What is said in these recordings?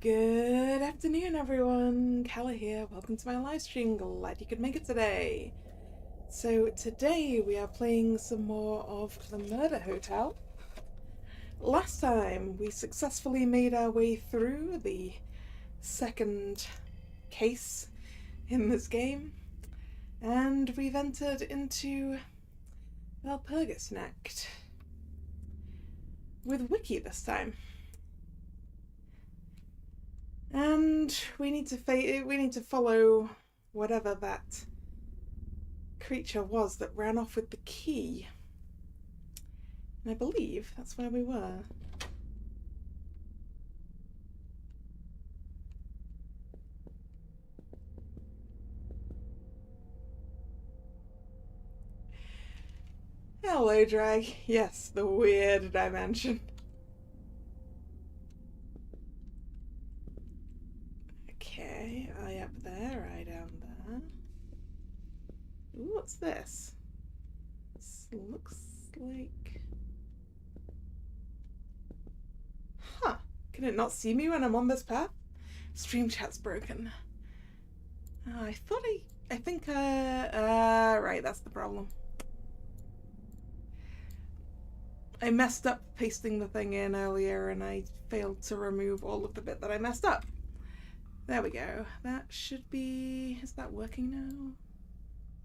Good afternoon, everyone. Kalla here. Welcome to my live stream. Glad you could make it today. So today we are playing some more of the Murder Hotel. Last time we successfully made our way through the second case in this game, and we've entered into Walpurgisnacht with Wiki this time. And we need to follow whatever that creature was that ran off with the key. And I believe that's where we were. Hello, Drag. Yes, the weird dimension. Okay, eye up there, eye down there. Ooh, what's this? This looks like... Huh. Can it not see me when I'm on this path? Stream chat's broken. I think, right, that's the problem. I messed up pasting the thing in earlier and I failed to remove all of the bit that I messed up. There we go. That should be... Is that working now?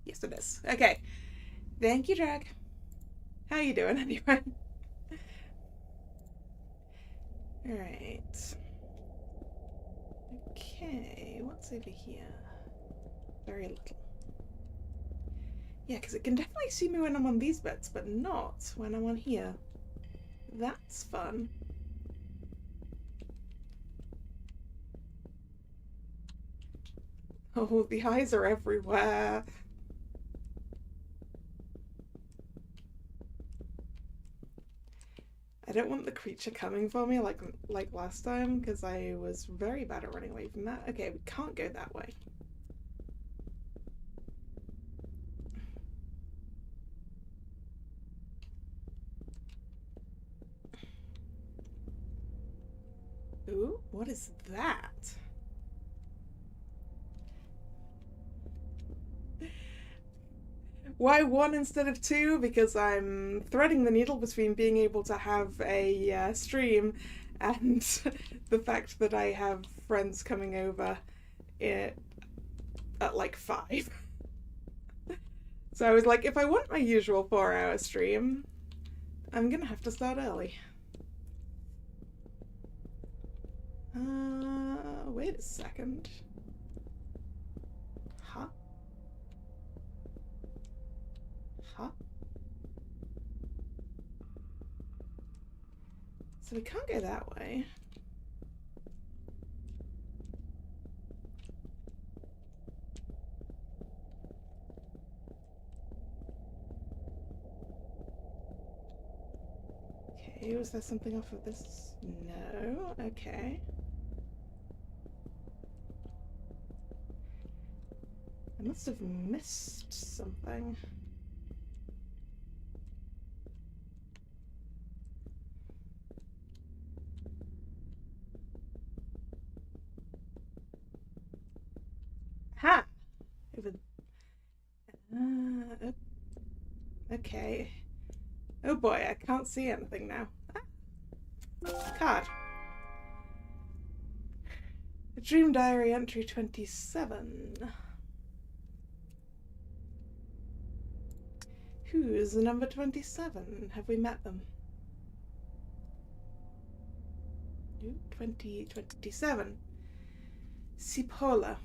Yes, it is. Okay. Thank you, Drag. How you doing, anyway? Alright. Okay, what's over here? Very little. Yeah, because it can definitely see me when I'm on these bits, but not when I'm on here. That's fun. Oh, the eyes are everywhere. I don't want the creature coming for me like last time, because I was very bad at running away from that. Okay, we can't go that way. Ooh, what is that? Why one instead of two? Because I'm threading the needle between being able to have a stream and the fact that I have friends coming over at like 5. So I was like, if I want my usual 4-hour stream, I'm gonna have to start early. Wait a second. Huh? Huh? So we can't go that way. Okay, was there something off of this? No, okay. I must have missed something. Ha! It was... okay. Oh boy, I can't see anything now. Ah. Card. A Dream Diary entry 27. Who is the number 27? Have we met them? 2027. Cipolla.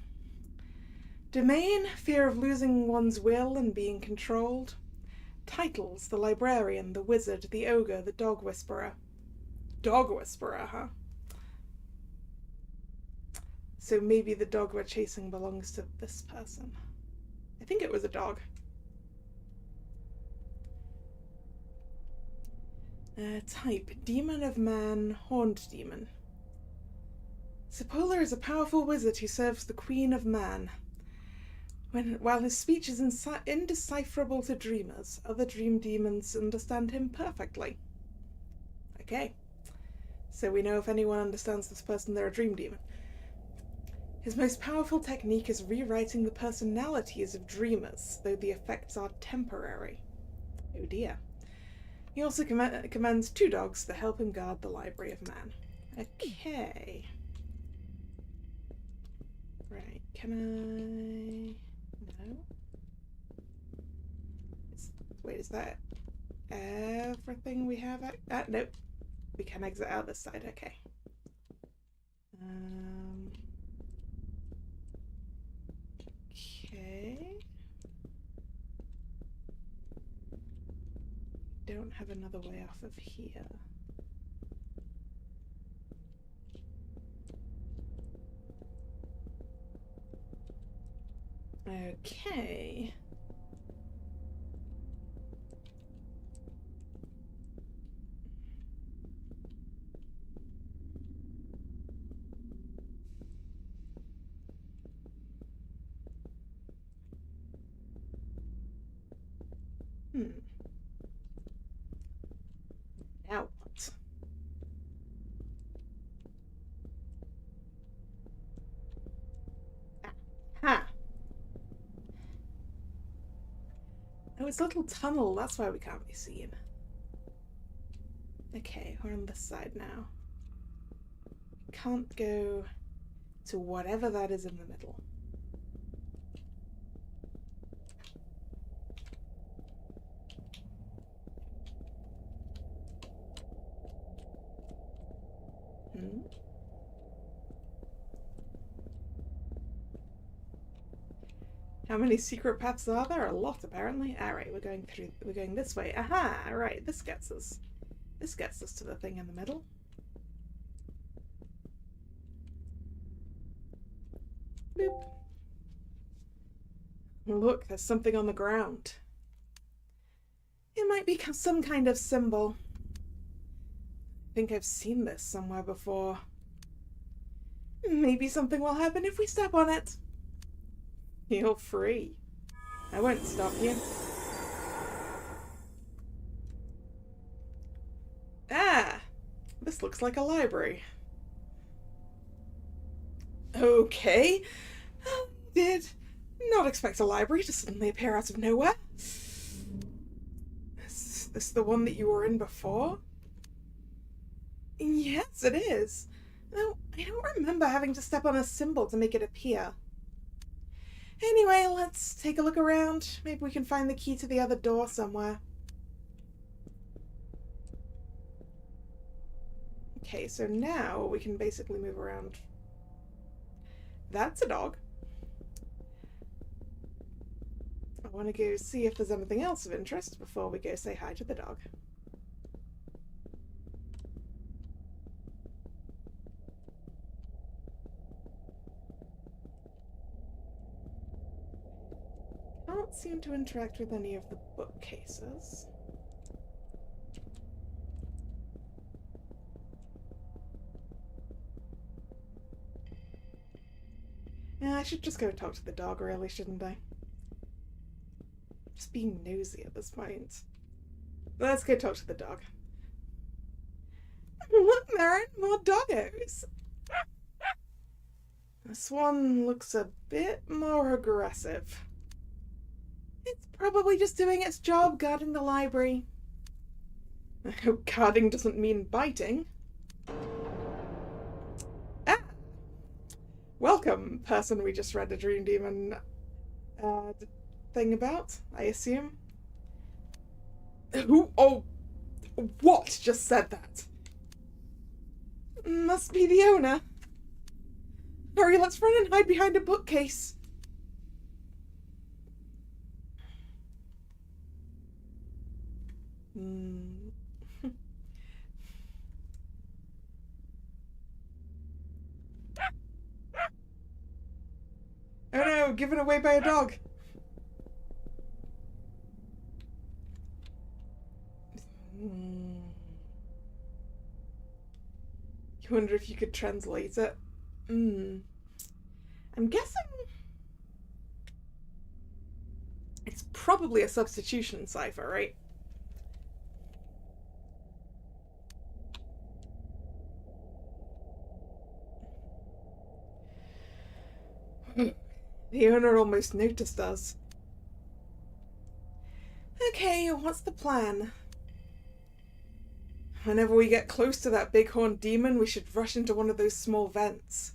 Domain, fear of losing one's will and being controlled. Titles, the librarian, the wizard, the ogre, the dog whisperer. Dog whisperer, huh? So maybe the dog we're chasing belongs to this person. I think it was a dog. Type, demon of man, horned demon. Cipolla is a powerful wizard who serves the queen of man. While his speech is indecipherable to dreamers, other dream demons understand him perfectly. Okay. so we know if anyone understands this person, they're a dream demon. His most powerful technique is rewriting the personalities of dreamers, though the effects are temporary. Oh dear. He also commands 2 dogs to help him guard the Library of Man. Okay. Right, can I... No? Wait, is that everything we have? Nope. We can exit out this side, okay. Okay. Don't have another way off of here. Okay. Now what? Aha! Oh, it's a little tunnel, that's why we can't be seen. Okay, we're on this side now. Can't go to whatever that is in the middle. How many secret paths are there? A lot, apparently. Alright, we're going this way. Aha! Alright, this gets us to the thing in the middle. Boop. Look, there's something on the ground. It might be some kind of symbol. I think I've seen this somewhere before. Maybe something will happen if we step on it. You're free. I won't stop you. Ah! This looks like a library. Okay. Did not expect a library to suddenly appear out of nowhere. Is this the one that you were in before? Yes, it is. No, I don't remember having to step on a symbol to make it appear. Anyway, let's take a look around. Maybe we can find the key to the other door somewhere. Okay, so now we can basically move around. That's a dog. I want to go see if there's anything else of interest before we go say hi to the dog. Can't seem to interact with any of the bookcases. Yeah, I should just go talk to the dog, really, shouldn't I? Just being nosy at this point. Let's go talk to the dog. Look, Marin, more doggos! This one looks a bit more aggressive. It's probably just doing its job guarding the library. I hope guarding doesn't mean biting. Ah! Welcome, person we just read a Dream Demon thing about, I assume. Who? Oh, what just said that? Must be the owner. Hurry, let's run and hide behind a bookcase. Oh no, given away by a dog. You wonder if you could translate it? I'm guessing it's probably a substitution cipher, right? The owner almost noticed us. Okay, what's the plan? Whenever we get close to that bighorn demon, we should rush into one of those small vents.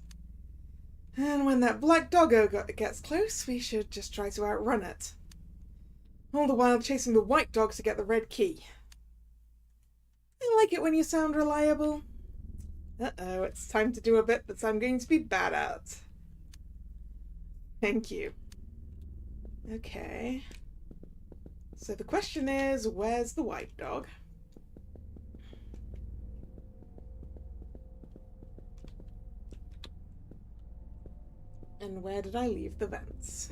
And when that black doggo gets close, we should just try to outrun it. All the while chasing the white dog to get the red key. I like it when you sound reliable. Uh-oh, it's time to do a bit that I'm going to be bad at. Thank you. Okay. So the question is, where's the white dog? And where did I leave the vents?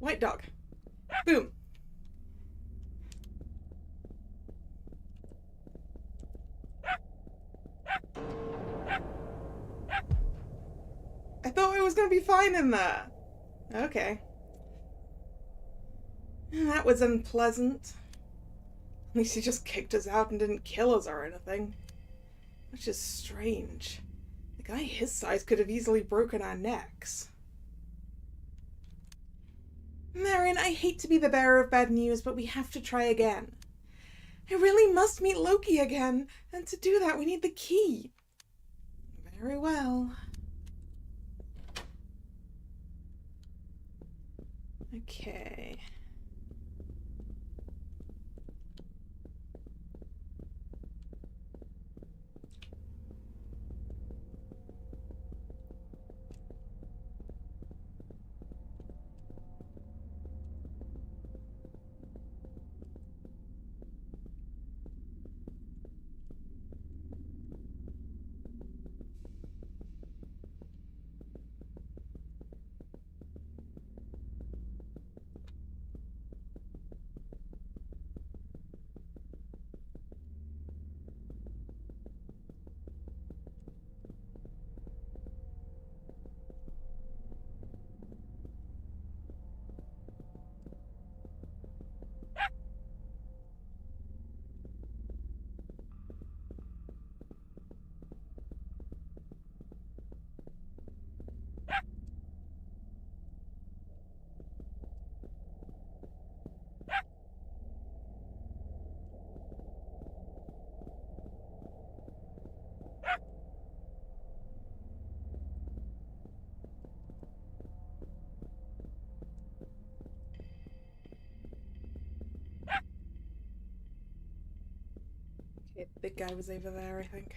White dog. Boom. I thought I was going to be fine in there. Okay. That was unpleasant. At least he just kicked us out and didn't kill us or anything. Which is strange. A guy his size could have easily broken our necks. Marion, I hate to be the bearer of bad news, but we have to try again. I really must meet Loki again, and to do that we need the key. Very well. Okay. Okay, the big guy was over there, I think.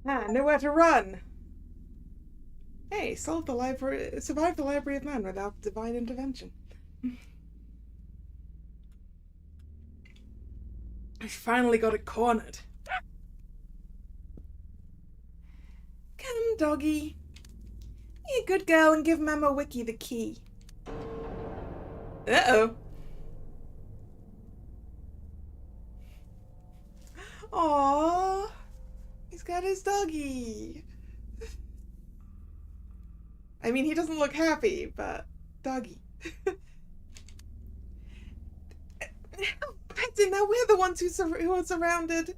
Ah, nowhere to run! Hey, survived the Library of Man without divine intervention. I finally got it cornered. Come, doggy. Be a good girl and give Mama Wiki the key. Uh-oh. Aww. He's got his doggy. I mean, he doesn't look happy, but doggy. Now we're the ones who are surrounded.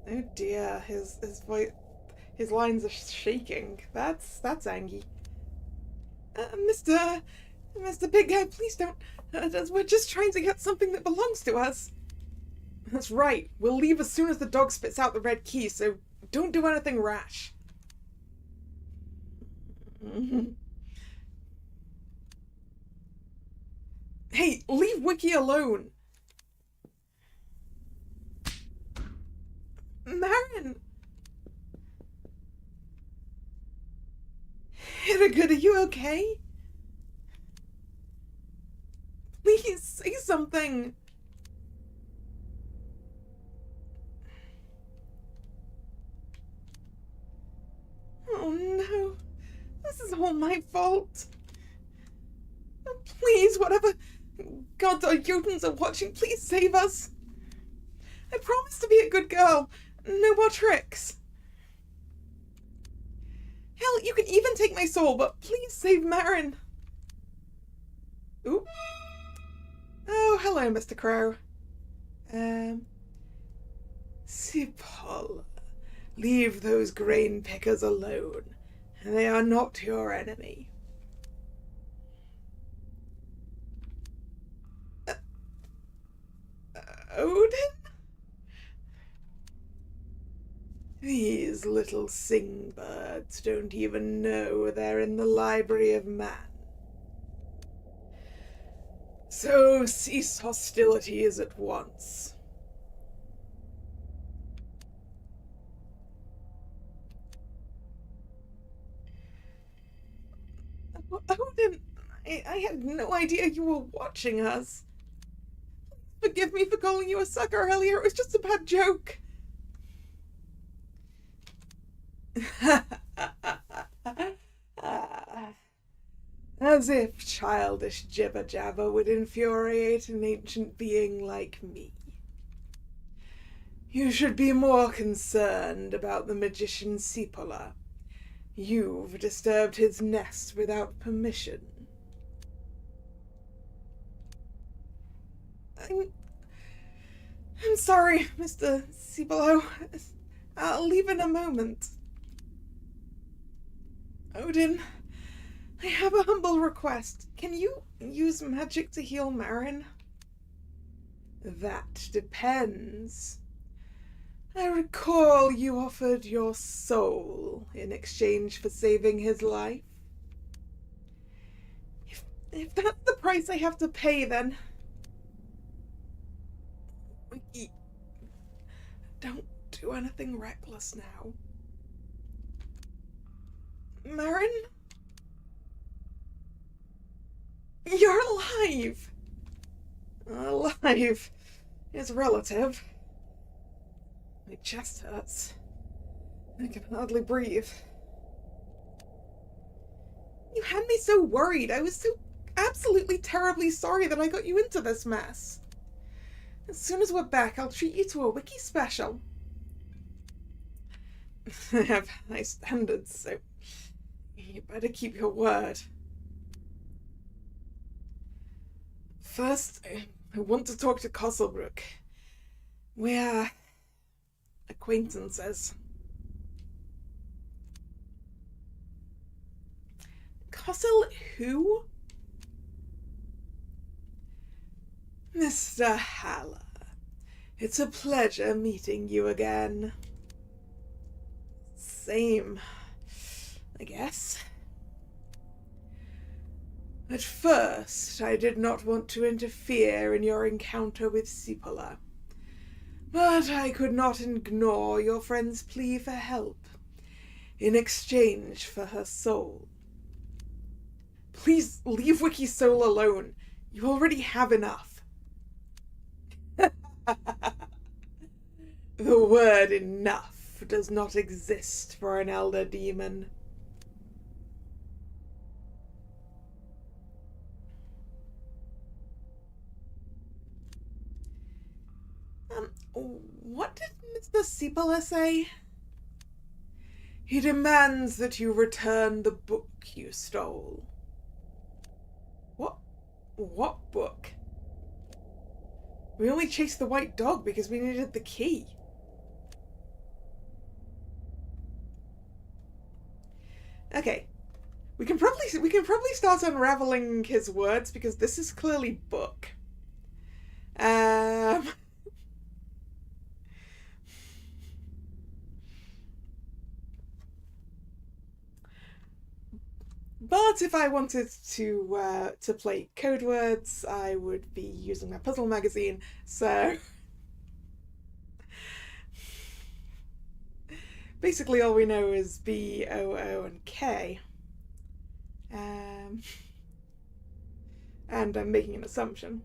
Oh dear, his voice, his lines are shaking. That's Angie. Mister, Mr. Big Guy, please don't. We're just trying to get something that belongs to us. That's right. We'll leave as soon as the dog spits out the red key, so don't do anything rash. Hey, leave Wiki alone. Marin! Hittergood, are you okay? Please say something. Oh no, this is all my fault. Please, whatever gods or Jotuns are watching, please save us. I promise to be a good girl. No more tricks. Hell, you can even take my soul, but please save Marin. Ooh. Oh, hello, Mr. Crow. Cipolla. Leave those grain pickers alone. They are not your enemy. Odin? These little sing-birds don't even know they're in the library of man. So cease hostilities at once. Odin, I had no idea you were watching us. Forgive me for calling you a sucker earlier. It was just a bad joke. As if childish jibber-jabber would infuriate an ancient being like me. You should be more concerned about the magician Cipolla. You've disturbed his nest without permission. I'm sorry, Mr. Cipolla. I'll leave in a moment. Odin, I have a humble request. Can you use magic to heal Marin? That depends. I recall you offered your soul in exchange for saving his life. If that's the price I have to pay, then... Don't do anything reckless now. Marin? You're alive! Alive is relative. My chest hurts. I can hardly breathe. You had me so worried. I was so absolutely terribly sorry that I got you into this mess. As soon as we're back, I'll treat you to a wiki special. I have high standards, so you better keep your word. First, I want to talk to Cosselbrook. We're acquaintances. Cossel who? Mr. Haller, it's a pleasure meeting you again. Same, I guess. At first, I did not want to interfere in your encounter with Cipolla, but I could not ignore your friend's plea for help in exchange for her soul. Please leave Wiki's soul alone. You already have enough. The word enough does not exist for an elder demon. What did Mr. Cipolla say? He demands that you return the book you stole. What book? We only chased the white dog because we needed the key. Okay. We can probably we can probably start unraveling his words, because this is clearly book. But if I wanted to play code words, I would be using my puzzle magazine. So basically, all we know is B, O, O, and K. And I'm making an assumption.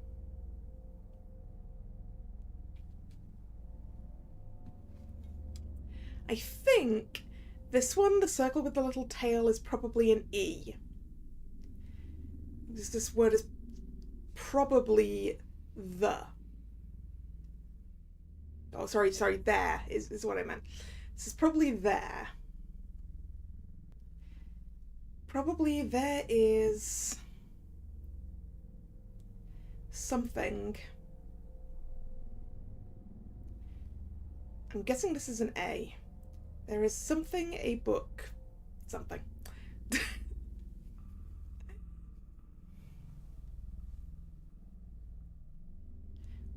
I think this one, the circle with the little tail, is probably an E. This word is probably the. Oh, sorry, there is what I meant. This is probably there. Probably there is something. I'm guessing this is an A. There is something, a book, something.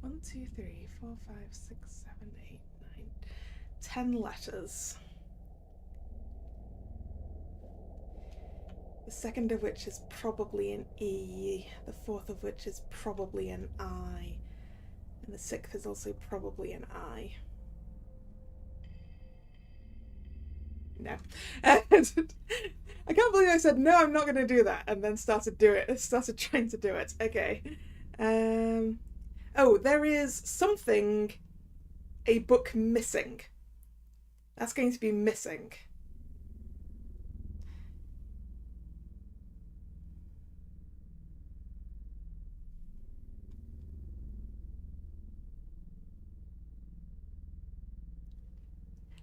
1, 2, 3, 4, 5, 6, 7, 8, 9, 10 letters. The second of which is probably an E, the fourth of which is probably an I, and the sixth is also probably an I. No. I can't believe I said, no, I'm not going to do that, and then started trying to do it. Okay. Oh, there is something, a book missing. That's going to be missing.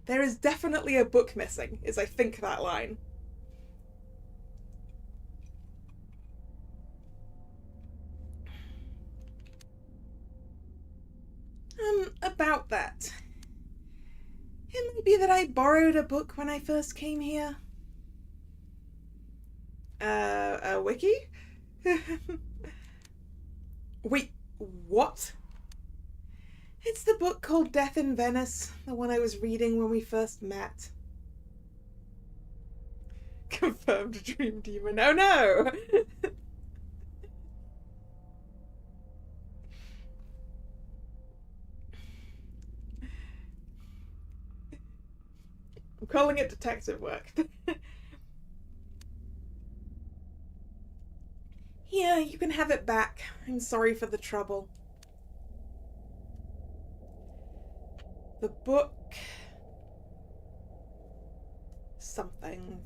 There is definitely a book missing, is I think that line. About that. It might be that I borrowed a book when I first came here. A wiki? Wait, what? It's the book called Death in Venice, the one I was reading when we first met. Confirmed dream demon. Oh no! I'm calling it detective work. Here, you can have it back. I'm sorry for the trouble. The book... something.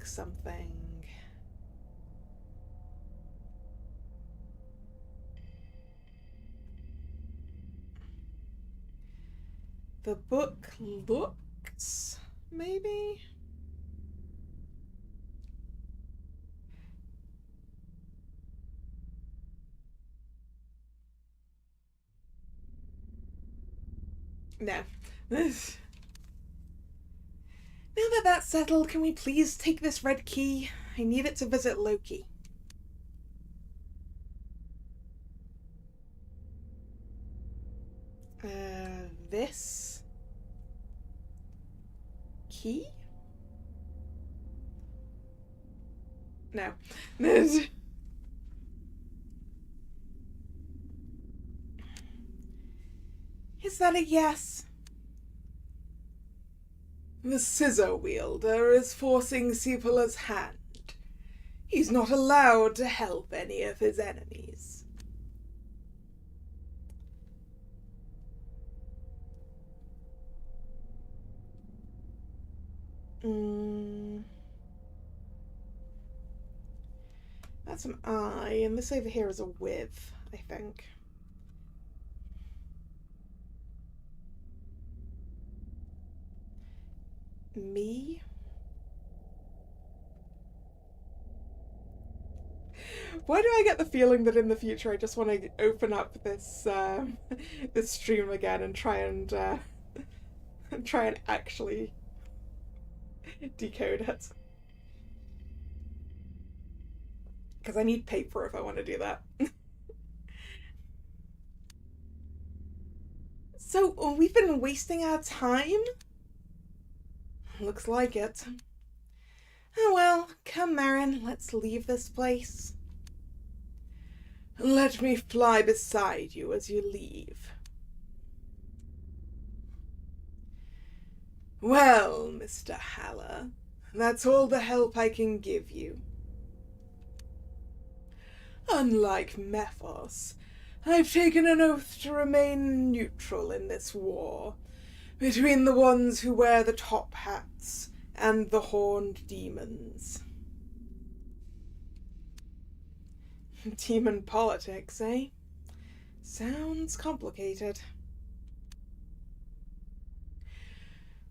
The book looks... maybe? No. Now that that's settled, can we please take this red key? I need it to visit Loki. This key? No. Is that a yes? The scissor wielder is forcing Sipola's hand. He's not allowed to help any of his enemies. That's an I, and this over here is a with, I think. Me? Why do I get the feeling that in the future I just want to open up this this stream again and try and actually decode it? Because I need paper if I want to do that. So, we've been wasting our time? Looks like it. Oh well, come Marin, let's leave this place. Let me fly beside you as you leave. Well, Mr. Haller, that's all the help I can give you. Unlike Mephos, I've taken an oath to remain neutral in this war, between the ones who wear the top hats and the horned demons. Demon politics, eh? Sounds complicated.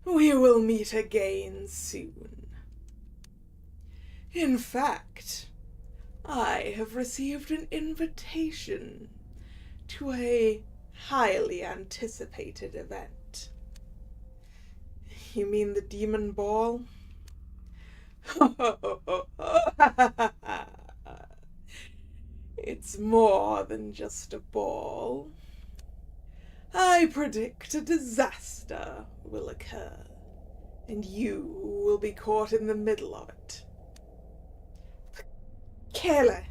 We will meet again soon. In fact, I have received an invitation to a highly anticipated event. You mean the demon ball? It's more than just a ball. I predict a disaster will occur, and you will be caught in the middle of it. Kalla.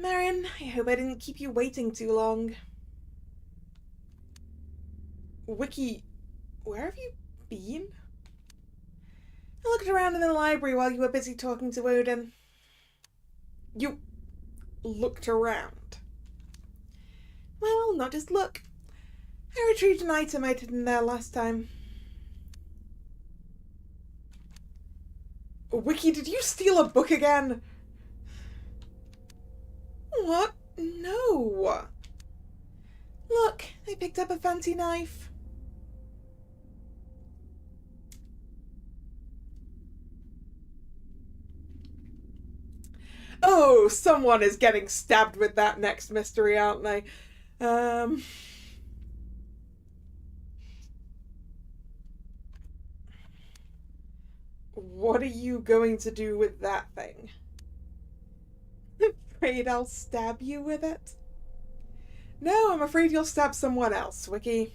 Marin, I hope I didn't keep you waiting too long. Wiki, where have you been? I looked around in the library while you were busy talking to Odin. You looked around? Well, not just look. I retrieved an item I did in there last time. Wiki, did you steal a book again? What? No. Look, I picked up a fancy knife. Oh, someone is getting stabbed with that next mystery, aren't they? What are you going to do with that thing? Afraid I'll stab you with it? No, I'm afraid you'll stab someone else, Wiki.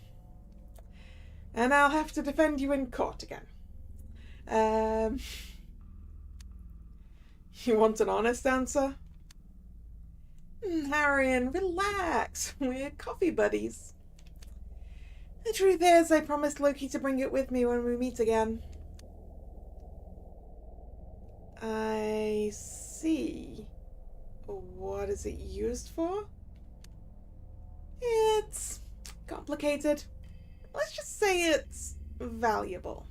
And I'll have to defend you in court again. You want an honest answer? Marion, relax. We're coffee buddies. The truth is, I promised Loki to bring it with me when we meet again. I see. What is it used for? It's complicated. Let's just say it's valuable.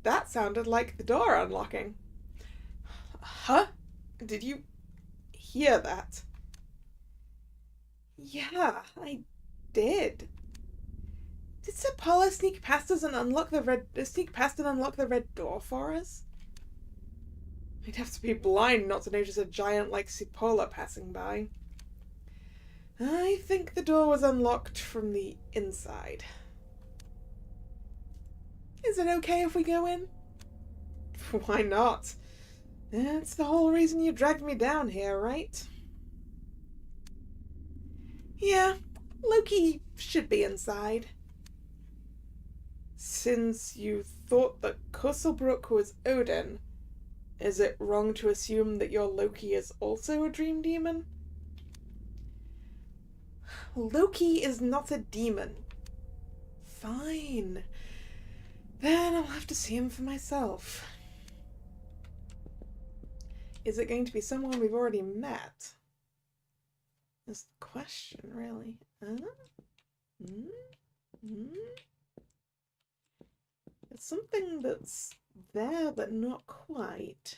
That sounded like the door unlocking. Huh? Did you hear that? Yeah, I did. Did Sapala sneak past us and unlock the red door for us? I'd have to be blind not to notice a giant like Cipolla passing by. I think the door was unlocked from the inside. Is it okay if we go in? Why not? That's the whole reason you dragged me down here, right? Yeah, Loki should be inside. Since you thought that Kusselbrook was Odin, is it wrong to assume that your Loki is also a dream demon? Loki is not a demon. Fine. Then I'll have to see him for myself. Is it going to be someone we've already met? That's the question, really. It's something that's there, but not quite.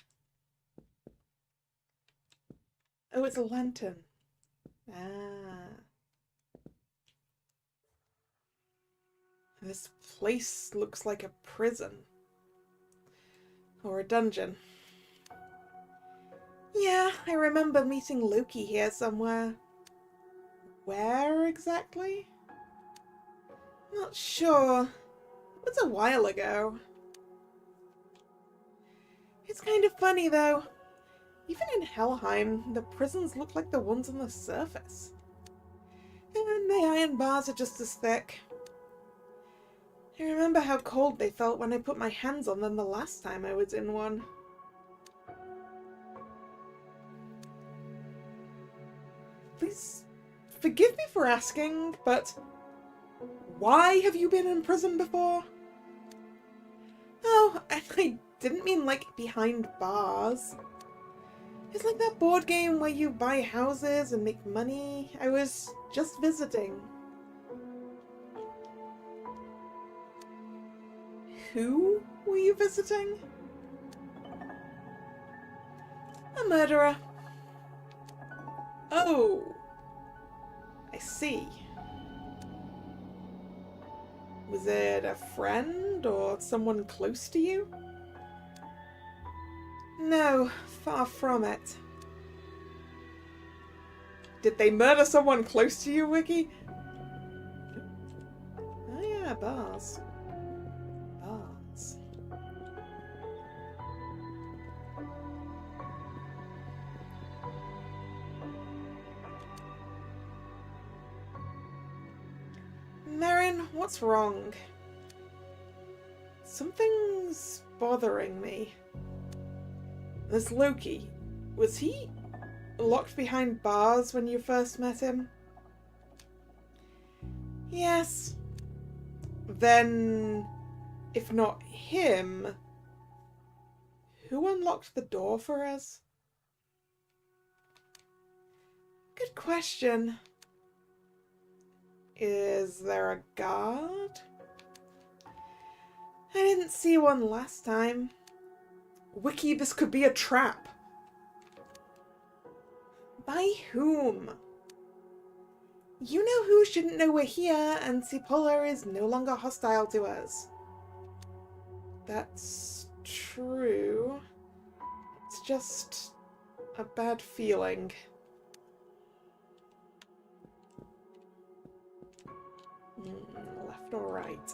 Oh, it's a lantern. Ah. This place looks like a prison. Or a dungeon. Yeah, I remember meeting Loki here somewhere. where exactly? Not sure. It was a while ago. It's kind of funny though. Even in Helheim, the prisons look like the ones on the surface. And the iron bars are just as thick. I remember how cold they felt when I put my hands on them the last time I was in one. Please forgive me for asking, but why have you been in prison before? Oh, I didn't mean like behind bars. It's like that board game where you buy houses and make money. I was just visiting. Who were you visiting? A murderer. Oh, I see. Was it a friend or someone close to you? No, far from it. Did they murder someone close to you, Wiki? Oh yeah, bars. Bars. Marin, what's wrong? Something's bothering me. This Loki, was he locked behind bars when you first met him? Yes. Then, if not him, who unlocked the door for us? Good question. Is there a guard? I didn't see one last time. Wiki, this could be a trap. By whom? You know who shouldn't know we're here, and Cipolla is no longer hostile to us. That's true. It's just a bad feeling. Left or right?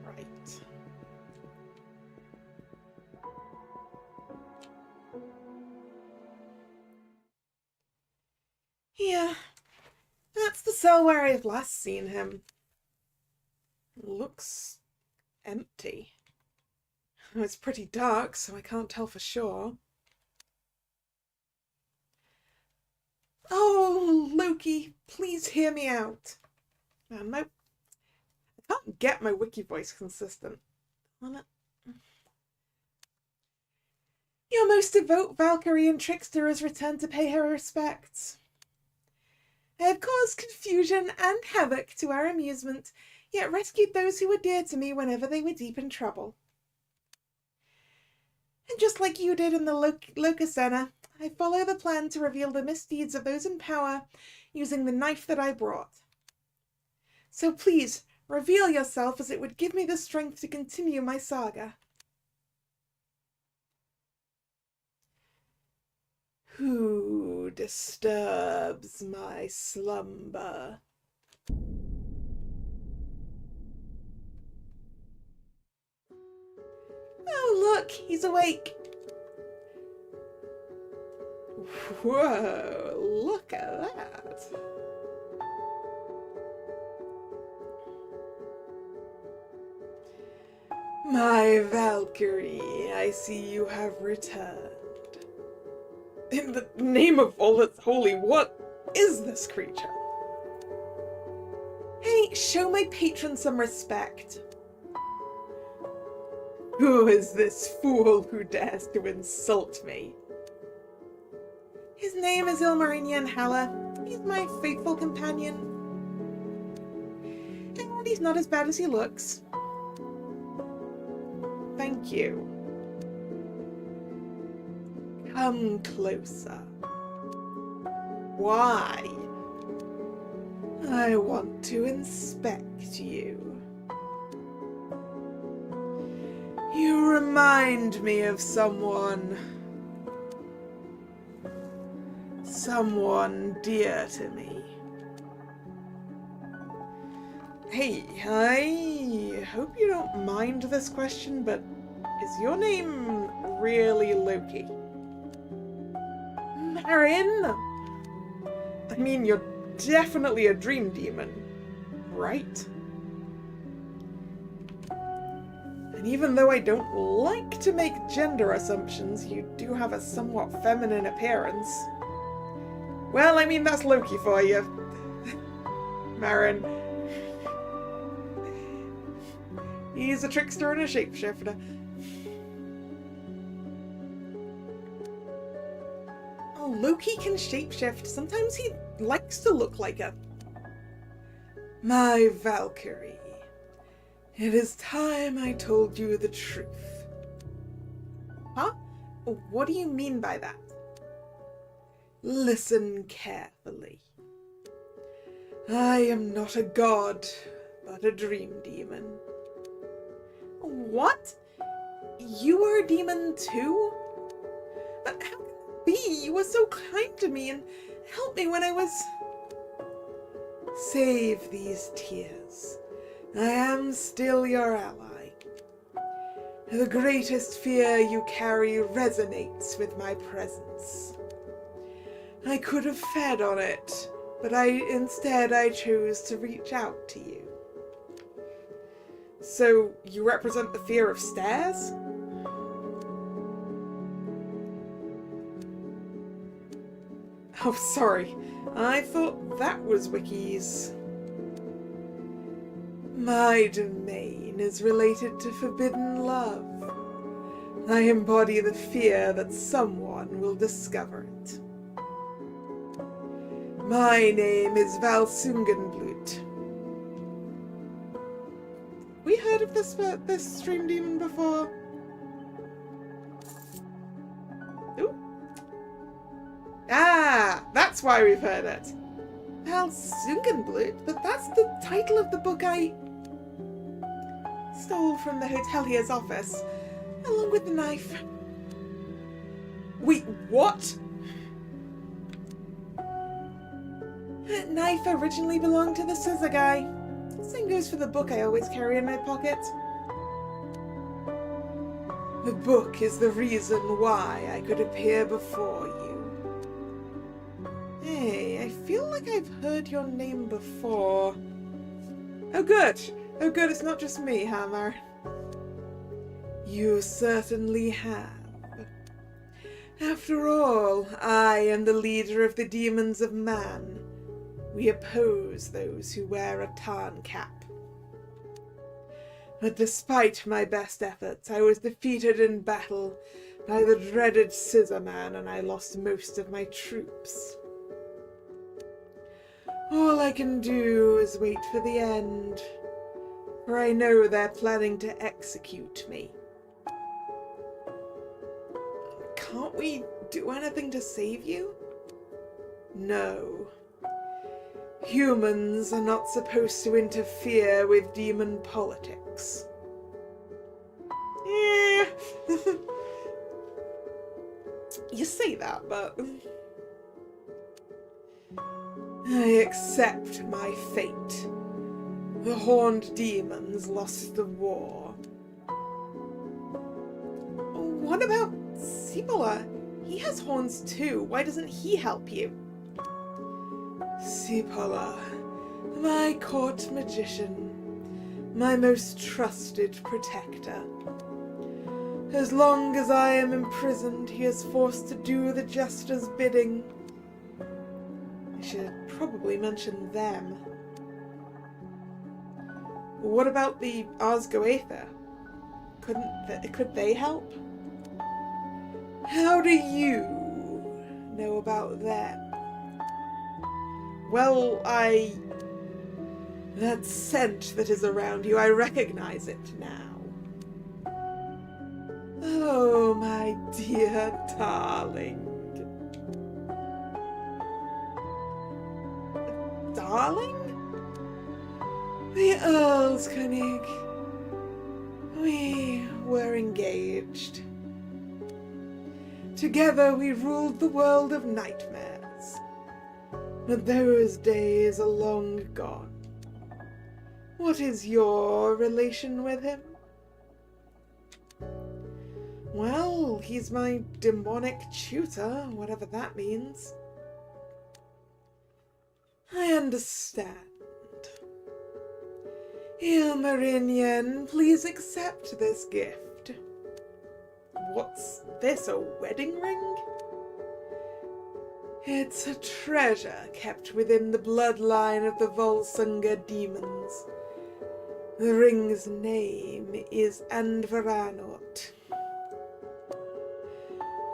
Right. Yeah, that's the cell where I've last seen him. Looks empty. It's pretty dark, so I can't tell for sure. Oh, Loki, please hear me out. I can't get my wiki voice consistent. Your most devout Valkyrie and trickster has returned to pay her respects. I have caused confusion and havoc to our amusement, yet rescued those who were dear to me whenever they were deep in trouble. And just like you did in the Locusena, I follow the plan to reveal the misdeeds of those in power using the knife that I brought. So please, reveal yourself, as it would give me the strength to continue my saga. Who disturbs my slumber? Oh, look, he's awake. Whoa, look at that. My Valkyrie, I see you have returned. In the name of all that's holy, what is this creature? Hey, show my patron some respect. Who is this fool who dares to insult me? His name is Ilmarinian Halla. He's my faithful companion. And he's not as bad as he looks. Thank you. Come closer. Why? I want to inspect you. You remind me of someone dear to me. Hey, I hope you don't mind this question, but is your name really Loki? Marin! I mean, you're definitely a dream demon, right? And even though I don't like to make gender assumptions, you do have a somewhat feminine appearance. Well, I mean, that's Loki for you. Marin. He's a trickster and a shapeshifter. Oh, Loki can shapeshift. Sometimes he likes to look like a... My Valkyrie, it is time I told you the truth. Huh? What do you mean by that? Listen carefully. I am not a god, but a dream demon. What? You are a demon too? But how can it be? You were so kind to me and helped me when I was... Save these tears. I am still your ally. The greatest fear you carry resonates with my presence. I could have fed on it, but instead I chose to reach out to you. So, you represent the fear of stairs? Oh, sorry. I thought that was Wiki's. My domain is related to forbidden love. I embody the fear that someone will discover it. My name is Valsungenblut. We heard of this stream demon before? Ooh. Ah, that's why we've heard it. Valsungenblut, but that's the title of the book I stole from the hotelier's office, along with the knife. Wait, what? That knife originally belonged to the scissor guy. Same goes for the book I always carry in my pocket. The book is the reason why I could appear before you. Hey, I feel like I've heard your name before. Oh good. Oh good, it's not just me, Hammer. You certainly have. After all, I am the leader of the demons of man. We oppose those who wear a tarn cap. But despite my best efforts, I was defeated in battle by the dreaded Scissor Man, and I lost most of my troops. All I can do is wait for the end, for I know they're planning to execute me. Can't we do anything to save you? No. Humans are not supposed to interfere with demon politics. Yeah. You say that, but... I accept my fate. The horned demons lost the war. What about Cipolla? He has horns too. Why doesn't he help you? Cipolla, my court magician, my most trusted protector. As long as I am imprisoned, he is forced to do the jester's bidding. I should probably mention them. What about the Osgoether? Could they help? How do you know about them? Well, that scent that is around you, I recognize it now. Oh, my dear darling. Darling? The Earl's König. We were engaged. Together we ruled the world of nightmares. But those days are long gone. What is your relation with him? Well, he's my demonic tutor, whatever that means. I understand. Ilmarinian, please accept this gift. What's this, a wedding ring? It's a treasure kept within the bloodline of the Volsunga demons. The ring's name is Andvaranot.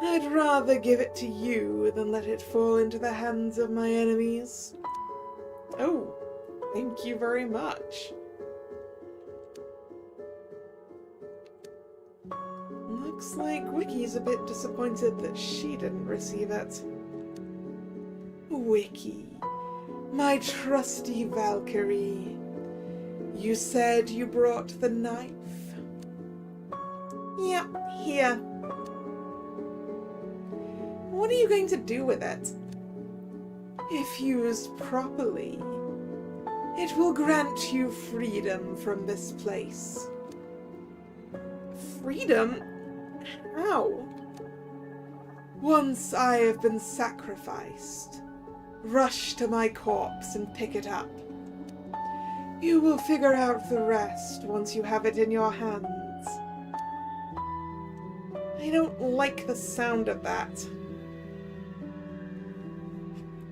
I'd rather give it to you than let it fall into the hands of my enemies. Oh, thank you very much. Looks like Wiki's a bit disappointed that she didn't receive it. Wiki, my trusty Valkyrie, you said you brought the knife? Yep, here. What are you going to do with it? If used properly, it will grant you freedom from this place. Freedom? How? Once I have been sacrificed, rush to my corpse and pick it up. You will figure out the rest once you have it in your hands. I don't like the sound of that.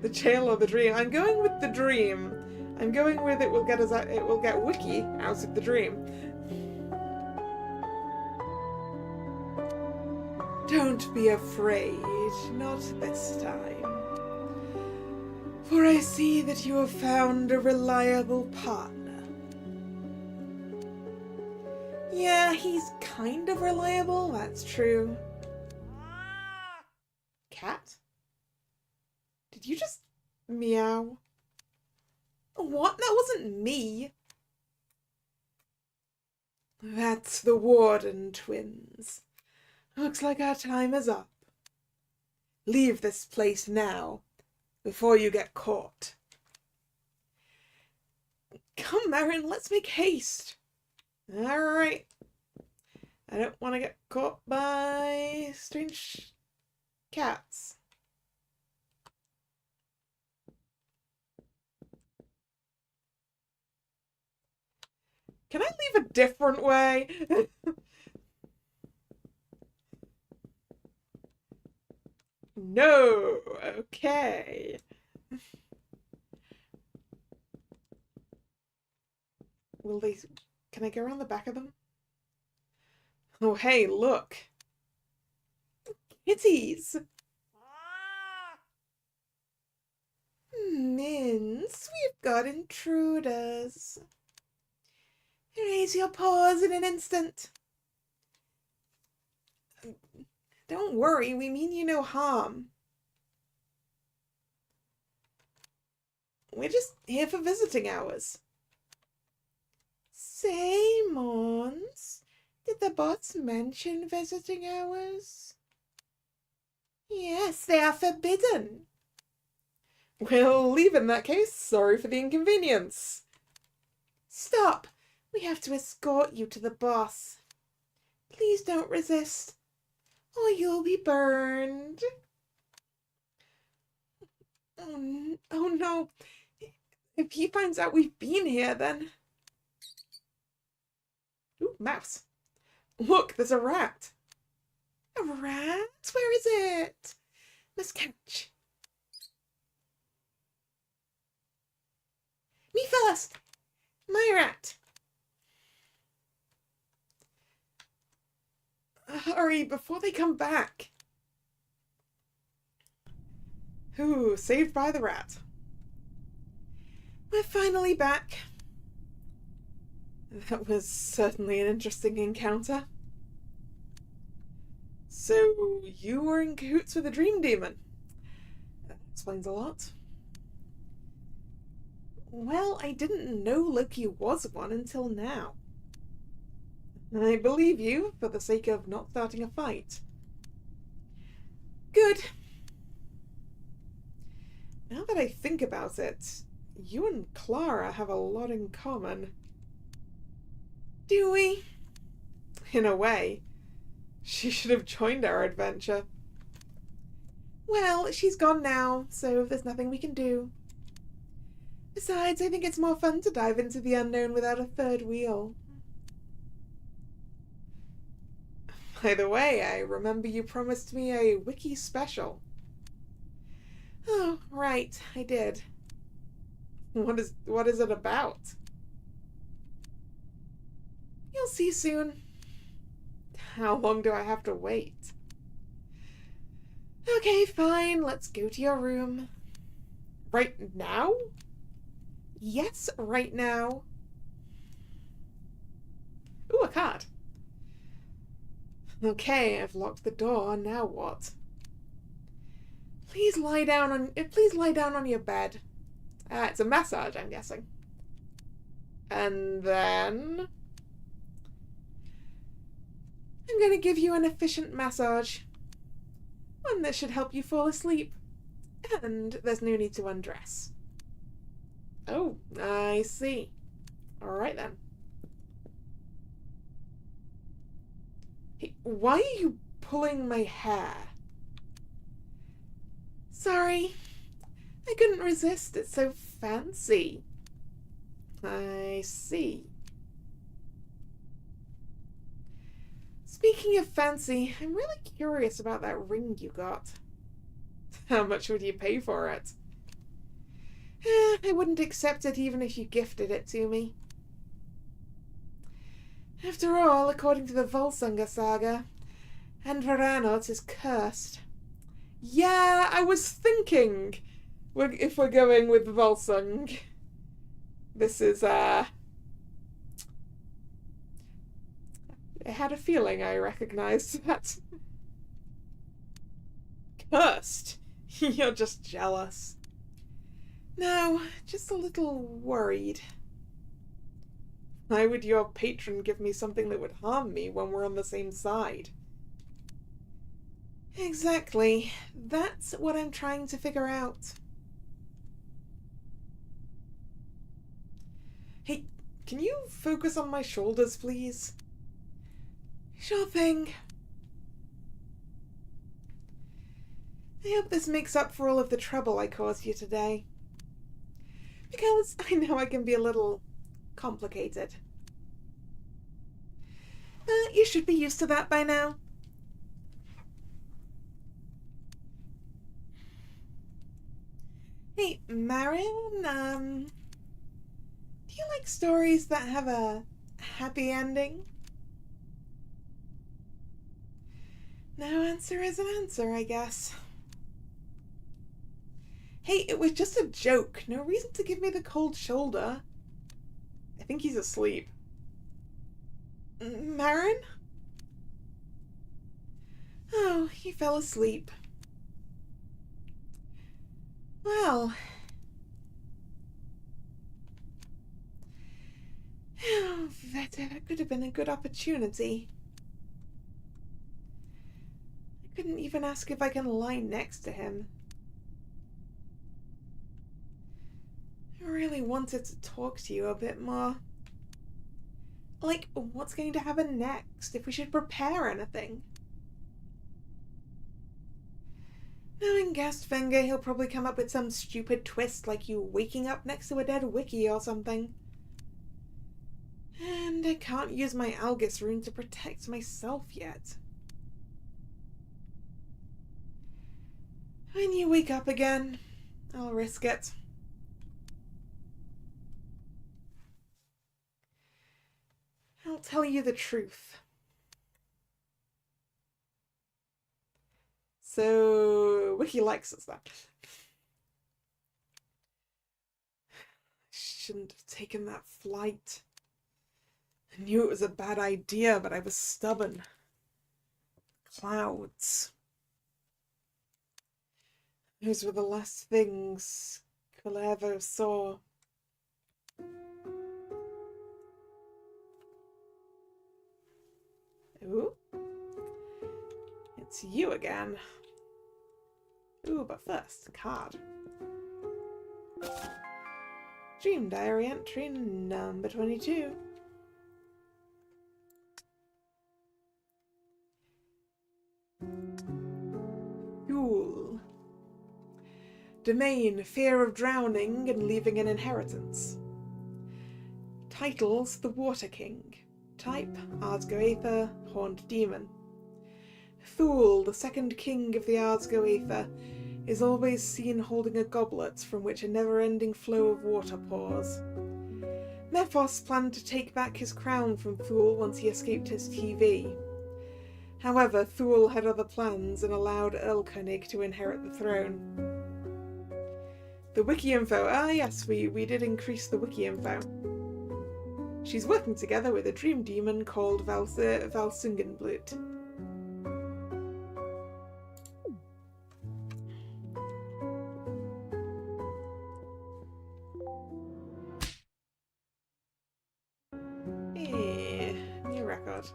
The jail or the dream? I'm going with the dream. I'm going with it will get us out, it will get Wiki out of the dream. Don't be afraid, not this time. For I see that you have found a reliable partner. Yeah, he's kind of reliable, that's true. Cat? Did you just meow? What? That wasn't me. That's the Warden twins. Looks like our time is up. Leave this place now, before you get caught. Come, Marin, let's make haste. All right. I don't want to get caught by strange cats. Can I leave a different way? No. Okay. Will they... Can I go around the back of them? Oh, hey, look. Kitties. Mince, we've got intruders. Raise your paws in an instant. Don't worry, we mean you no harm. We're just here for visiting hours. Say, Mons, did the bots mention visiting hours? Yes, they are forbidden. We'll leave in that case. Sorry for the inconvenience. Stop. We have to escort you to the boss. Please don't resist, or you'll be burned. Oh no. If he finds out we've been here, then... Ooh, mouse. Look, there's a rat. A rat? Where is it? Must catch. Me first. My rat. Hurry, before they come back. Ooh, saved by the rat. We're finally back. That was certainly an interesting encounter. So, you were in cahoots with a dream demon. That explains a lot. Well, I didn't know Loki was one until now. I believe you, for the sake of not starting a fight. Good. Now that I think about it, you and Clara have a lot in common. Do we? In a way. She should have joined our adventure. Well, she's gone now, so there's nothing we can do. Besides, I think it's more fun to dive into the unknown without a third wheel. By the way, I remember you promised me a wiki special. Oh, right, I did. What is it about? You'll see soon. How long do I have to wait? Okay, fine, let's go to your room. Right now? Yes, right now. Ooh, a card. Okay, I've locked the door. Now what? Please lie down on your bed. It's a massage, I'm guessing. And then I'm going to give you an efficient massage. One that should help you fall asleep. And there's no need to undress. Oh, I see. Alright then. Hey, why are you pulling my hair? Sorry. I couldn't resist. It's so fancy. I see. Speaking of fancy, I'm really curious about that ring you got. How much would you pay for it? I wouldn't accept it even if you gifted it to me. After all, according to the Volsunga saga, Andvaranot is cursed. Yeah, I was thinking, if we're going with Volsung, this is, I had a feeling I recognized that. Cursed? You're just jealous. No, just a little worried. Why would your patron give me something that would harm me when we're on the same side? Exactly. That's what I'm trying to figure out. Hey, can you focus on my shoulders, please? Sure thing. I hope this makes up for all of the trouble I caused you today. Because I know I can be a little complicated. You should be used to that by now. Hey, Marin, do you like stories that have a happy ending? No answer is an answer, I guess. Hey, it was just a joke. No reason to give me the cold shoulder. I think he's asleep. Marin? Oh, he fell asleep. Well. Oh, that could have been a good opportunity. I couldn't even ask if I can lie next to him. I really wanted to talk to you a bit more. Like, what's going to happen next? If we should prepare anything. Knowing Gastfinger, he'll probably come up with some stupid twist like you waking up next to a dead wiki or something. And I can't use my Algus rune to protect myself yet. When you wake up again, I'll risk it. I'll tell you the truth. So, Wiki likes us then. I shouldn't have taken that flight. I knew it was a bad idea, but I was stubborn. Clouds. Those were the last things Kullervo saw. Ooh. It's you again. Ooh, but first, a card. Dream Diary entry number 22. Fool. Domain, fear of drowning and leaving an inheritance. Titles, the Water King. Type, Ardgoether, Horned Demon. Fool, the second king of the Ardgoether, is always seen holding a goblet from which a never-ending flow of water pours. Mephos planned to take back his crown from Thule once he escaped his TV. However, Thule had other plans and allowed Erlkönig to inherit the throne. The wiki info. Ah yes, we did increase the wiki info. She's working together with a dream demon called Valsungenblut. New record.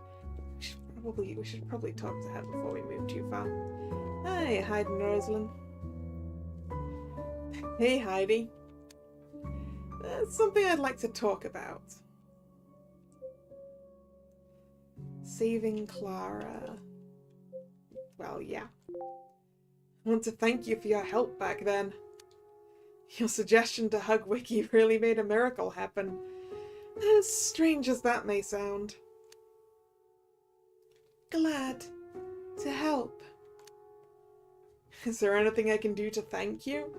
We should probably talk to her before we move too far. Hi, Heidi and Rosalind. Hey, Heidi. There's something I'd like to talk about. Saving Clara. Well, yeah. I want to thank you for your help back then. Your suggestion to hug Wiki really made a miracle happen. As strange as that may sound. Glad to help. Is there anything I can do to thank you?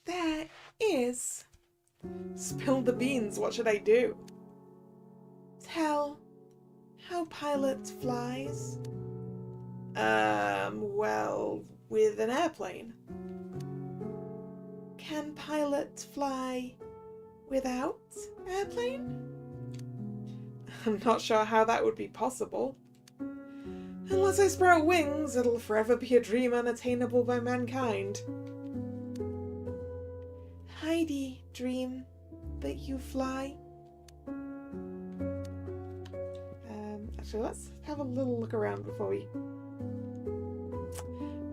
There is. Spill the beans, what should I do? Tell how Pilot flies. Well, with an airplane. Can Pilot fly without airplane? I'm not sure how that would be possible. Unless I sprout wings, it'll forever be a dream unattainable by mankind. Heidi, dream that you fly. Actually, let's have a little look around before we...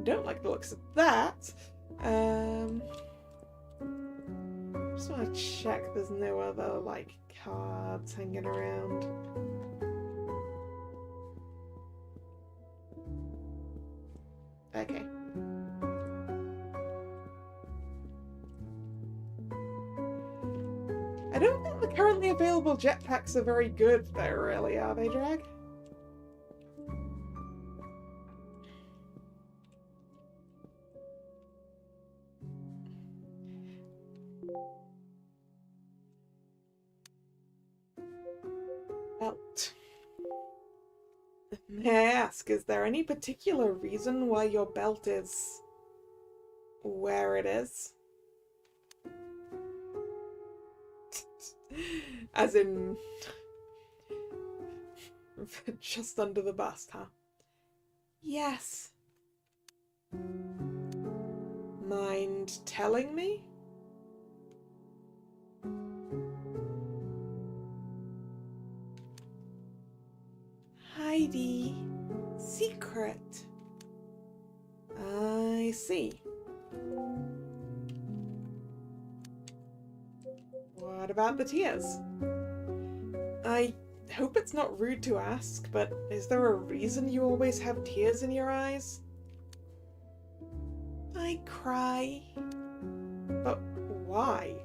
Don't like the looks of that. Just want to check there's no other, like, cards hanging around. Okay. I don't think the currently available jetpacks are very good, though, really, are they, Drag? Belt. May I ask, is there any particular reason why your belt is where it is? As in... just under the bust, huh? Yes. Mind telling me? Heidi. Secret. I see. What about the tears? I hope it's not rude to ask, but is there a reason you always have tears in your eyes? I cry. But why?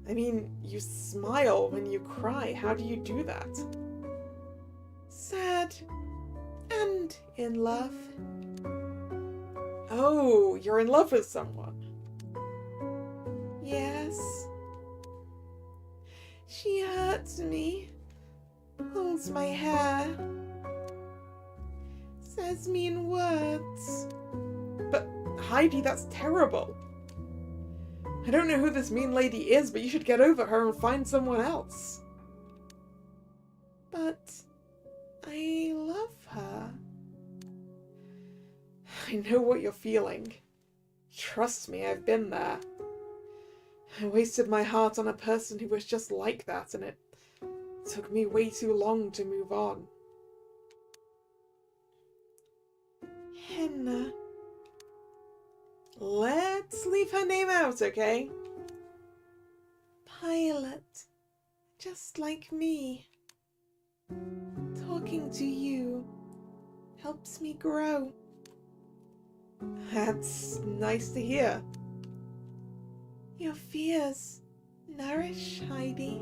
I mean, you smile when you cry. How do you do that? Sad. And in love. Oh, you're in love with someone. Yes. She hurts me, pulls my hair, says mean words. But Heidi, that's terrible. I don't know who this mean lady is, but you should get over her and find someone else. But I love her. I know what you're feeling. Trust me, I've been there. I wasted my heart on a person who was just like that, and it took me way too long to move on. Henna. Let's leave her name out, okay? Pilot. Just like me. Talking to you helps me grow. That's nice to hear. Your fears nourish, Heidi.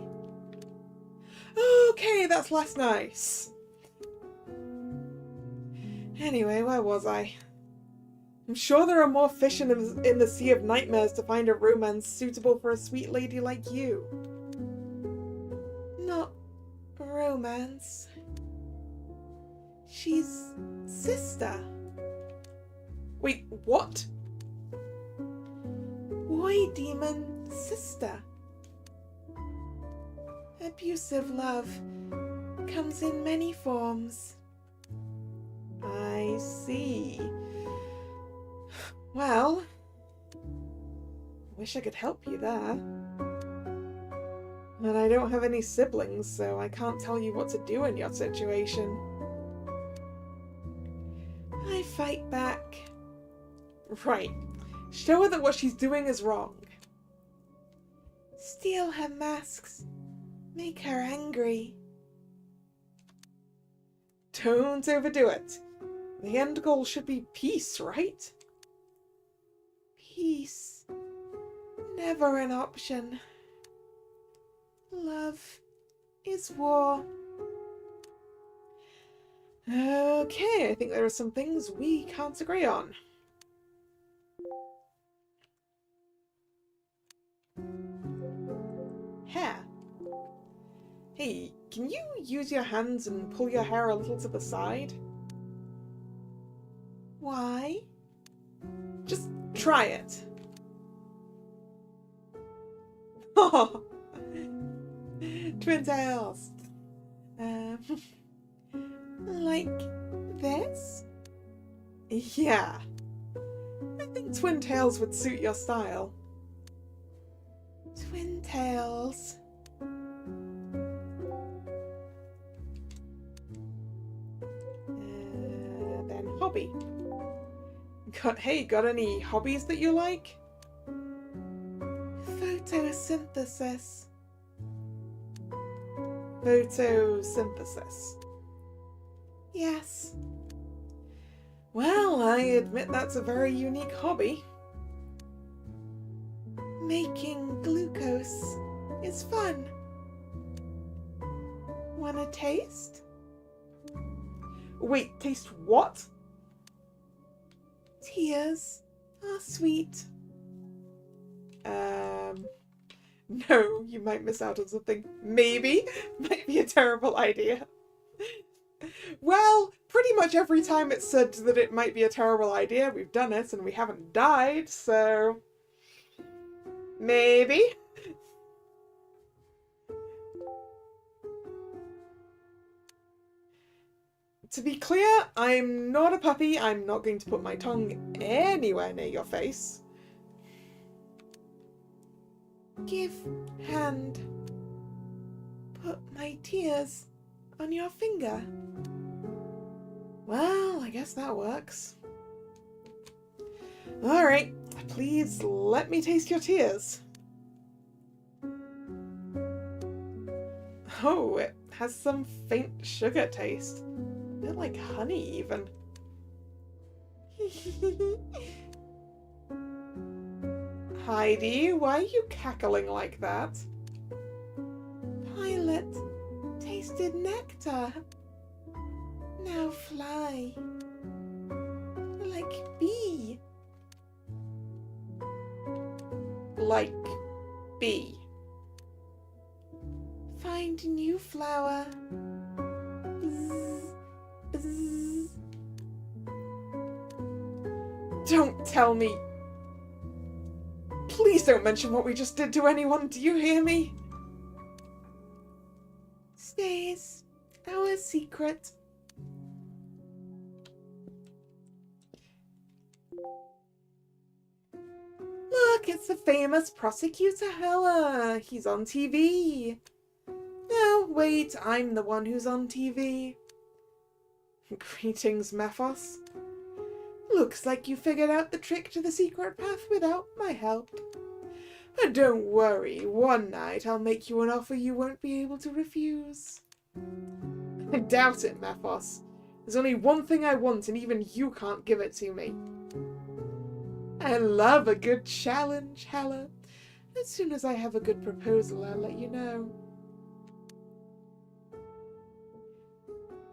Okay, that's less nice. Anyway, where was I? I'm sure there are more fish in the sea of nightmares to find a romance suitable for a sweet lady like you. Not romance. She's sister. Wait, what? Boy demon sister. Abusive love comes in many forms. I see. Well, wish I could help you there. But I don't have any siblings, so I can't tell you what to do in your situation. I fight back. Right. Show her that what she's doing is wrong. Steal her masks. Make her angry. Don't overdo it. The end goal should be peace, right? Peace. Never an option. Love is war. Okay, I think there are some things we can't agree on. Hair. Hey, can you use your hands and pull your hair a little to the side? Why? Just try it. Oh, twin tails. Like this? Yeah. I think twin tails would suit your style. Twin tails. Then hobby. Got any hobbies that you like? Photosynthesis. Photosynthesis. Yes. Well, I admit that's a very unique hobby. Making glucose is fun. Wanna taste? Wait, taste what? Tears are sweet. No, you might miss out on something. Maybe. Might be a terrible idea. Well, pretty much every time it's said that it might be a terrible idea, we've done it and we haven't died, so... maybe. To be clear, I'm not a puppy. I'm not going to put my tongue anywhere near your face. Give hand. Put my tears on your finger. Well, I guess that works. Alright, please let me taste your tears. Oh, it has some faint sugar taste. A bit like honey, even. Heidi, why are you cackling like that? Pilot tasted nectar. Now fly. Like bee. Like bee. Find new flower. Bzz, bzz. Don't tell me. Please don't mention what we just did to anyone. Do you hear me? Stays our secret. Look, it's the famous prosecutor Hella. He's on TV. No, wait, I'm the one who's on TV. Greetings, Mephos. Looks like you figured out the trick to the secret path without my help. But don't worry, one night I'll make you an offer you won't be able to refuse. I doubt it, Mathos. There's only one thing I want, and even you can't give it to me. I love a good challenge, Hella. As soon as I have a good proposal, I'll let you know.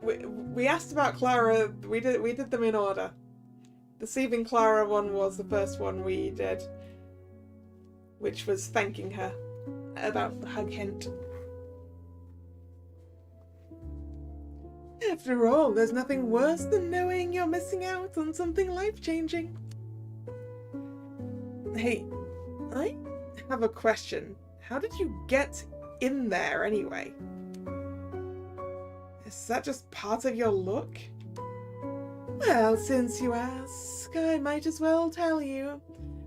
We asked about Clara. We did them in order. The Saving Clara one was the first one we did, which was thanking her about the hug hint. After all, there's nothing worse than knowing you're missing out on something life-changing. Hey, I have a question. How did you get in there anyway? Is that just part of your look? Well, since you ask, I might as well tell you.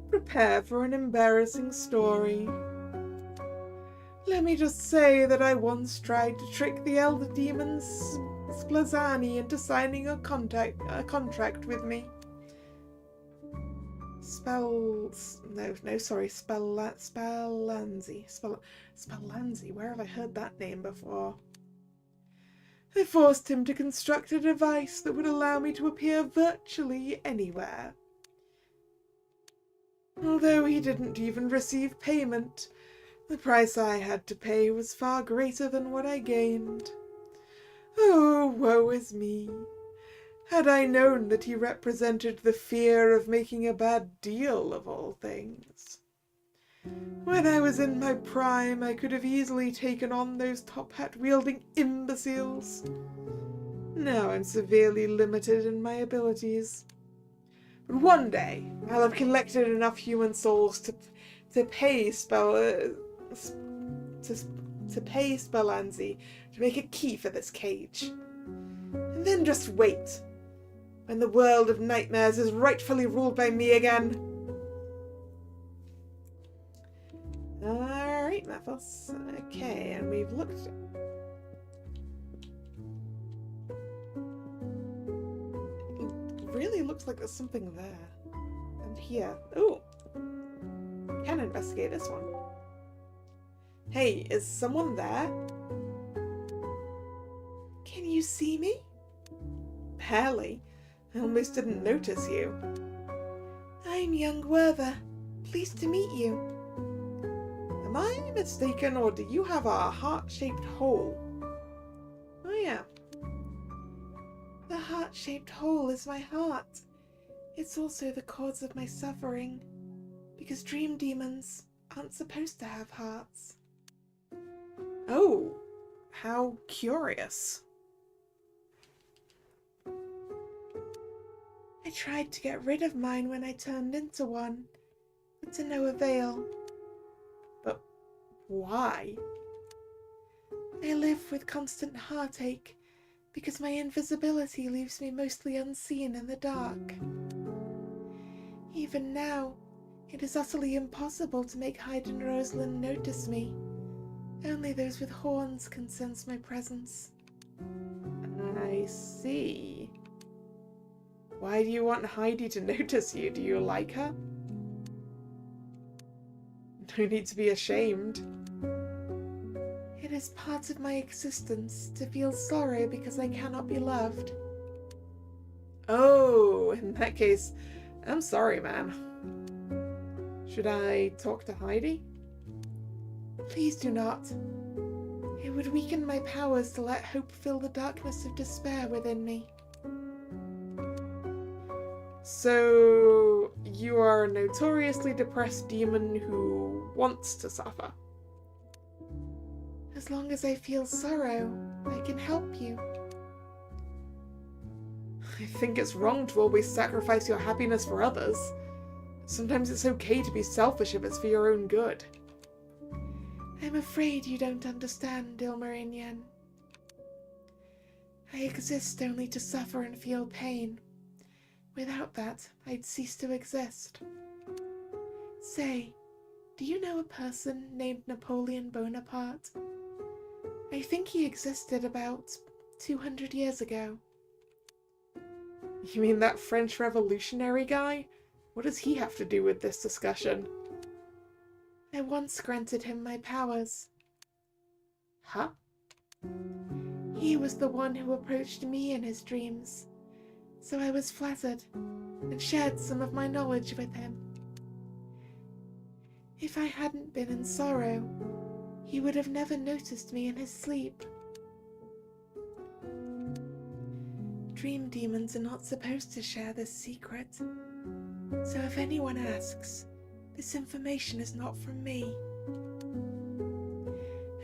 Prepare for an embarrassing story. Let me just say that I once tried to trick the elder demon Splazani into signing a contract with me. Spallanzi. Where have I heard that name before? I forced him to construct a device that would allow me to appear virtually anywhere. Although he didn't even receive payment, the price I had to pay was far greater than what I gained. Oh, woe is me. Had I known that he represented the fear of making a bad deal of all things. When I was in my prime, I could have easily taken on those top-hat-wielding imbeciles. Now I'm severely limited in my abilities. But one day, I'll have collected enough human souls to pay Spallanzi to make a key for this cage. And then just wait. When the world of nightmares is rightfully ruled by me again. Alright, Mathos. Okay, and we've looked. It really looks like there's something there. And here. Ooh. Can investigate this one. Hey, is someone there? Can you see me? Barely. I almost didn't notice you. I'm young Werther. Pleased to meet you. Am I mistaken, or do you have a heart-shaped hole? Oh yeah. The heart-shaped hole is my heart. It's also the cause of my suffering, because dream demons aren't supposed to have hearts. Oh, how curious. I tried to get rid of mine when I turned into one, but to no avail. But why? I live with constant heartache because my invisibility leaves me mostly unseen in the dark. Even now, it is utterly impossible to make Hyde and Rosalind notice me. Only those with horns can sense my presence. I see. Why do you want Heidi to notice you? Do you like her? No need to be ashamed. It is part of my existence to feel sorrow because I cannot be loved. Oh, in that case, I'm sorry, man. Should I talk to Heidi? Please do not. It would weaken my powers to let hope fill the darkness of despair within me. So, you are a notoriously depressed demon who wants to suffer. As long as I feel sorrow, I can help you. I think it's wrong to always sacrifice your happiness for others. Sometimes it's okay to be selfish if it's for your own good. I'm afraid you don't understand, Ilmarinian. I exist only to suffer and feel pain. Without that, I'd cease to exist. Say, do you know a person named Napoleon Bonaparte? I think he existed about 200 years ago. You mean that French revolutionary guy? What does he have to do with this discussion? I once granted him my powers. Huh? He was the one who approached me in his dreams, so I was flattered and shared some of my knowledge with him. If I hadn't been in sorrow, he would have never noticed me in his sleep. Dream demons are not supposed to share this secret, so if anyone asks, this information is not from me.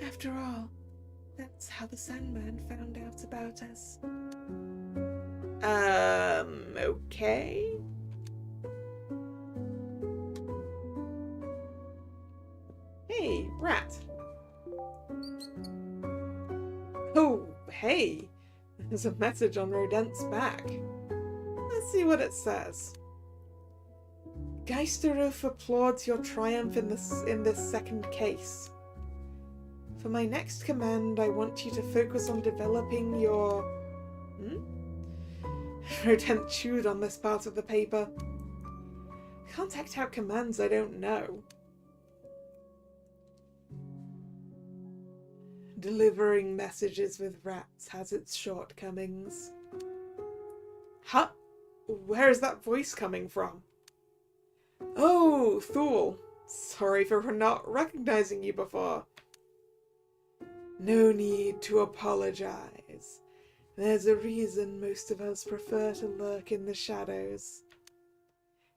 After all, that's how the Sandman found out about us. Okay. Hey, rat. Oh, hey. There's a message on Rodent's back. Let's see what it says. Geisterruf applauds your triumph in this second case. For my next command, I want you to focus on developing your... Rodent chewed on this part of the paper. Can't act out commands I don't know. Delivering messages with rats has its shortcomings. Huh? Where is that voice coming from? Oh, Thule. Sorry for not recognizing you before. No need to apologize. There's a reason most of us prefer to lurk in the shadows.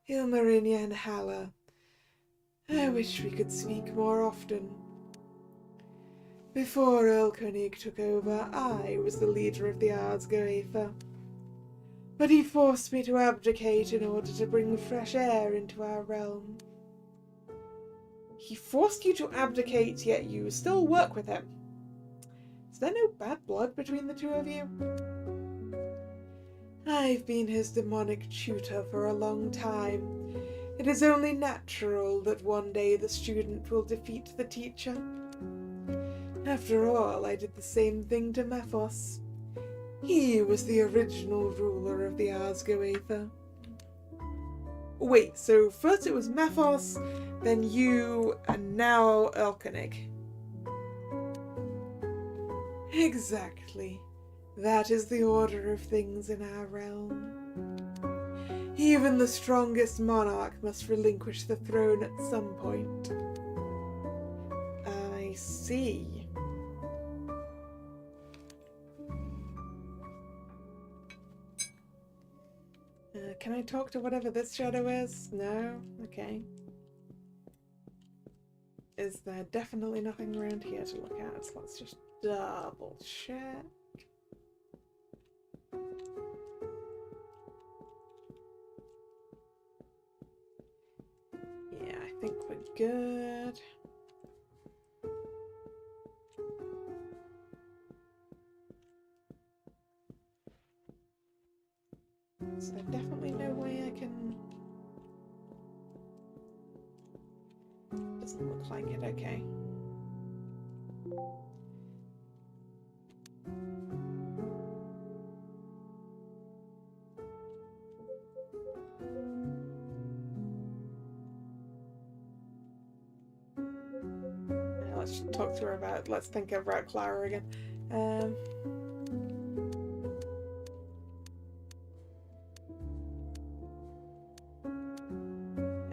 Ilmarinia and Halla, I wish we could speak more often. Before Earl Koenig took over, I was the leader of the Arzgoether. But he forced me to abdicate in order to bring fresh air into our realm. He forced you to abdicate, yet you still work with him. Is there no bad blood between the two of you? I've been his demonic tutor for a long time. It is only natural that one day the student will defeat the teacher. After all, I did the same thing to Mephos. He was the original ruler of the Arzgoether. Wait, so first it was Mephos, then you, and now Elkonig. Exactly. That is the order of things in our realm. Even the strongest monarch must relinquish the throne at some point. I see. Can I talk to whatever this shadow is? No? Okay. Is there definitely nothing around here to look at? So let's just double check. Yeah, I think we're good. Is there definitely no way I can... Doesn't look like it, okay. Yeah, let's talk to her about... Let's think about Clara again.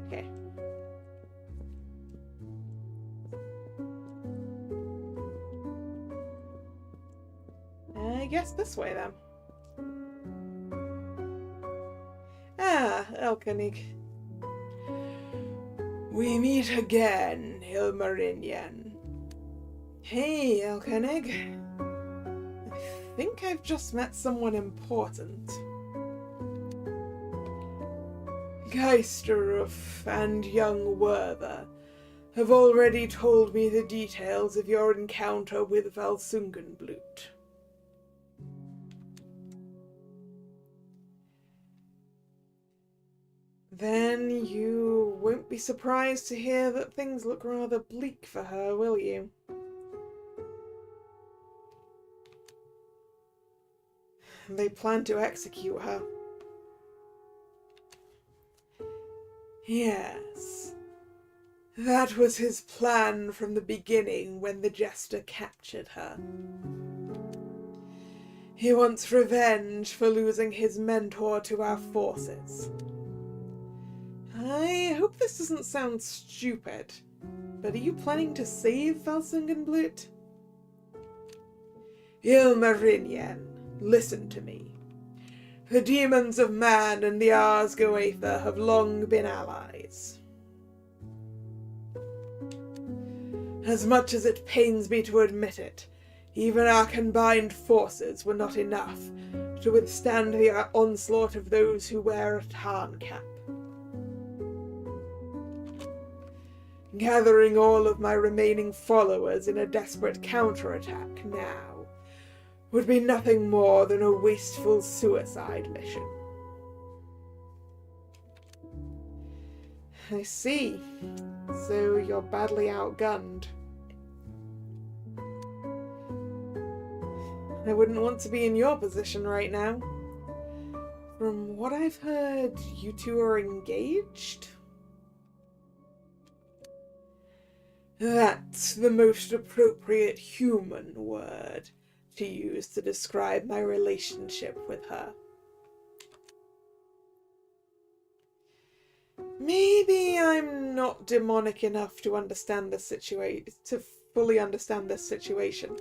Okay. I guess this way then. Ah, Elkonig. We meet again, Ilmarinian. Hey, Elkonig. I think I've just met someone important. Geisterruf and young Werther have already told me the details of your encounter with Valsungenblut. Then you won't be surprised to hear that things look rather bleak for her, will you? They plan to execute her. Yes, that was his plan from the beginning when the Jester captured her. He wants revenge for losing his mentor to our forces. I hope this doesn't sound stupid, but are you planning to save Valsungenblut? Ilmarinen, listen to me. The demons of man and the Arsgoether have long been allies. As much as it pains me to admit it, even our combined forces were not enough to withstand the onslaught of those who wear a tarn cap. Gathering all of my remaining followers in a desperate counterattack now would be nothing more than a wasteful suicide mission. I see. So you're badly outgunned. I wouldn't want to be in your position right now. From what I've heard, you two are engaged? That's the most appropriate human word to use to describe my relationship with her. Maybe I'm not demonic enough to understand this to fully understand this situation.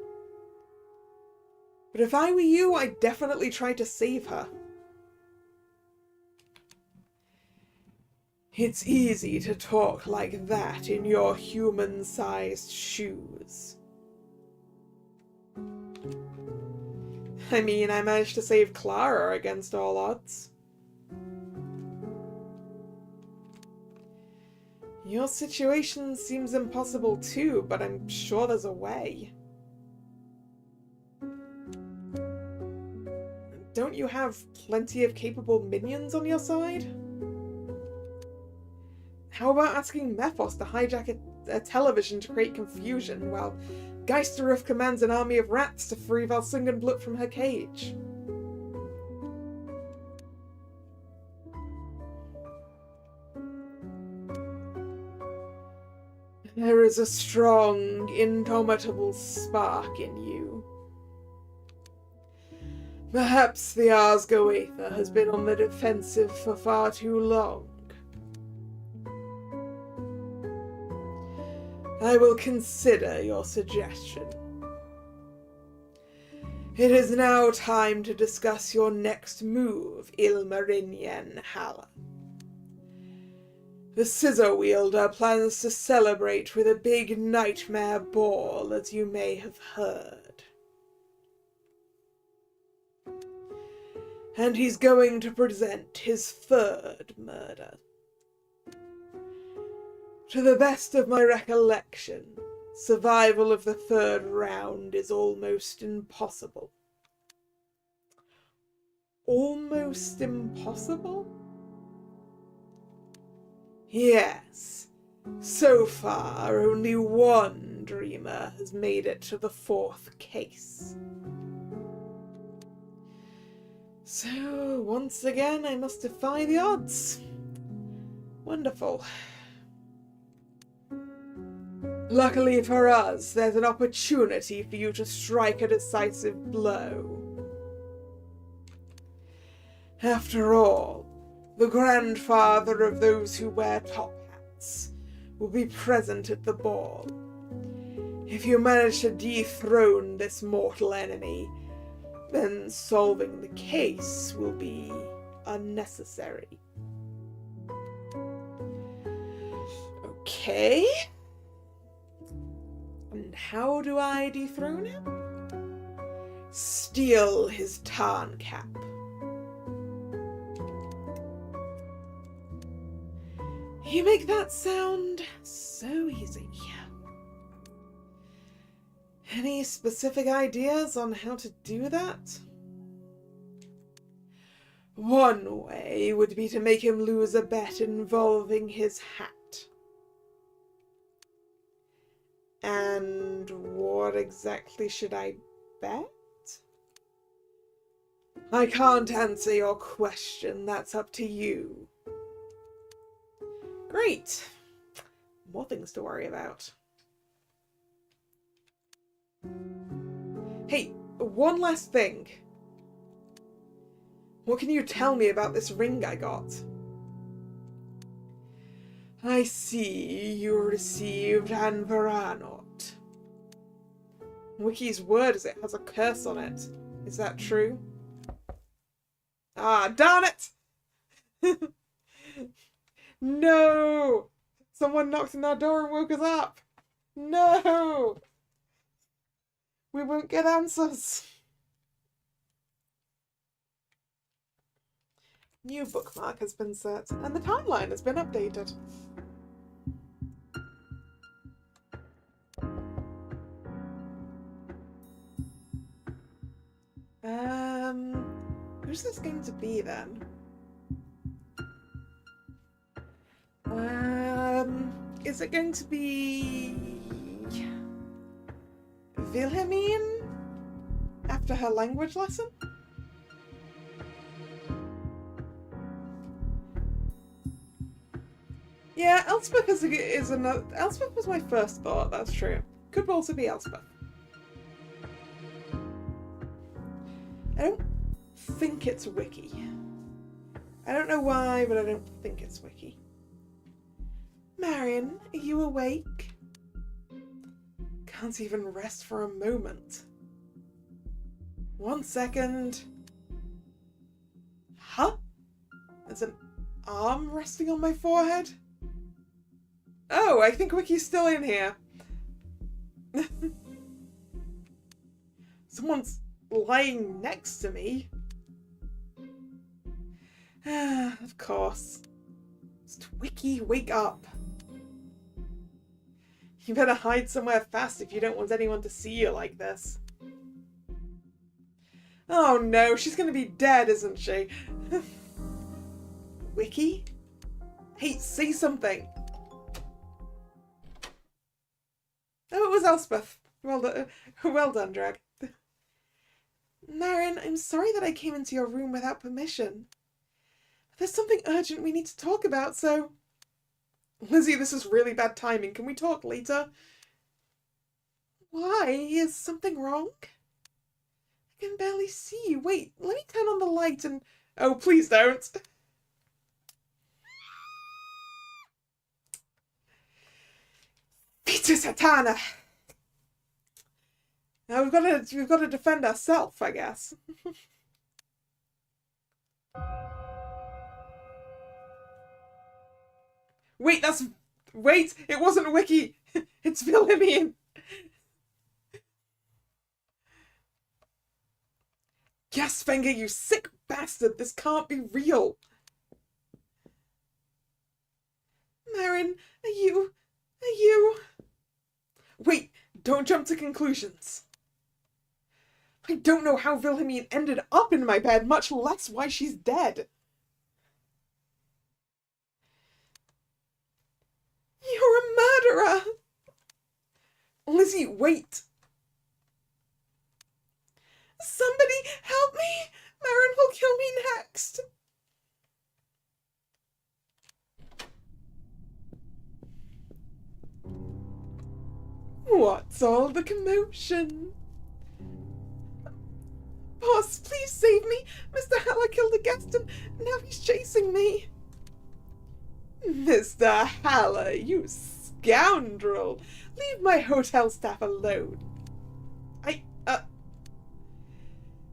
But if I were you, I'd definitely try to save her. It's easy to talk like that in your human-sized shoes. I mean, I managed to save Clara against all odds. Your situation seems impossible too, but I'm sure there's a way. Don't you have plenty of capable minions on your side? How about asking Mephos to hijack a television to create confusion, while Geisteruf commands an army of rats to free Valsungenblut from her cage? There is a strong, indomitable spark in you. Perhaps the Arsgoether has been on the defensive for far too long. I will consider your suggestion. It is now time to discuss your next move, Ilmarinen Halla. The Scissor Wielder plans to celebrate with a big nightmare ball, as you may have heard. And he's going to present his third murder. To the best of my recollection, survival of the third round is almost impossible. Almost impossible? Yes. So far, only one dreamer has made it to the fourth case. So, once again, I must defy the odds. Wonderful. Luckily for us, there's an opportunity for you to strike a decisive blow. After all, the grandfather of those who wear top hats will be present at the ball. If you manage to dethrone this mortal enemy, then solving the case will be unnecessary. Okay. And how do I dethrone him? Steal his tarn cap. You make that sound so easy. Any specific ideas on how to do that? One way would be to make him lose a bet involving his hat. And what exactly should I bet? I can't answer your question. That's up to you. Great. More things to worry about. Hey, one last thing. What can you tell me about this ring I got? I see you received an Varanot. Wiki's word is it has a curse on it. Is that true? Ah, darn it! No! Someone knocked on our door and woke us up! No! We won't get answers. New bookmark has been set, and the timeline has been updated. Who's this going to be then? Is it going to be Wilhelmine after her language lesson? Yeah, Elspeth is another. Elspeth was my first thought. That's true. Could also be Elspeth. I don't think it's Wiki. I don't know why, but I don't think it's Wiki. Marion, are you awake? Can't even rest for a moment. 1 second. Huh? There's an arm resting on my forehead? Oh, I think Wiki's still in here. Someone's lying next to me. Of course. Just Wiki, wake up. You better hide somewhere fast if you don't want anyone to see you like this. Oh no, she's gonna be dead, isn't she? Wiki? Hey, say something. Oh, it was Elspeth. Well done, Drag. Marion, I'm sorry that I came into your room without permission. There's something urgent we need to talk about, so... Lizzie, this is really bad timing. Can we talk later? Why? Is something wrong? I can barely see. Wait, let me turn on the light and... Oh, please don't. Peter Satana! Now we've got to defend ourselves, I guess. Wait, wait, it wasn't Wiki. It's Wilhelmine. Yes, Fenga, you sick bastard. This can't be real. Marin, are you... Wait, don't jump to conclusions. I don't know how Wilhelmine ended up in my bed, much less why she's dead. You're a murderer! Lizzie, wait! Somebody help me! Marin will kill me next! What's all the commotion? Boss, please save me! Mr. Haller killed a guest and now he's chasing me! Mr. Haller, you scoundrel! Leave my hotel staff alone.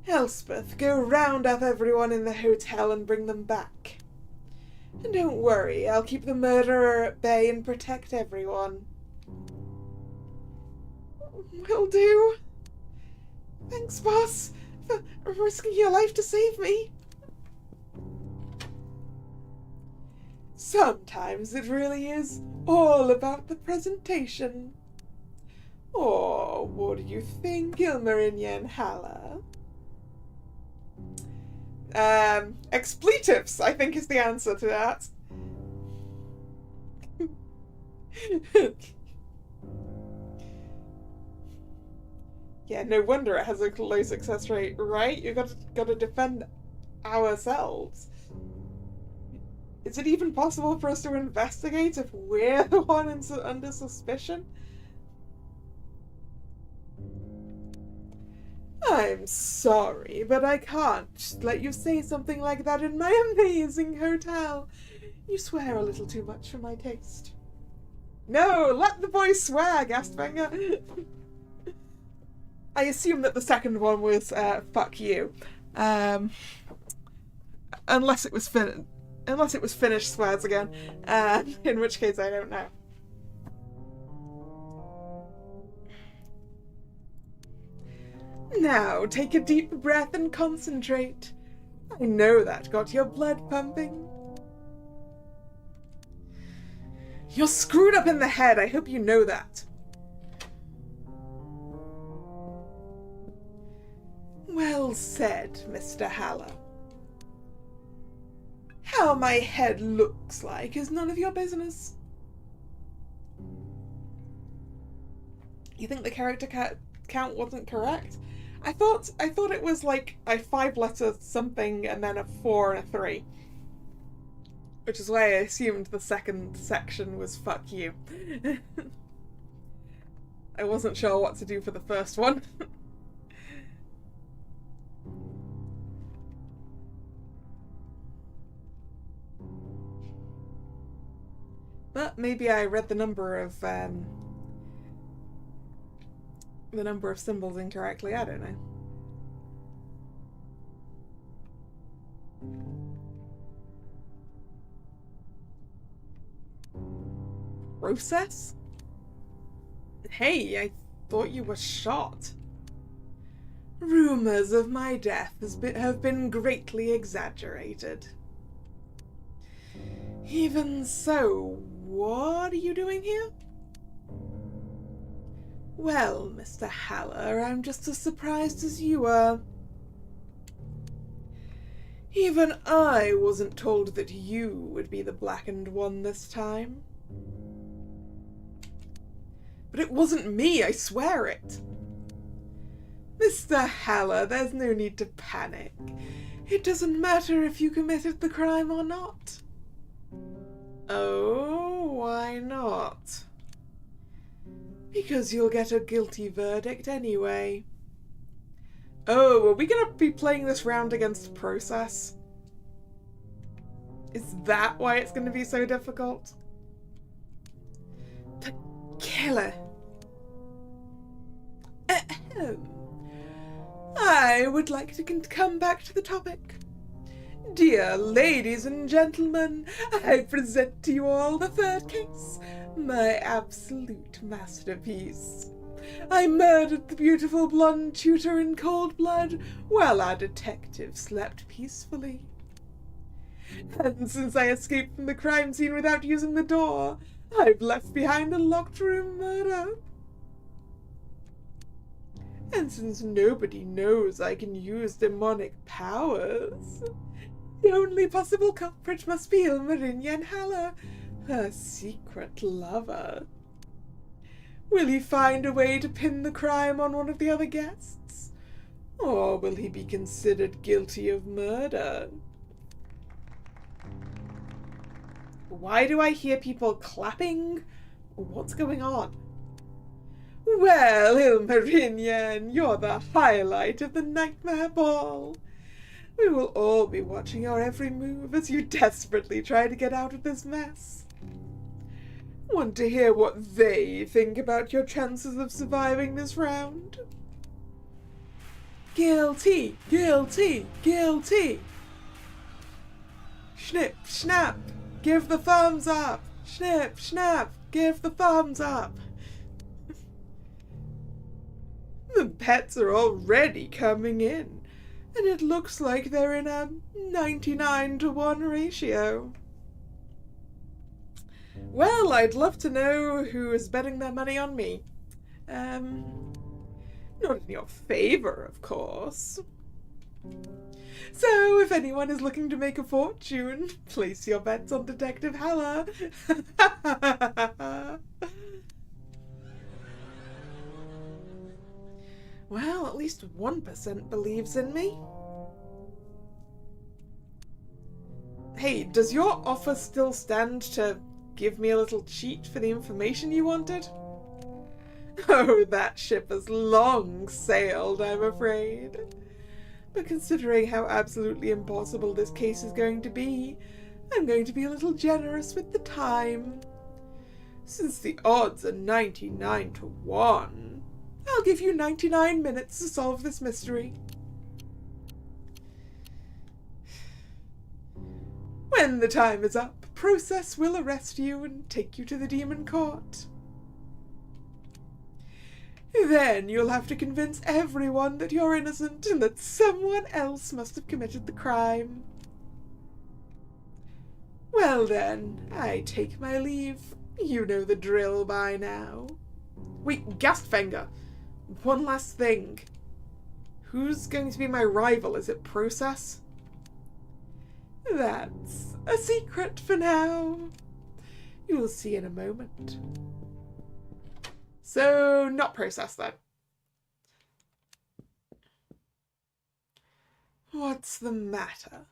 Elspeth, go round up everyone in the hotel and bring them back. And don't worry, I'll keep the murderer at bay and protect everyone. Will do. Thanks, boss, for risking your life to save me. Sometimes it really is all about the presentation. Or what do you think, Ilmarinian Haller? Expletives, I think, is the answer to that. Yeah, no wonder it has a low success rate, right? You've got to defend ourselves. Is it even possible for us to investigate if we're the one under suspicion? I'm I'm sorry, but I can't let you say something like that in my amazing hotel. You swear a little too much for my taste. No, let the boy swear, Gastbanger. I assume that the second one was fuck you. Unless it was finished swears again. In which case I don't know. Now, take a deep breath and concentrate. I know that got your blood pumping. You're screwed up in the head, I hope you know that. Well said, Mr. Haller. How my head looks like is none of your business. You think the character count wasn't correct? I thought it was like a 5-letter something and then a 4 and a 3. Which is why I assumed the second section was fuck you. I wasn't sure what to do for the first one. But maybe I read the number of symbols incorrectly, I don't know. Process? Hey, I thought you were shot. Rumors of my death have been greatly exaggerated. Even so, what are you doing here? Well, Mr. Haller, I'm just as surprised as you are. Even I wasn't told that you would be the blackened one this time. But it wasn't me, I swear it. Mr. Haller, there's no need to panic. It doesn't matter if you committed the crime or not. Oh, why not? Because you'll get a guilty verdict anyway. Oh, are we gonna be playing this round against process? Is that why it's gonna be so difficult? The killer. Ahem. I would like to come back to the topic. Dear ladies and gentlemen, I present to you all the third case, my absolute masterpiece. I murdered the beautiful blonde tutor in cold blood while our detective slept peacefully. And since I escaped from the crime scene without using the door, I've left behind a locked room murder. And since nobody knows I can use demonic powers, the only possible culprit must be Ilmarinian Haller, her secret lover. Will he find a way to pin the crime on one of the other guests? Or will he be considered guilty of murder? Why do I hear people clapping? What's going on? Well, Ilmarinian, you're the highlight of the nightmare ball. We will all be watching your every move as you desperately try to get out of this mess. Want to hear what they think about your chances of surviving this round? Guilty, guilty, guilty. Snip, snap, give the thumbs up. Snip, snap, give the thumbs up. The bets are already coming in, and it looks like they're in a 99-to-1 ratio. Well, I'd love to know who is betting their money on me. Not in your favor, of course. So, if anyone is looking to make a fortune, place your bets on Detective Haller. Well, at least 1% believes in me. Hey, does your offer still stand to give me a little cheat for the information you wanted? Oh, that ship has long sailed, I'm afraid. But considering how absolutely impossible this case is going to be, I'm going to be a little generous with the time. Since the odds are 99 to 1, I'll give you 99 minutes to solve this mystery. When the time is up, Process will arrest you and take you to the demon court. Then you'll have to convince everyone that you're innocent and that someone else must have committed the crime. Well then, I take my leave. You know the drill by now. Wait, Gastfinger! One last thing. Who's going to be my rival? Is it Process? That's a secret for now. You'll see in a moment. So, not Process then. What's the matter?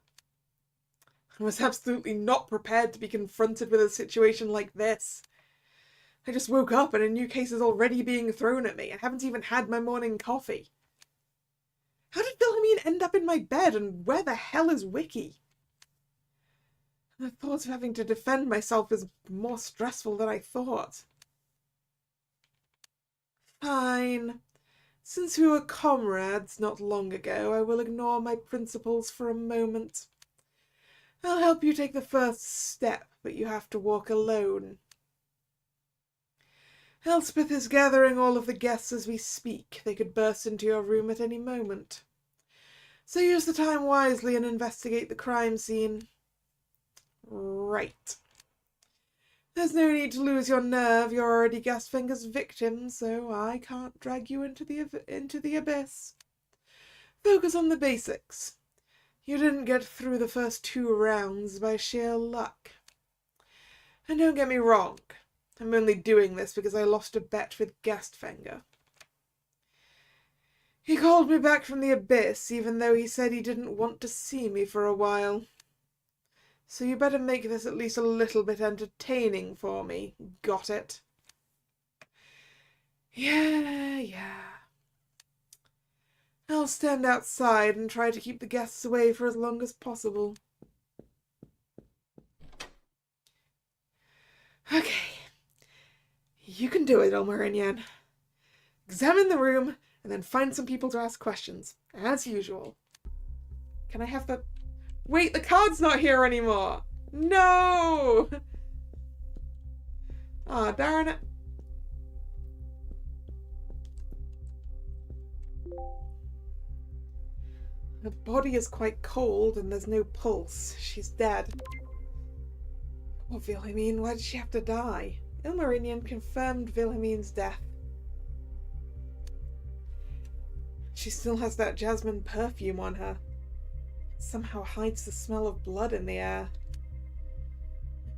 I was absolutely not prepared to be confronted with a situation like this. I just woke up and a new case is already being thrown at me. I haven't even had my morning coffee. How did Wilhelmine end up in my bed, and where the hell is Wiki? The thought of having to defend myself is more stressful than I thought. Fine. Since we were comrades not long ago, I will ignore my principles for a moment. I'll help you take the first step, but you have to walk alone. Elspeth is gathering all of the guests as we speak. They could burst into your room at any moment. So use the time wisely and investigate the crime scene. Right. There's no need to lose your nerve. You're already Gastfinger's victim, so I can't drag you into the abyss. Focus on the basics. You didn't get through the first 2 rounds by sheer luck. And don't get me wrong, I'm only doing this because I lost a bet with Gastfinger. He called me back from the abyss, even though he said he didn't want to see me for a while. So you better make this at least a little bit entertaining for me. Got it? Yeah. I'll stand outside and try to keep the guests away for as long as possible. Okay. You can do it, Ilmarinian. Examine the room and then find some people to ask questions, as usual. Can I have the... Wait, the card's not here anymore! No! Aw, darn it. Her body is quite cold and there's no pulse. She's dead. Poor Wilhelmine, why did she have to die? Ilmarinian confirmed Wilhelmine's death. She still has that jasmine perfume on her. It somehow hides the smell of blood in the air.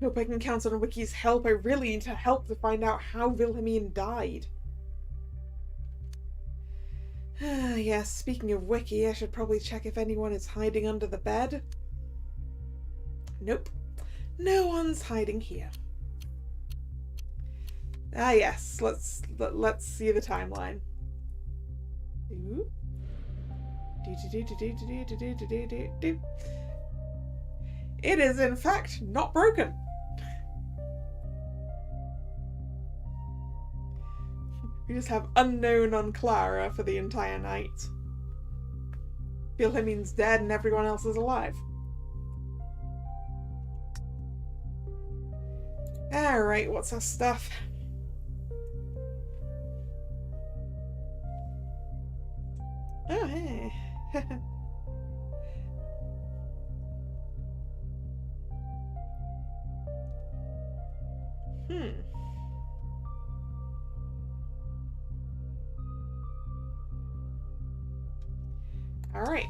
I hope I can count on Wiki's help. I really need her help to find out how Wilhelmine died. Yes, speaking of Wiki, I should probably check if anyone is hiding under the bed. Nope. No one's hiding here. Ah yes, let's see the timeline. Ooh. It is in fact not broken. We just have unknown on Clara for the entire night. Wilhelmine's dead and everyone else is alive. Alright, what's our stuff? Oh, hey. All right.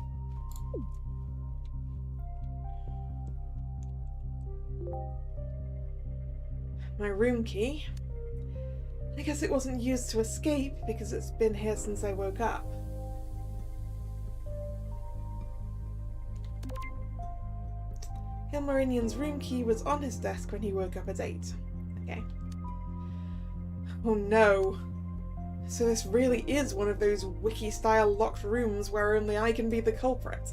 My room key. I guess it wasn't used to escape because it's been here since I woke up. Ilmarinian's room key was on his desk when he woke up at 8. Okay. Oh no. So this really is one of those wiki-style locked rooms where only I can be the culprit.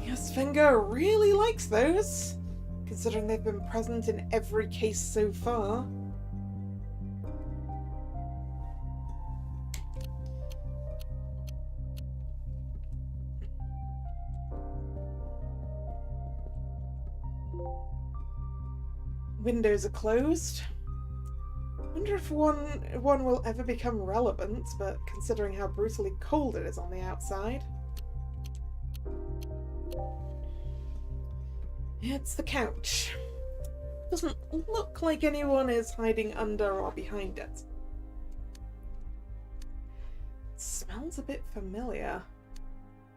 Yes, Finger really likes those, considering they've been present in every case so far. Windows are closed. Wonder if one will ever become relevant, but considering how brutally cold it is on the outside. It's the couch. Doesn't look like anyone is hiding under or behind it. It smells a bit familiar.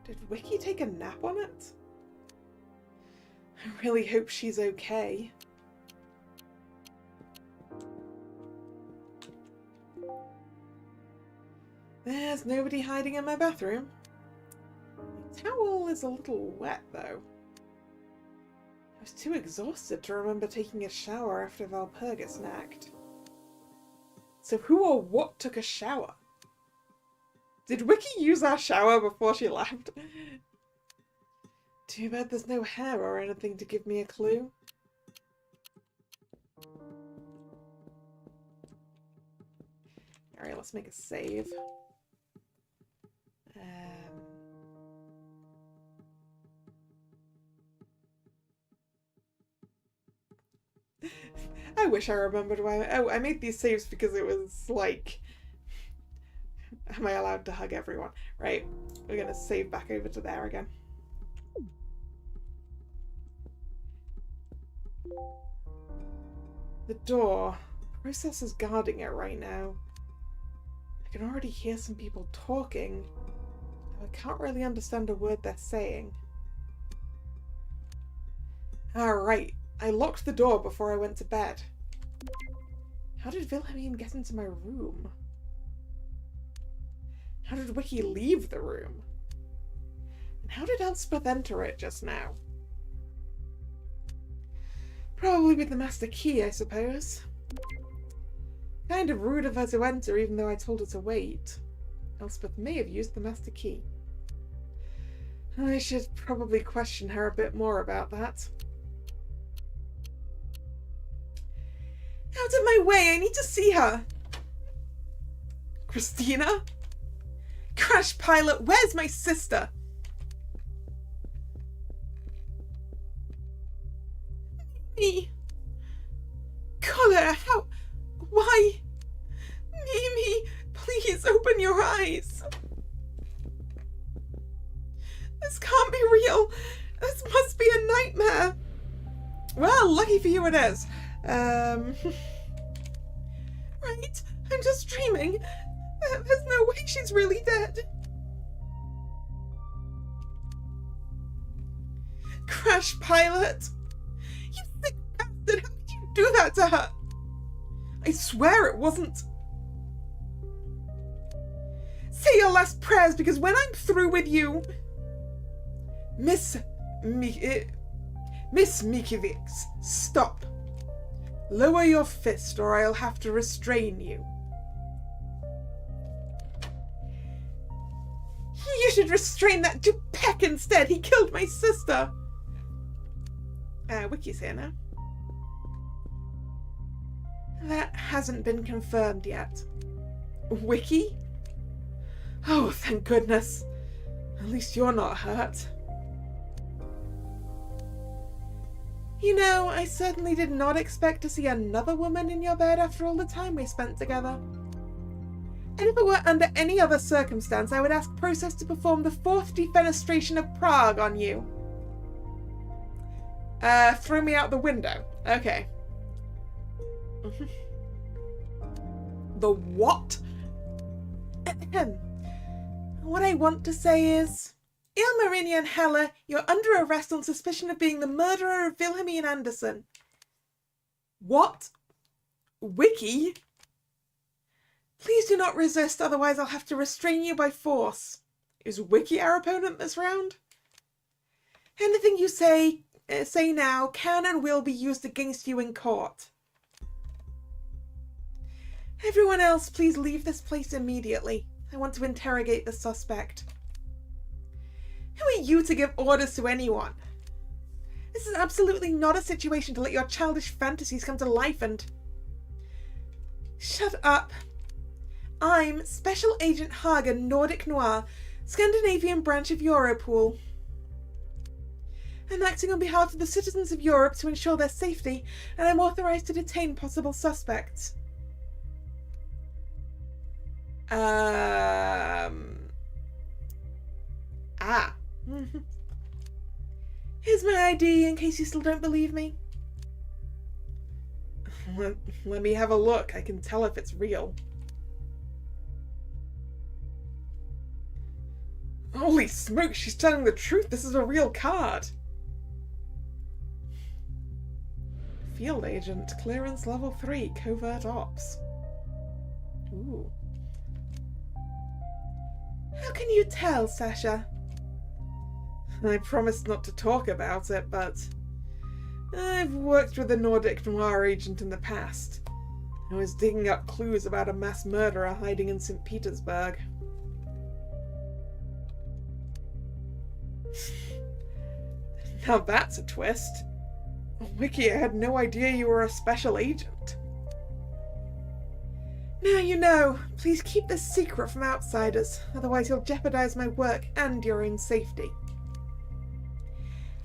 Did Wiki take a nap on it? I really hope she's okay. There's nobody hiding in my bathroom. My towel is a little wet, though. I was too exhausted to remember taking a shower after Valpurga snacked. So who or what took a shower? Did Wiki use our shower before she left? Too bad there's no hair or anything to give me a clue. Alright, let's make a save. I wish I remembered why. Oh, I made these saves because it was like, am I allowed to hug everyone? Right, we're gonna save back over to there again. The door. Process is guarding it right now. I can already hear some people talking, though I can't really understand a word they're saying. Alright, I locked the door before I went to bed. How did Wilhelmine get into my room? How did Wiki leave the room? And how did Elspeth enter it just now? Probably with the master key, I suppose. Kind of rude of her to enter even though I told her to wait. Elspeth may have used the master key. I should probably question her a bit more about that. Out of my way, I need to see her! Christina? Crash pilot, where's my sister? Me? Kalla, how? Why? Mimi, please open your eyes. This can't be real. This must be a nightmare. Well, lucky for you it is. Right, I'm just dreaming. There's no way she's really dead. Crash pilot. You sick bastard, how could you do that to her? I swear it wasn't. Say your last prayers, because when I'm through with you... Miss Mikiewicz, stop. Lower your fist or I'll have to restrain you. You should restrain that Dupek instead. He killed my sister. Wiki's here now. That hasn't been confirmed yet. Wiki? Oh, thank goodness. At least you're not hurt. You know, I certainly did not expect to see another woman in your bed after all the time we spent together. And if it were under any other circumstance, I would ask Process to perform the 4th defenestration of Prague on you. Throw me out the window. Okay. The what? What I want to say is... Ilmarina and Hella, you're under arrest on suspicion of being the murderer of Wilhelmine Anderson. What? Wiki? Please do not resist, otherwise I'll have to restrain you by force. Is Wiki our opponent this round? Anything you say now can and will be used against you in court. Everyone else, please leave this place immediately. I want to interrogate the suspect. Who are you to give orders to anyone? This is absolutely not a situation to let your childish fantasies come to life and... Shut up. I'm Special Agent Hagen, Nordic Noir, Scandinavian branch of Europol. I'm acting on behalf of the citizens of Europe to ensure their safety, and I'm authorized to detain possible suspects. Here's my ID in case you still don't believe me. Let me have a look. I can tell if it's real. Holy smoke, she's telling the truth. This is a real card. Field Agent, clearance level 3, covert ops. Ooh. How can you tell, Sasha? I promised not to talk about it, but I've worked with a Nordic Noir agent in the past. I was digging up clues about a mass murderer hiding in St. Petersburg. Now that's a twist. Wiki, I had no idea you were a special agent. Now you know. Please keep this secret from outsiders, otherwise you'll jeopardize my work and your own safety.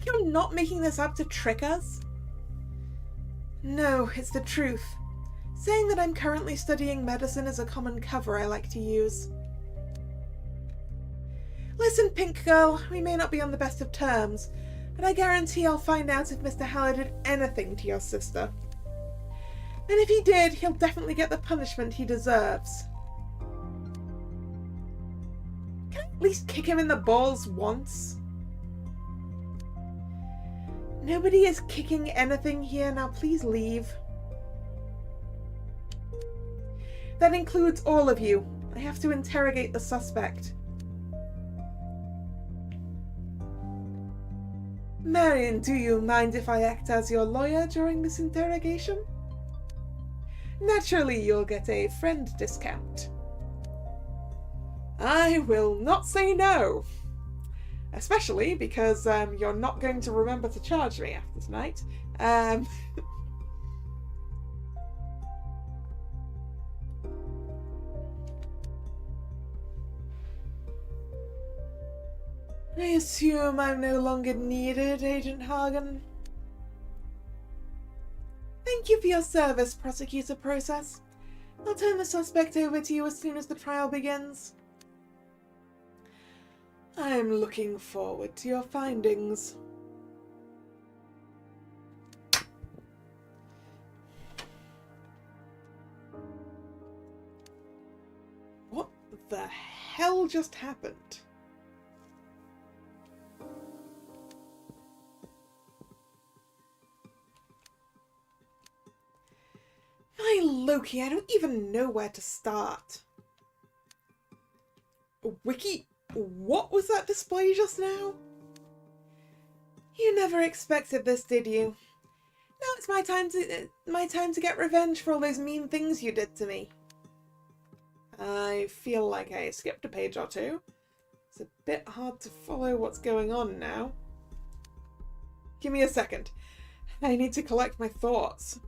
You're not making this up to trick us? No, it's the truth. Saying that I'm currently studying medicine is a common cover I like to use. Listen, Pink Girl, we may not be on the best of terms, but I guarantee I'll find out if Mr. Haller did anything to your sister. And if he did, he'll definitely get the punishment he deserves. Can I at least kick him in the balls once? Nobody is kicking anything here, now please leave. That includes all of you. I have to interrogate the suspect. Marion, do you mind if I act as your lawyer during this interrogation? Naturally, you'll get a friend discount. I will not say no. Especially because you're not going to remember to charge me after tonight. I assume I'm no longer needed, Agent Hagen. Thank you for your service, Prosecutor Process. I'll turn the suspect over to you as soon as the trial begins. I'm looking forward to your findings. What the hell just happened? My Loki, I don't even know where to start. Wiki, what was that display just now? You never expected this, did you? Now it's my time to get revenge for all those mean things you did to me. I feel like I skipped a page or two. It's a bit hard to follow what's going on now. Give me a second. I need to collect my thoughts.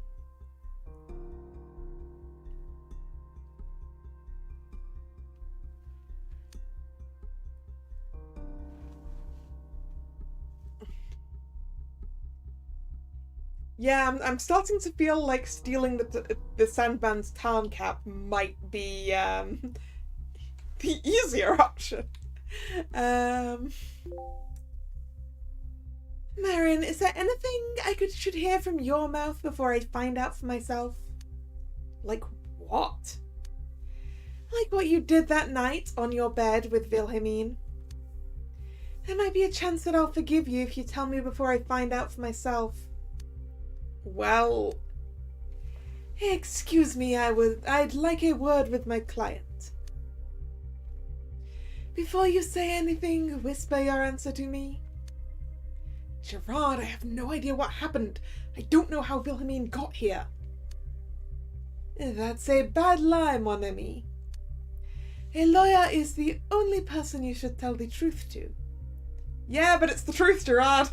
Yeah, I'm starting to feel like stealing the Sandman's Tarn cap might be the easier option. Marion, is there anything I should hear from your mouth before I find out for myself? Like what? Like what you did that night on your bed with Wilhelmine? There might be a chance that I'll forgive you if you tell me before I find out for myself. Well, excuse me, I'd like a word with my client. Before you say anything, whisper your answer to me. Gerard, I have no idea what happened. I don't know how Wilhelmine got here. That's a bad lie, mon ami. A lawyer is the only person you should tell the truth to. Yeah, but it's the truth, Gerard.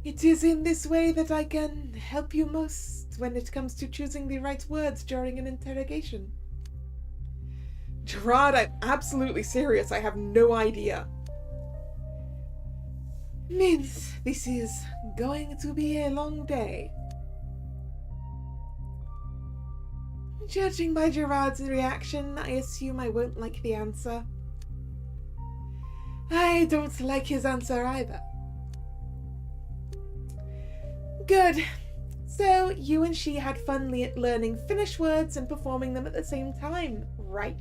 It is in this way that I can help you most when it comes to choosing the right words during an interrogation. Gerard, I'm absolutely serious. I have no idea. Means this is going to be a long day. Judging by Gerard's reaction, I assume I won't like the answer. I don't like his answer either. Good. So, you and she had fun learning Finnish words and performing them at the same time, right?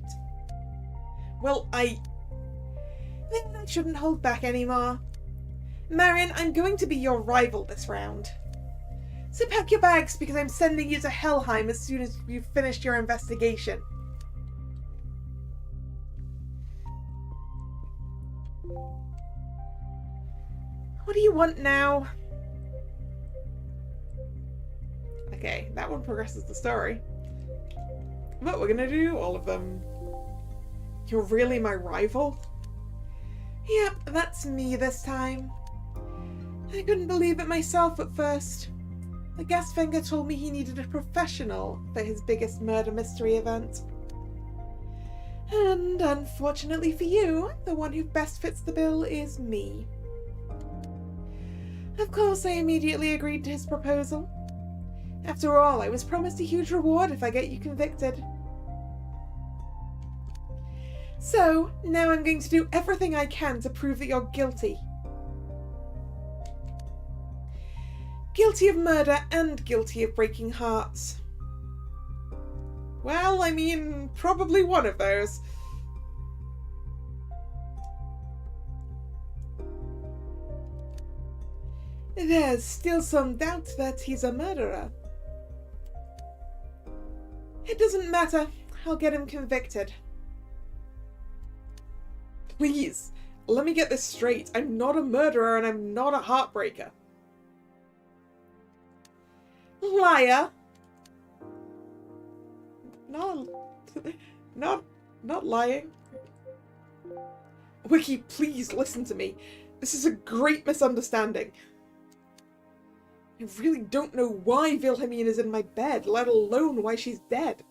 Well, then I shouldn't hold back anymore. Marion, I'm going to be your rival this round. So pack your bags because I'm sending you to Helheim as soon as you've finished your investigation. What do you want now? Okay, that one progresses the story. But we're gonna do all of them. You're really my rival? Yep, that's me this time. I couldn't believe it myself at first. The Gasfinger told me he needed a professional for his biggest murder mystery event. And unfortunately for you, the one who best fits the bill is me. Of course, I immediately agreed to his proposal. After all, I was promised a huge reward if I get you convicted. So, now I'm going to do everything I can to prove that you're guilty. Guilty of murder and guilty of breaking hearts. Well, I mean, probably one of those. There's still some doubt that he's a murderer. It doesn't matter. I'll get him convicted. Please, let me get this straight. I'm not a murderer and I'm not a heartbreaker. Liar. Not lying. Wiki, please listen to me. This is a great misunderstanding. I really don't know why Wilhelmine is in my bed, let alone why she's dead.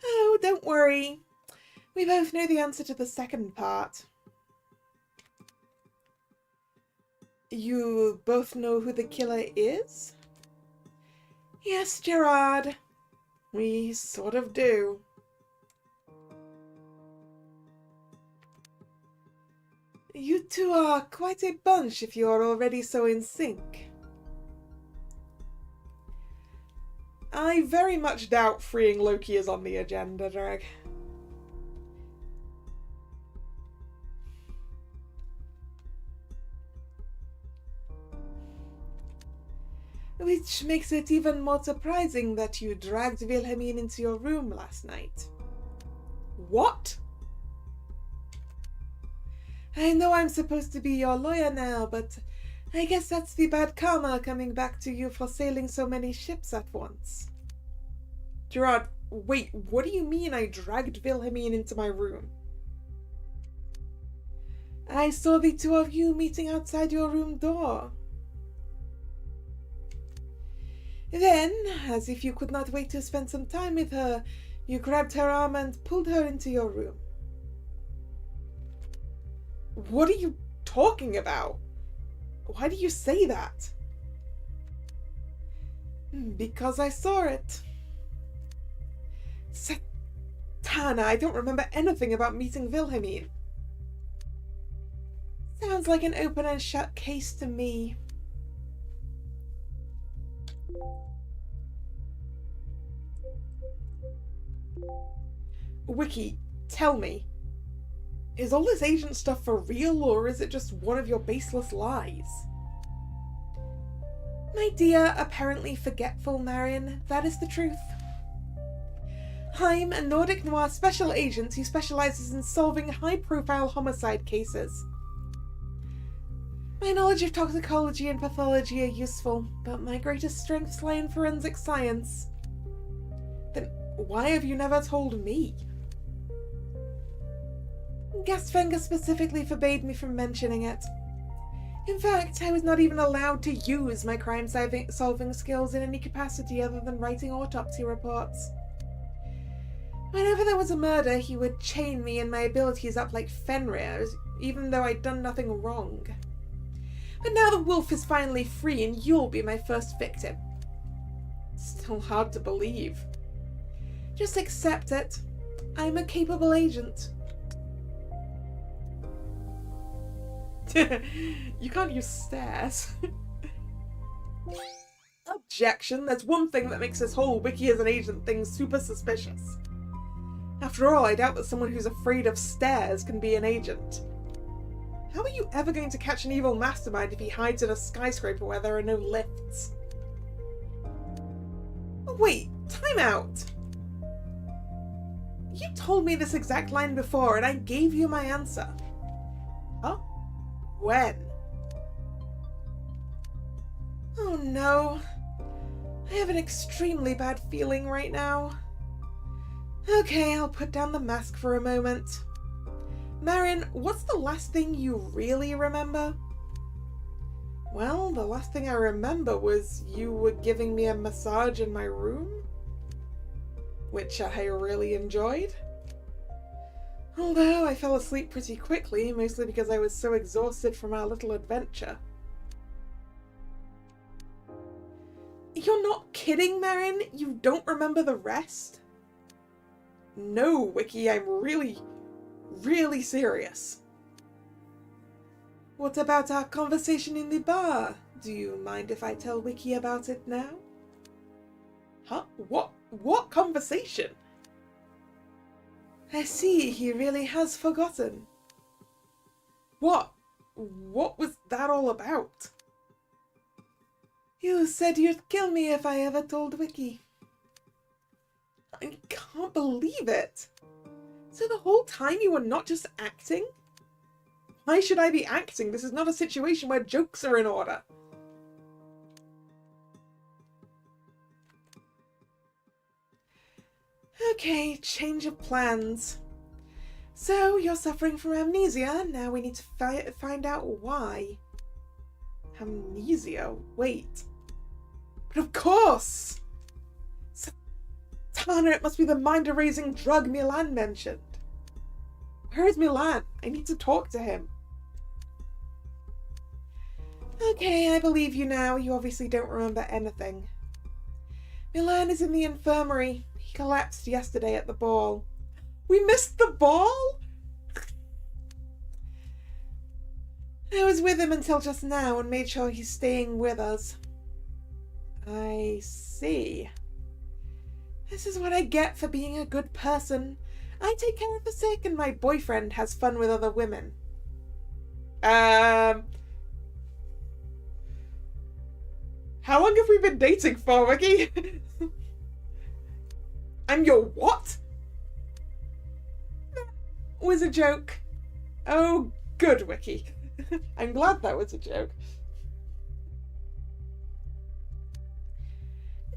Oh, don't worry. We both know the answer to the second part. You both know who the killer is? Yes, Gerard. We sort of do. You two are quite a bunch if you are already so in sync. I very much doubt freeing Loki is on the agenda, Drag. Which makes it even more surprising that you dragged Wilhelmine into your room last night. What? I know I'm supposed to be your lawyer now, but I guess that's the bad karma coming back to you for sailing so many ships at once. Gerard, wait, what do you mean I dragged Wilhelmine into my room? I saw the two of you meeting outside your room door. Then, as if you could not wait to spend some time with her, you grabbed her arm and pulled her into your room. What are you talking about? Why do you say that? Because I saw it. Satana, I don't remember anything about meeting Wilhelmine. Sounds like an open and shut case to me. Wiki, tell me. Is all this agent stuff for real, or is it just one of your baseless lies? My dear, apparently forgetful Marion, that is the truth. I'm a Nordic Noir special agent who specializes in solving high-profile homicide cases. My knowledge of toxicology and pathology are useful, but my greatest strengths lie in forensic science. Then why have you never told me? Gastfenger specifically forbade me from mentioning it. In fact, I was not even allowed to use my crime-solving skills in any capacity other than writing autopsy reports. Whenever there was a murder, he would chain me and my abilities up like Fenrir, even though I'd done nothing wrong. But now the wolf is finally free and you'll be my first victim. Still hard to believe. Just accept it. I'm a capable agent. You can't use stairs. Objection, there's one thing that makes this whole wiki as an agent thing super suspicious. After all, I doubt that someone who's afraid of stairs can be an agent. How are you ever going to catch an evil mastermind if he hides in a skyscraper where there are no lifts? Oh, wait, time out! You told me this exact line before and I gave you my answer. Huh? When? Oh no. I have an extremely bad feeling right now. Okay, I'll put down the mask for a moment. Marion, what's the last thing you really remember? Well, the last thing I remember was you were giving me a massage in my room, which I really enjoyed. Although I fell asleep pretty quickly, mostly because I was so exhausted from our little adventure. You're not kidding, Marion? You don't remember the rest? No, Wiki, I'm really serious. What about our conversation in the bar? Do you mind if I tell Wiki about it now? Huh? What conversation? I see, he really has forgotten. What was that all about? You said you'd kill me if I ever told Wiki. I can't believe it. So the whole time you were not just acting? Why should I be acting? This is not a situation where jokes are in order. Okay, change of plans. So, you're suffering from amnesia. Now we need to find out why. Amnesia? Wait. But of course! Tana, it must be the mind-erasing drug Milan mentioned. Where is Milan? I need to talk to him. Okay, I believe you now. You obviously don't remember anything. Milan is in the infirmary. He collapsed yesterday at the ball. We missed the ball? I was with him until just now and made sure he's staying with us. I see. This is what I get for being a good person. I take care of the sick and my boyfriend has fun with other women. How long have we been dating for, Wiki? I'm your what? That was a joke. Oh, good, Wiki. I'm glad that was a joke.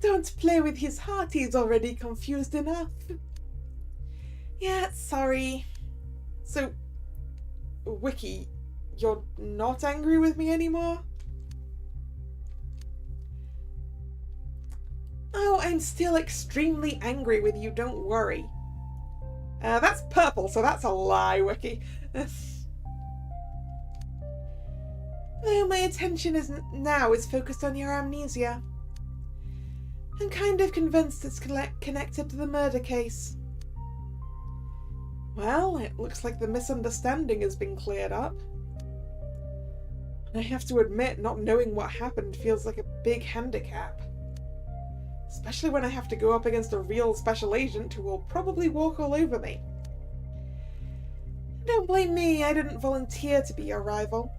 Don't play with his heart, he's already confused enough. Yeah, sorry. So, Wiki, you're not angry with me anymore? Oh, I'm still extremely angry with you, don't worry. That's purple, so that's a lie, Wiki. Though my attention now is focused on your amnesia. I'm kind of convinced it's connected to the murder case. Well, it looks like the misunderstanding has been cleared up. I have to admit, not knowing what happened feels like a big handicap. Especially when I have to go up against a real special agent who will probably walk all over me. Don't blame me, I didn't volunteer to be your rival.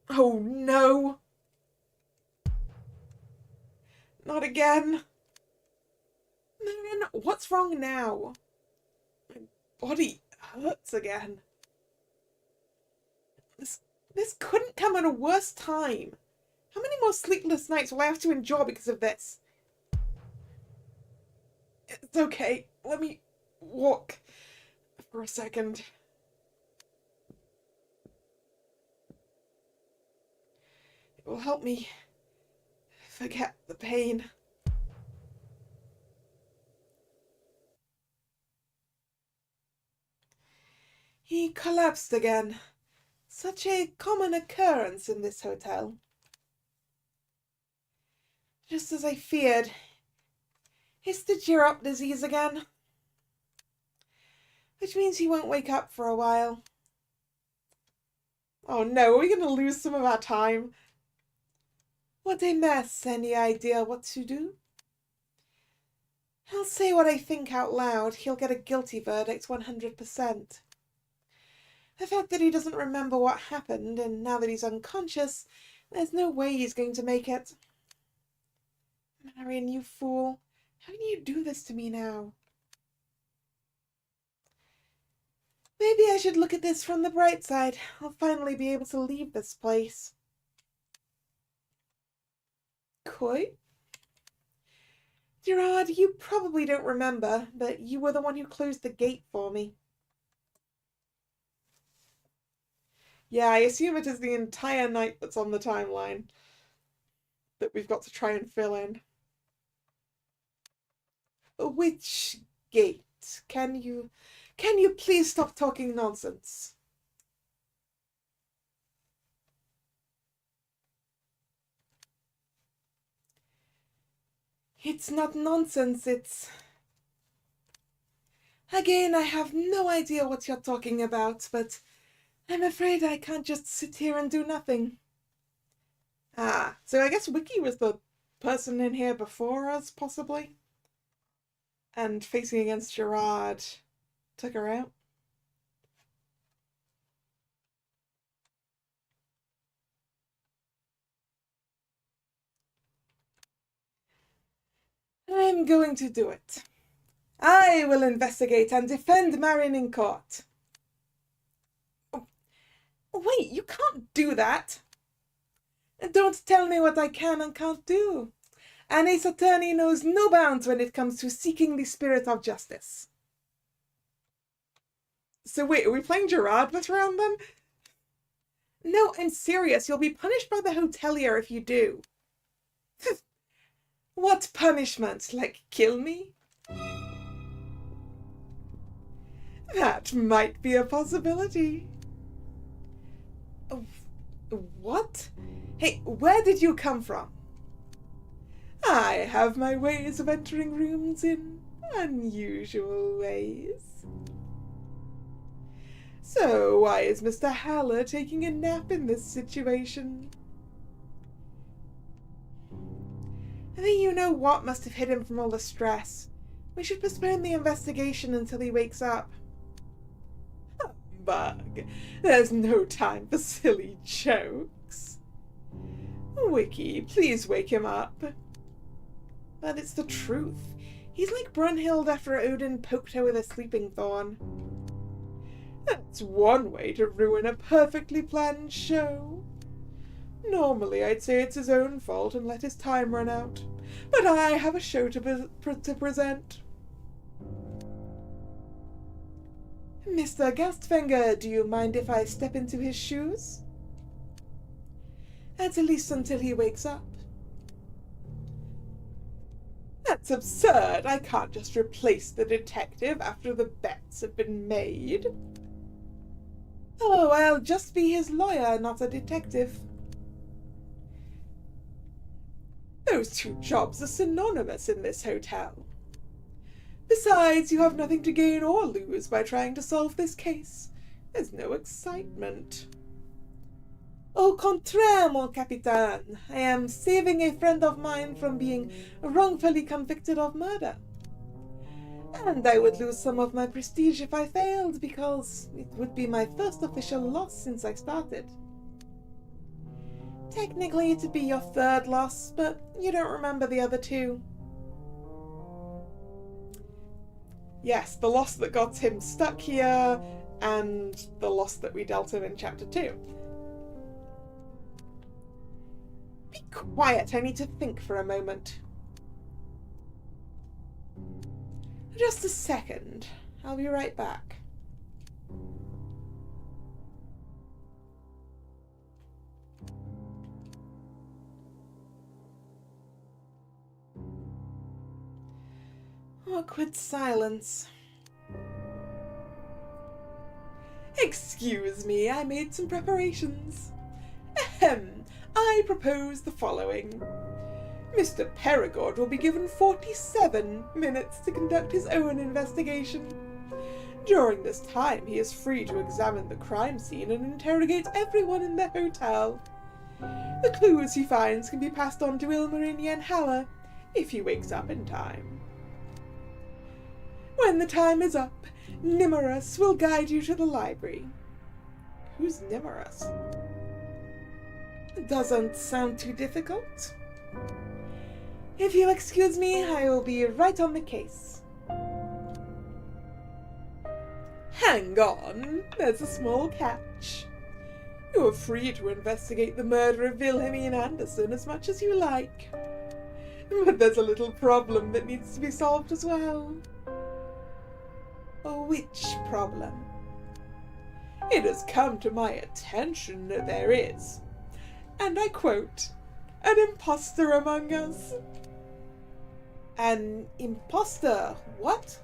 Oh no! Not again! Marion, what's wrong now? My body hurts again. This This couldn't come at a worse time. How many more sleepless nights will I have to endure because of this? It's okay. Let me walk for a second. It will help me forget the pain. He collapsed again. Such a common occurrence in this hotel. Just as I feared. It's the cheer-up disease again. Which means he won't wake up for a while. Oh no, are we going to lose some of our time? What a mess. Any idea what to do? I'll say what I think out loud. He'll get a guilty verdict 100%. The fact that he doesn't remember what happened, and now that he's unconscious, there's no way he's going to make it. Marion, you fool. How can you do this to me now? Maybe I should look at this from the bright side. I'll finally be able to leave this place. Coy? Gerard, you probably don't remember, but you were the one who closed the gate for me. Yeah, I assume it is the entire night that's on the timeline that we've got to try and fill in. Which gate? Can you please stop talking nonsense? It's not nonsense, it's... Again, I have no idea what you're talking about, but I'm afraid I can't just sit here and do nothing. Ah, so I guess Wiki was the person in here before us, possibly? And facing against Gerard took her out? I'm going to do it. I will investigate and defend Marion in court. Oh, wait, you can't do that. Don't tell me what I can and can't do. An ace attorney knows no bounds when it comes to seeking the spirit of justice. So wait, are we playing Gerard this round then? No, I'm serious. You'll be punished by the hotelier if you do. What punishment? Like kill me? That might be a possibility. What? Hey, where did you come from? I have my ways of entering rooms in unusual ways. So why is Mr. Haller taking a nap in this situation? I think you know what must have hit him from all the stress. We should postpone the investigation until he wakes up. Humbug. There's no time for silly jokes. Wiki, please wake him up. But it's the truth. He's like Brunhild after Odin poked her with a sleeping thorn. That's one way to ruin a perfectly planned show. Normally I'd say it's his own fault and let his time run out. But I have a show to present. Mr. Gastfinger, do you mind if I step into his shoes? At least until he wakes up. That's absurd. I can't just replace the detective after the bets have been made. Oh, I'll just be his lawyer, not a detective. Those two jobs are synonymous in this hotel. Besides, you have nothing to gain or lose by trying to solve this case. There's no excitement. Au contraire, mon capitaine. I am saving a friend of mine from being wrongfully convicted of murder. And I would lose some of my prestige if I failed, because it would be my first official loss since I started. Technically, it'd be your third loss, but you don't remember the other two. Yes, the loss that got him stuck here, and the loss that we dealt him in Chapter 2. Be quiet, I need to think for a moment. Just a second. I'll be right back. Awkward silence. Excuse me, I made some preparations. Ahem, I propose the following. Mr. Perigord will be given 47 minutes to conduct his own investigation. During this time, he is free to examine the crime scene and interrogate everyone in the hotel. The clues he finds can be passed on to Ilmarinian and Halla if he wakes up in time. When the time is up, Nimmerus will guide you to the library. Who's Nimmerus? Doesn't sound too difficult. If you'll excuse me, I will be right on the case. Hang on, there's a small catch. You're free to investigate the murder of Wilhelmine Anderson as much as you like. But there's a little problem that needs to be solved as well. Which problem? It has come to my attention that there is, and I quote, an imposter among us. An imposter? What?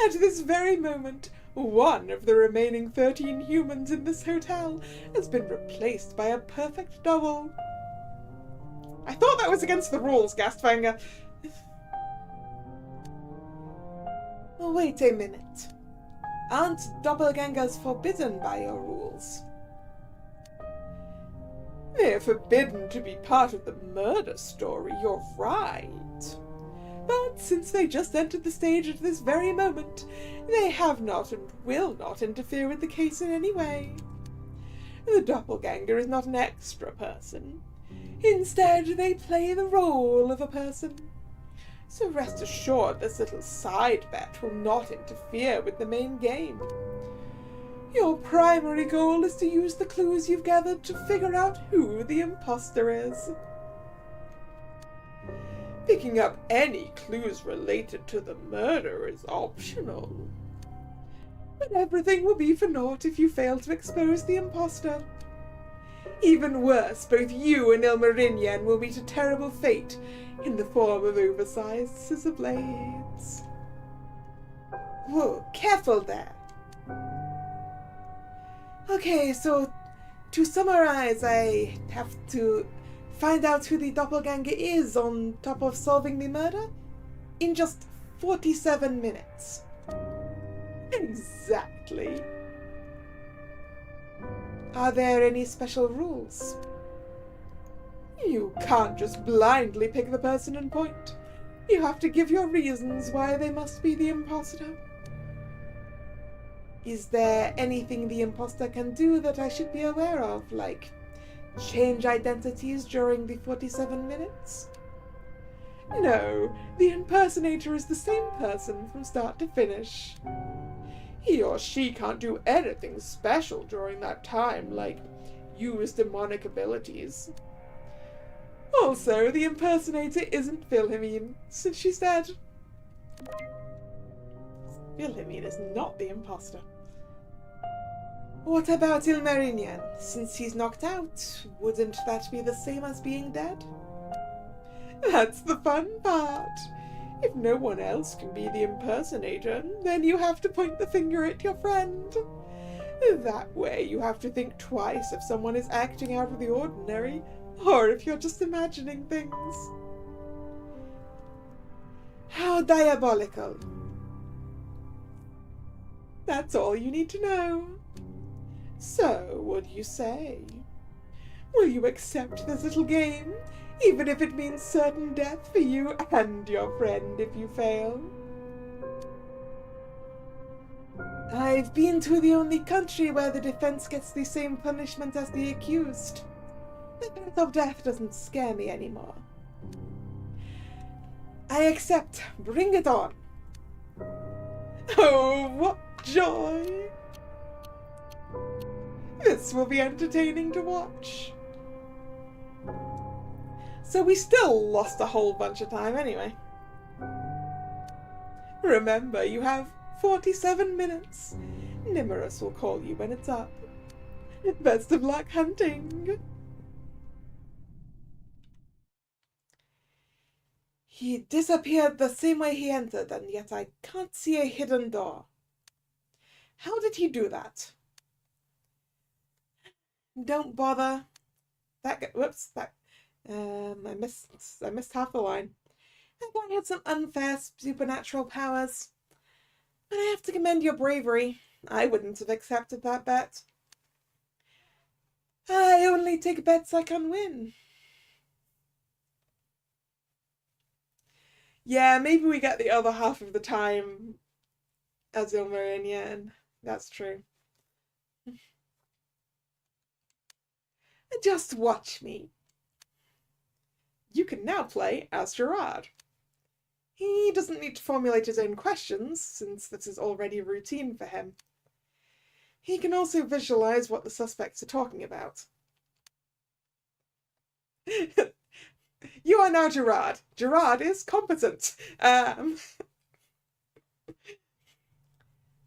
At this very moment, one of the remaining 13 humans in this hotel has been replaced by a perfect double. I thought that was against the rules, Gastfanger. Wait a minute. Aren't doppelgangers forbidden by your rules? They're forbidden to be part of the murder story, you're right. But since they just entered the stage at this very moment, they have not and will not interfere with the case in any way. The doppelganger is not an extra person. Instead, they play the role of a person. So rest assured this little side bet will not interfere with the main game. Your primary goal is to use the clues you've gathered to figure out who the imposter is. Picking up any clues related to the murder is optional. But everything will be for naught if you fail to expose the imposter. Even worse, both you and Ilmarinian will meet a terrible fate in the form of oversized scissor blades. Whoa, careful there. Okay, so to summarize, I have to find out who the doppelganger is on top of solving the murder in just 47 minutes. Exactly. Are there any special rules? You can't just blindly pick the person in point. You have to give your reasons why they must be the imposter. Is there anything the imposter can do that I should be aware of, like change identities during the 47 minutes? No, the impersonator is the same person from start to finish. He or she can't do anything special during that time, like use demonic abilities. Also, the impersonator isn't Wilhelmine, since she's dead. Wilhelmine is not the imposter. What about Ilmarinian? Since he's knocked out, wouldn't that be the same as being dead? That's the fun part. If no one else can be the impersonator, then you have to point the finger at your friend. That way you have to think twice if someone is acting out of the ordinary, or if you're just imagining things. How diabolical. That's all you need to know. So, what do you say? Will you accept this little game, even if it means certain death for you and your friend if you fail? I've been to the only country where the defense gets the same punishment as the accused. The threat of death doesn't scare me anymore. I accept. Bring it on. Oh, what joy! This will be entertaining to watch. So we still lost a whole bunch of time anyway. Remember, you have 47 minutes. Nimmerus will call you when it's up. Best of luck hunting. He disappeared the same way he entered, and yet I can't see a hidden door. How did he do that? Don't bother. Whoops, I missed half the line. That guy had some unfair supernatural powers. But I have to commend your bravery. I wouldn't have accepted that bet. I only take bets I can win. Yeah, maybe we get the other half of the time as Ilmarinian. That's true. Just watch me. You can now play as Gerard. He doesn't need to formulate his own questions, since this is already routine for him. He can also visualize what the suspects are talking about. You are now Gerard. Gerard is competent.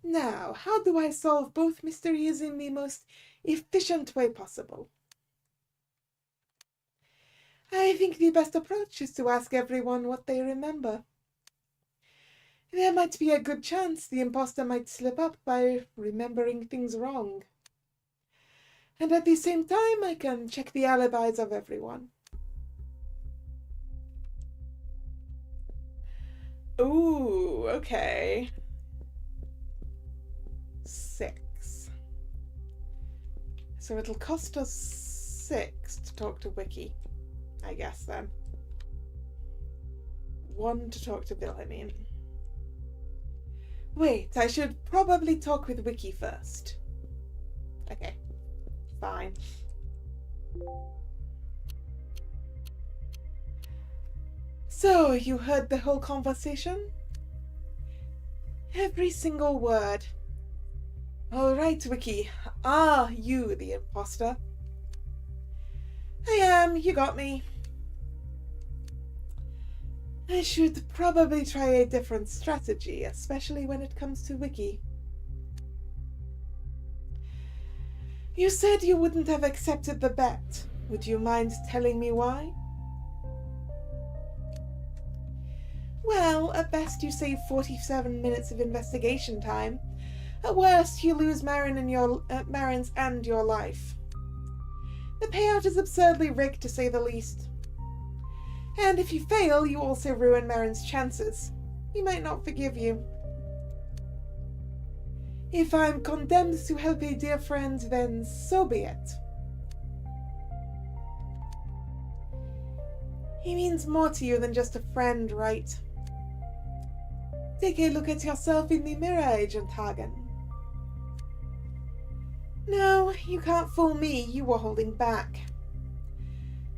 Now, how do I solve both mysteries in the most efficient way possible? I think the best approach is to ask everyone what they remember. There might be a good chance the imposter might slip up by remembering things wrong. And at the same time, I can check the alibis of everyone. Ooh, okay. 6. So it'll cost us 6 to talk to Wiki, I guess, then. 1 to talk to Bill, I mean. Wait, I should probably talk with Wiki first. Okay, fine. So, you heard the whole conversation? Every single word. All right, Wiki. Are you the imposter? I am. You got me. I should probably try a different strategy, especially when it comes to Wiki. You said you wouldn't have accepted the bet. Would you mind telling me why? Well, at best you save 47 minutes of investigation time. At worst, you lose Marin's and your life. The payout is absurdly rigged, to say the least. And if you fail, you also ruin Marin's chances. He might not forgive you. If I'm condemned to help a dear friend, then so be it. He means more to you than just a friend, right? Take a look at yourself in the mirror, Agent Hagen. No, you can't fool me. You were holding back.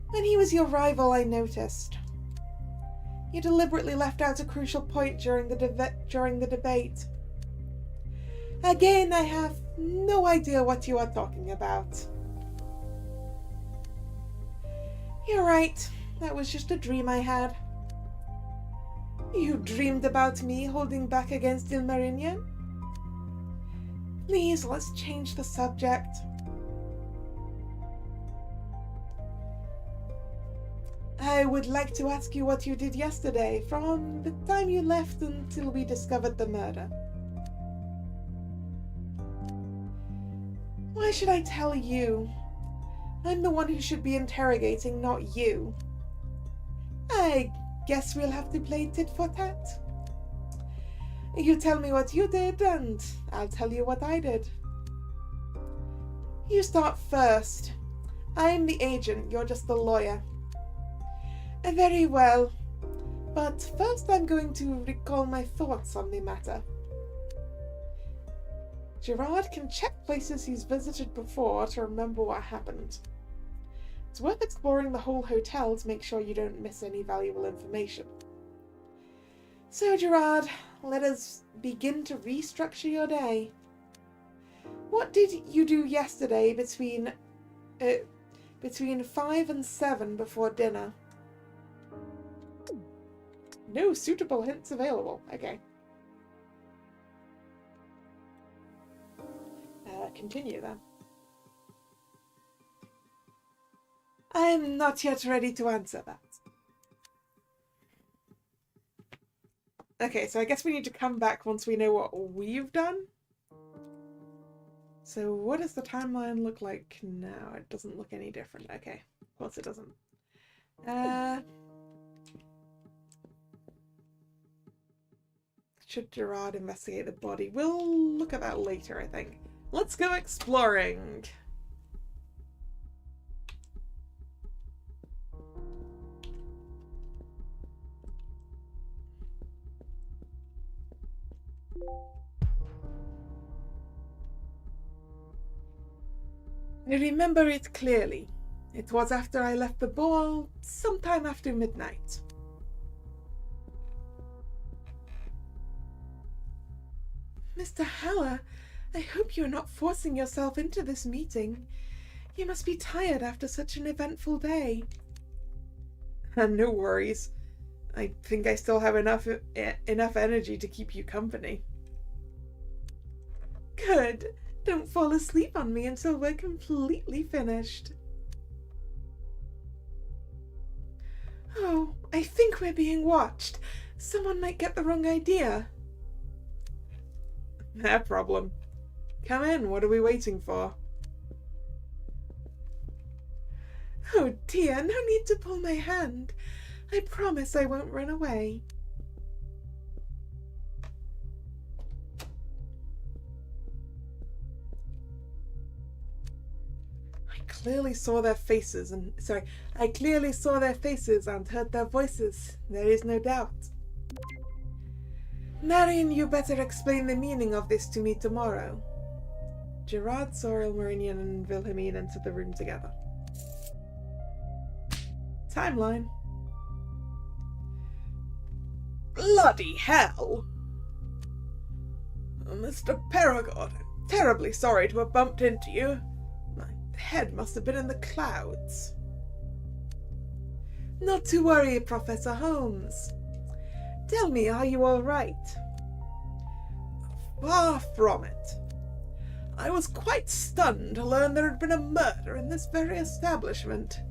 When he was your rival, I noticed. You deliberately left out a crucial point during the debate. Again, I have no idea what you are talking about. You're right. That was just a dream I had. You dreamed about me holding back against Ilmarinian? Please, let's change the subject. I would like to ask you what you did yesterday, from the time you left until we discovered the murder. Why should I tell you? I'm the one who should be interrogating, not you. I guess we'll have to play tit for tat. You tell me what you did, and I'll tell you what I did. You start first. I'm the agent, you're just the lawyer. Very well, but first I'm going to recall my thoughts on the matter. Gerard can check places he's visited before to remember what happened. It's worth exploring the whole hotel to make sure you don't miss any valuable information. So, Gerard, let us begin to restructure your day. What did you do yesterday between 5 and 7 before dinner? No suitable hints available. Okay. Continue then. I am not yet ready to answer that. Okay, so I guess we need to come back once we know what we've done. So what does the timeline look like now? It doesn't look any different. Okay, of course it doesn't. Should Gerard investigate the body? We'll look at that later, I think. Let's go exploring. I remember it clearly. It was after I left the ball, sometime after midnight. Mr. Haller, I hope you're not forcing yourself into this meeting. You must be tired after such an eventful day. No worries. I think I still have enough energy to keep you company. Good. Don't fall asleep on me until we're completely finished. Oh, I think we're being watched. Someone might get the wrong idea. No problem. Come in, what are we waiting for? Oh dear, no need to pull my hand. I promise I won't run away. I clearly saw their faces and heard their voices. There is no doubt. Marion, you better explain the meaning of this to me tomorrow. Gerard, Sorrel, Marinian, and Wilhelmine entered the room together. Timeline. Bloody hell! Mr. Perigord, I'm terribly sorry to have bumped into you. My head must have been in the clouds. Not to worry, Professor Holmes. Tell me, are you all right? Far from it. I was quite stunned to learn there had been a murder in this very establishment,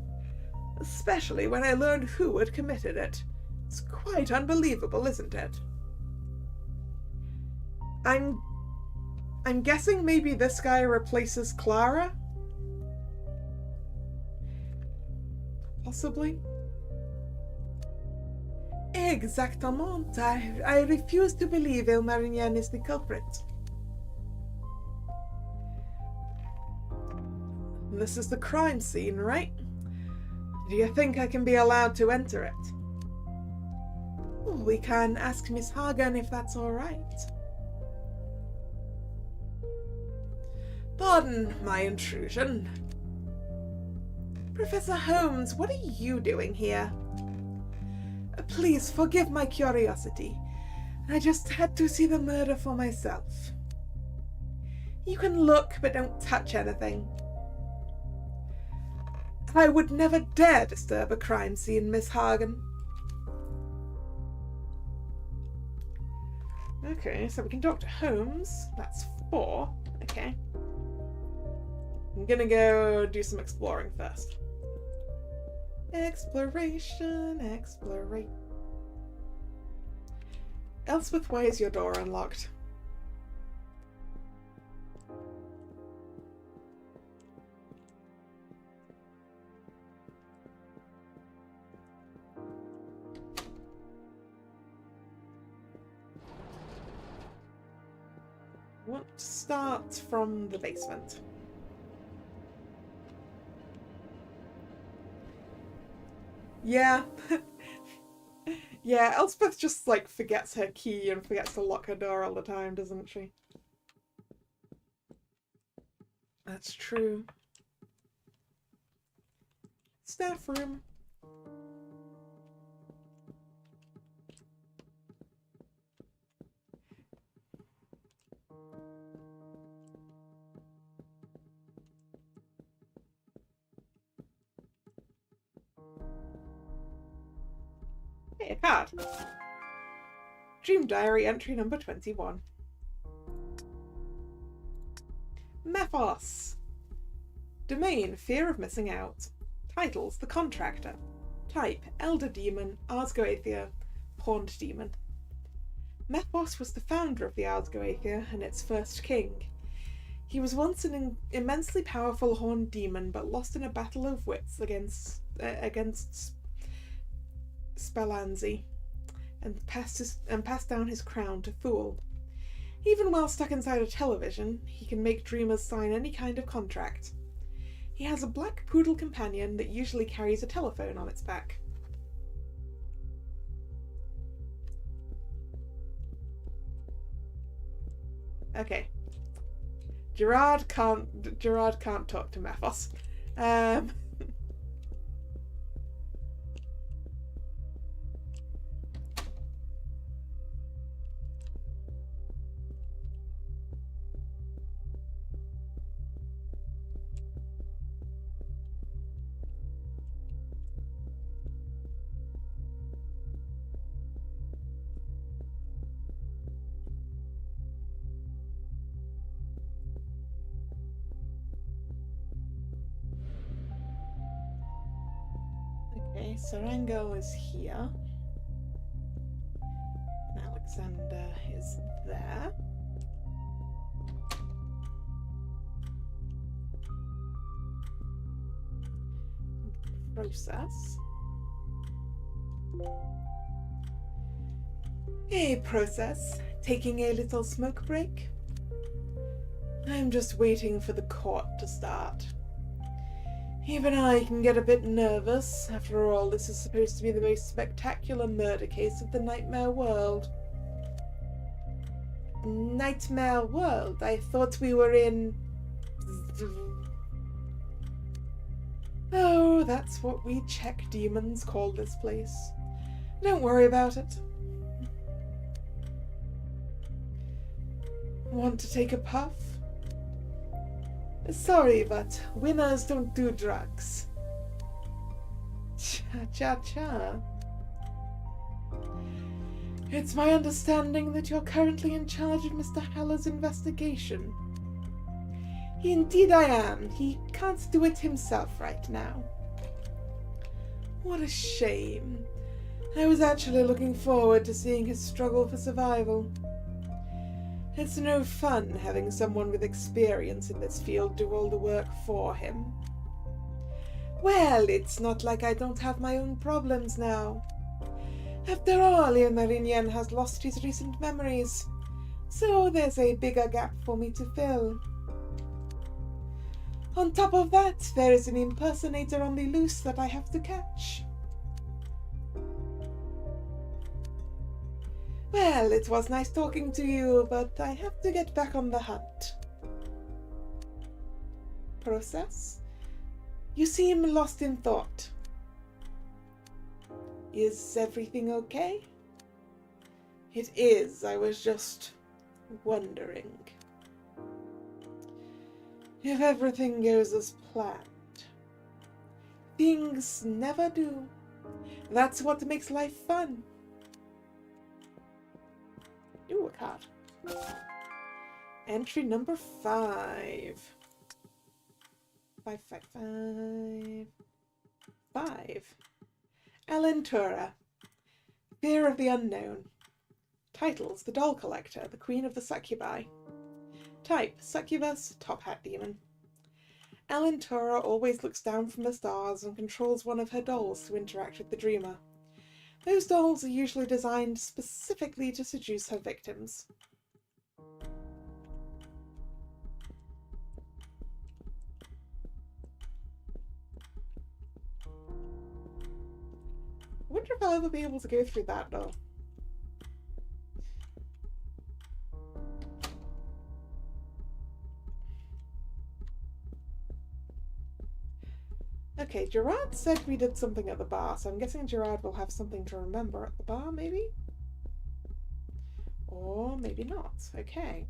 especially when I learned who had committed it. It's quite unbelievable, isn't it? I'm guessing maybe this guy replaces Clara? Possibly? Exactement. I refuse to believe Il Marignan is the culprit. This is the crime scene, right? Do you think I can be allowed to enter it? We can ask Miss Hagen if that's all right. Pardon my intrusion. Professor Holmes, what are you doing here? Please forgive my curiosity. I just had to see the murder for myself. You can look, but don't touch anything. I would never dare disturb a crime scene, Miss Hagen. Okay, so we can talk to Holmes. That's 4. Okay. I'm gonna go do some exploring first. Exploration. Elspeth, why is your door unlocked? Want to start from the basement. Yeah. Yeah, Elspeth just, like, forgets her key and forgets to lock her door all the time, doesn't she? That's true. Staff room. Hey, a card. Dream Diary entry number 21. Mephos. Domain, fear of missing out. Titles, the contractor. Type, elder demon, Arsgoathia, pawned demon. Mephos was the founder of the Arsgoathia and its first king. He was once an immensely powerful horned demon, but lost in a battle of wits against Spallanzi, and passed down his crown to Fool. Even while stuck inside a television, he can make dreamers sign any kind of contract. He has a black poodle companion that usually carries a telephone on its back. Okay. Gerard can't talk to Mephos. Okay, Sarangel is here. And Alexander is there. Process. Hey, Process. Taking a little smoke break? I'm just waiting for the court to start. Even I can get a bit nervous. After all, this is supposed to be the most spectacular murder case of the Nightmare World. Nightmare World? I thought we were in... Oh, that's what we Czech demons call this place. Don't worry about it. Want to take a puff? Sorry, but winners don't do drugs. Cha-cha-cha. It's my understanding that you're currently in charge of Mr. Haller's investigation. Indeed I am. He can't do it himself right now. What a shame. I was actually looking forward to seeing his struggle for survival. It's no fun having someone with experience in this field do all the work for him. Well, it's not like I don't have my own problems now. After all, Ilmarinian has lost his recent memories, so there's a bigger gap for me to fill. On top of that, there is an impersonator on the loose that I have to catch. Well, it was nice talking to you, but I have to get back on the hunt. Process? You seem lost in thought. Is everything okay? It is. I was just wondering. If everything goes as planned. Things never do. That's what makes life fun. Ooh, a card. Entry number 5. 5, 5, 5. 5. Alentura. Fear of the Unknown. Titles, The Doll Collector, The Queen of the Succubi. Type, Succubus, Top Hat Demon. Alentura always looks down from the stars and controls one of her dolls to interact with the dreamer. Those dolls are usually designed specifically to seduce her victims. I wonder if I'll ever be able to go through that though. Okay, Gerard said we did something at the bar, so I'm guessing Gerard will have something to remember at the bar, maybe? Or maybe not. Okay.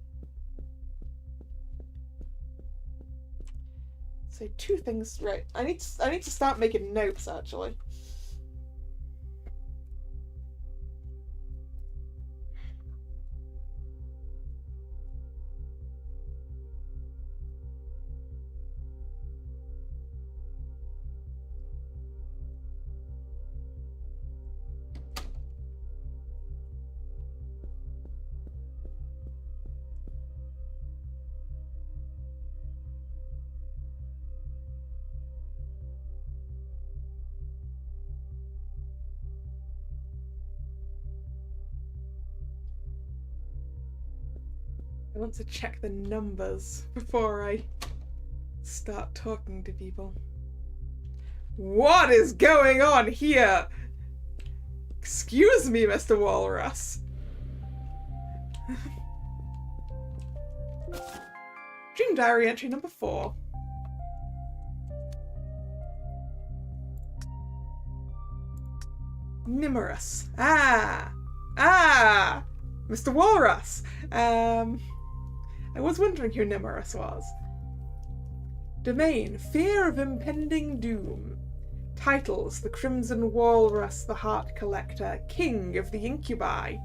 So 2 things, right. I need to start making notes, actually. I want to check the numbers before I start talking to people. What is going on here? Excuse me, Mr. Walrus. Dream Diary entry number 4. Nimorous. Mr. Walrus. I was wondering who Nimorous was. Domain, fear of impending doom. Titles, the Crimson Walrus, the Heart Collector, King of the Incubi.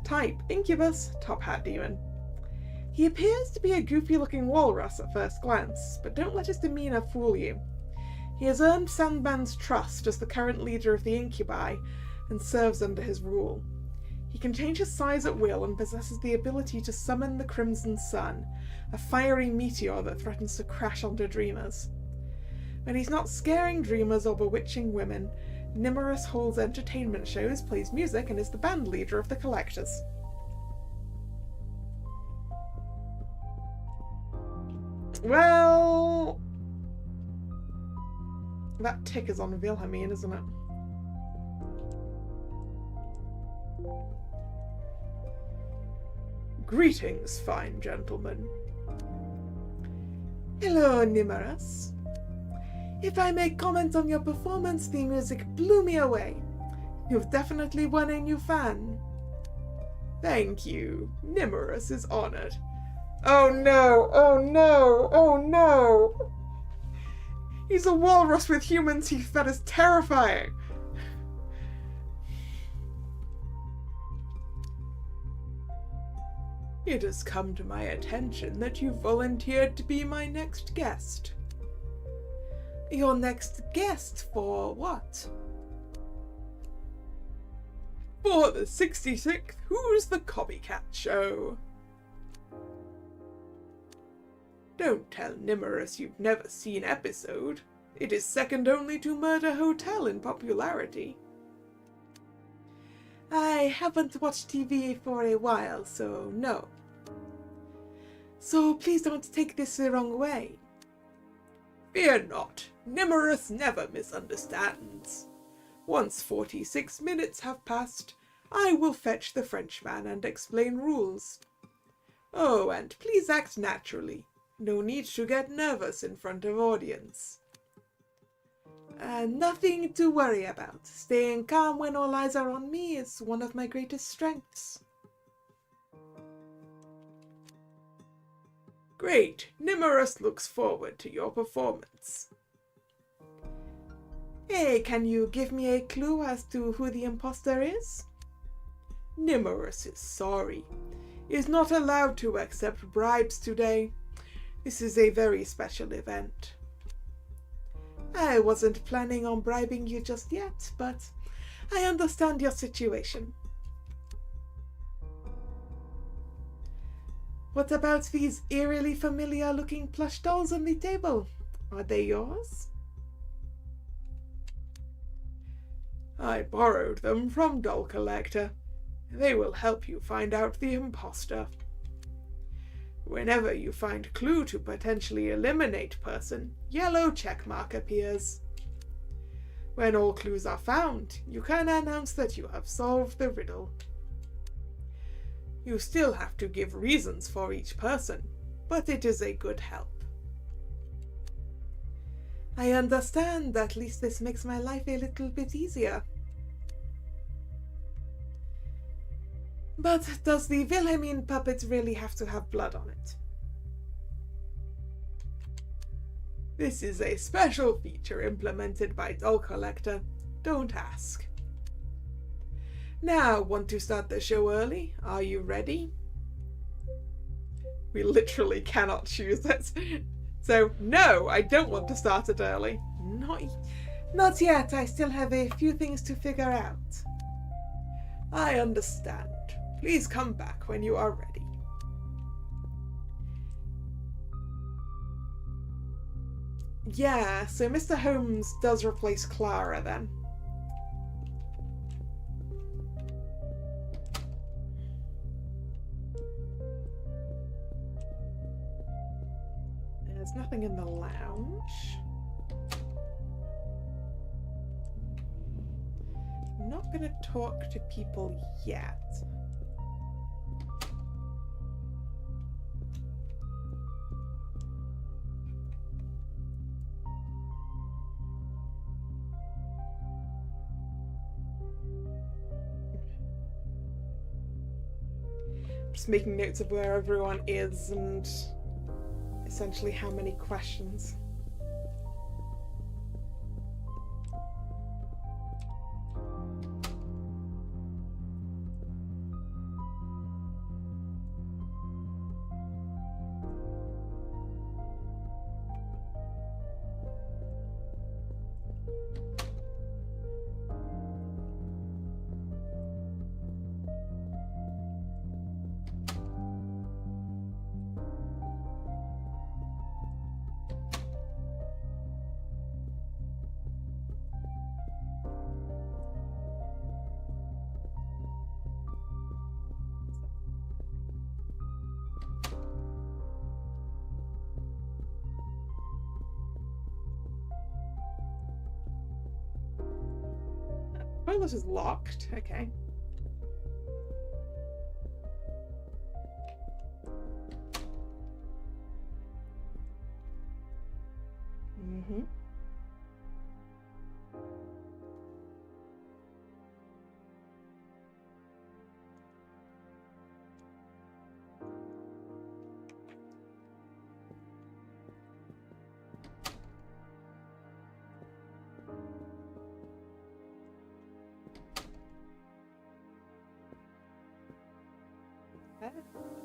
Type, Incubus, Top Hat Demon. He appears to be a goofy-looking walrus at first glance, but don't let his demeanour fool you. He has earned Sandman's trust as the current leader of the Incubi, and serves under his rule. He can change his size at will and possesses the ability to summon the Crimson Sun, a fiery meteor that threatens to crash onto dreamers. When he's not scaring dreamers or bewitching women, Nimorous holds entertainment shows, plays music, and is the band leader of the Collectors. Well, that tick is on Wilhelmine, isn't it? Greetings, fine gentlemen. Hello, Nimorous. If I may comment on your performance, the music blew me away. You've definitely won a new fan. Thank you. Nimorous is honored. Oh no, oh no, oh no! He's a walrus with human teeth. That is terrifying. It has come to my attention that you volunteered to be my next guest. Your next guest for what? For the 66th Who's the Copycat show. Don't tell Nimorous you've never seen episode. It is second only to Murder Hotel in popularity. I haven't watched TV for a while, so no. So please don't take this the wrong way. Fear not, Nimorous never misunderstands. Once 46 minutes have passed, I will fetch the Frenchman and explain rules. Oh, and please act naturally. No need to get nervous in front of audience. Nothing to worry about. Staying calm when all eyes are on me is one of my greatest strengths. Great. Nimorous looks forward to your performance. Hey, can you give me a clue as to who the imposter is? Nimorous is sorry. He is not allowed to accept bribes today. This is a very special event. I wasn't planning on bribing you just yet, but I understand your situation. What about these eerily familiar-looking plush dolls on the table? Are they yours? I borrowed them from Doll Collector. They will help you find out the imposter. Whenever you find clue to potentially eliminate person, yellow checkmark appears. When all clues are found, you can announce that you have solved the riddle. You still have to give reasons for each person, but it is a good help. I understand. At least this makes my life a little bit easier. But does the Wilhelmine puppet really have to have blood on it? This is a special feature implemented by Doll Collector. Don't ask. Now, want to start the show early? Are you ready? We literally cannot choose it. So, no, I don't want to start it early. Not yet. I still have a few things to figure out. I understand. Please come back when you are ready. Yeah, so Mr. Holmes does replace Clara then. There's nothing in the lounge. I'm not gonna talk to people yet. Just making notes of where everyone is and essentially how many questions. Oh, this is locked. Okay. Mm-hmm.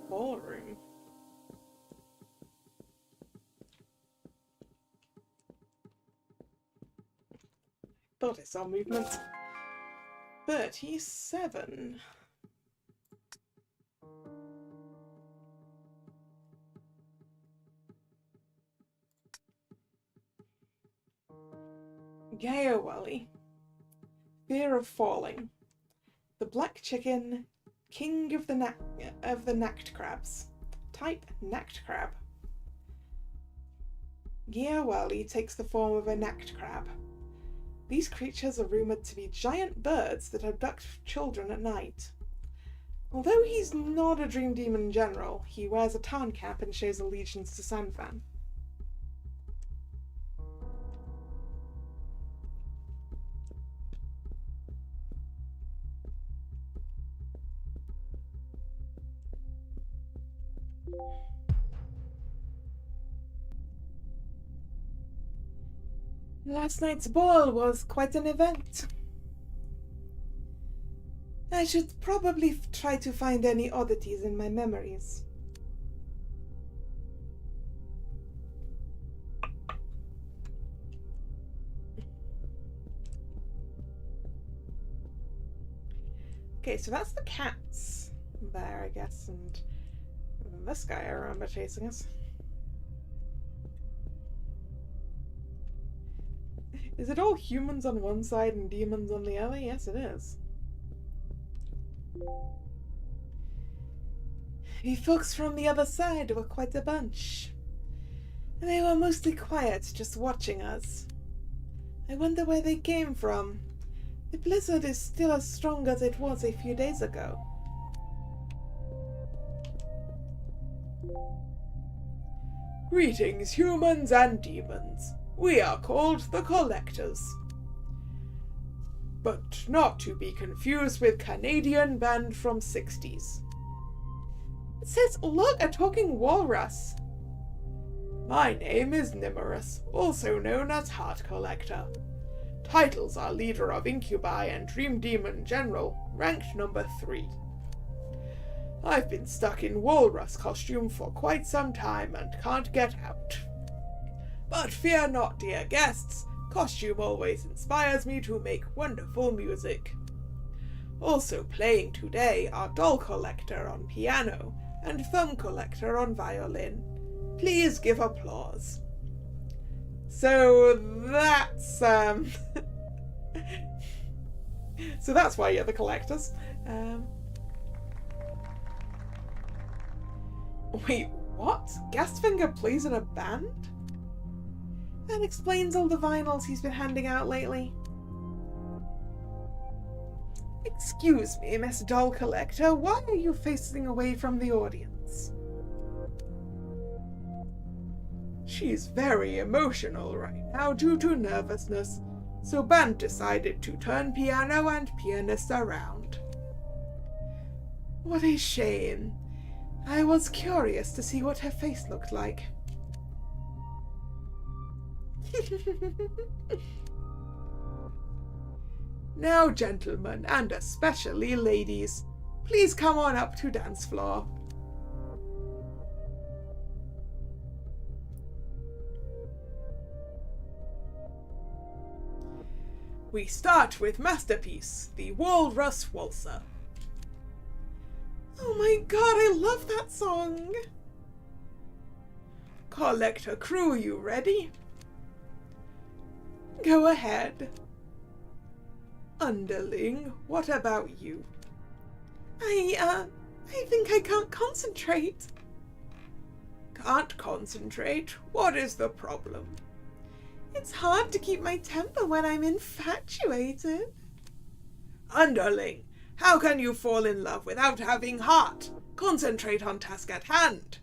Ballroom. Thought I saw movement. 37. Gayawali. Fear of falling. The black chicken. King of the knacked crabs. Type knacked crab. Gayawali takes the form of a knacked crab. These creatures are rumoured to be giant birds that abduct children at night. Although he's not a dream demon general, he wears a tarn cap and shows allegiance to Sanfan. Last night's ball was quite an event. I should probably try to find any oddities in my memories. Okay, so that's the cats there, I guess, and this guy I remember chasing us. Is it all humans on one side and demons on the other? Yes, it is. We folks from the other side were quite a bunch. They were mostly quiet, just watching us. I wonder where they came from. The blizzard is still as strong as it was a few days ago. Greetings, humans and demons. We are called the Collectors. But not to be confused with Canadian band from 60s. It says, look, a talking walrus. My name is Nimorous, also known as Heart Collector. Titles are Leader of Incubi and Dream Demon General, ranked number 3. I've been stuck in walrus costume for quite some time and can't get out. But fear not, dear guests, costume always inspires me to make wonderful music. Also playing today are Doll Collector on piano and Thumb Collector on violin. Please give applause. So that's so that's why you're the Collectors. Wait, What? Gastfinger plays in a band? That explains all the vinyls he's been handing out lately. Excuse me, Miss Doll Collector, why are you facing away from the audience? She's very emotional right now due to nervousness, so band decided to turn piano and pianist around. What a shame. I was curious to see what her face looked like. Now, gentlemen, and especially ladies, please come on up to dance floor. We start with Masterpiece, the Walrus Waltzer. Oh my god, I love that song! Collector crew, you ready? Go ahead. Underling, what about you? I think I can't concentrate. Can't concentrate? What is the problem? It's hard to keep my temper when I'm infatuated. Underling, how can you fall in love without having heart? Concentrate on task at hand.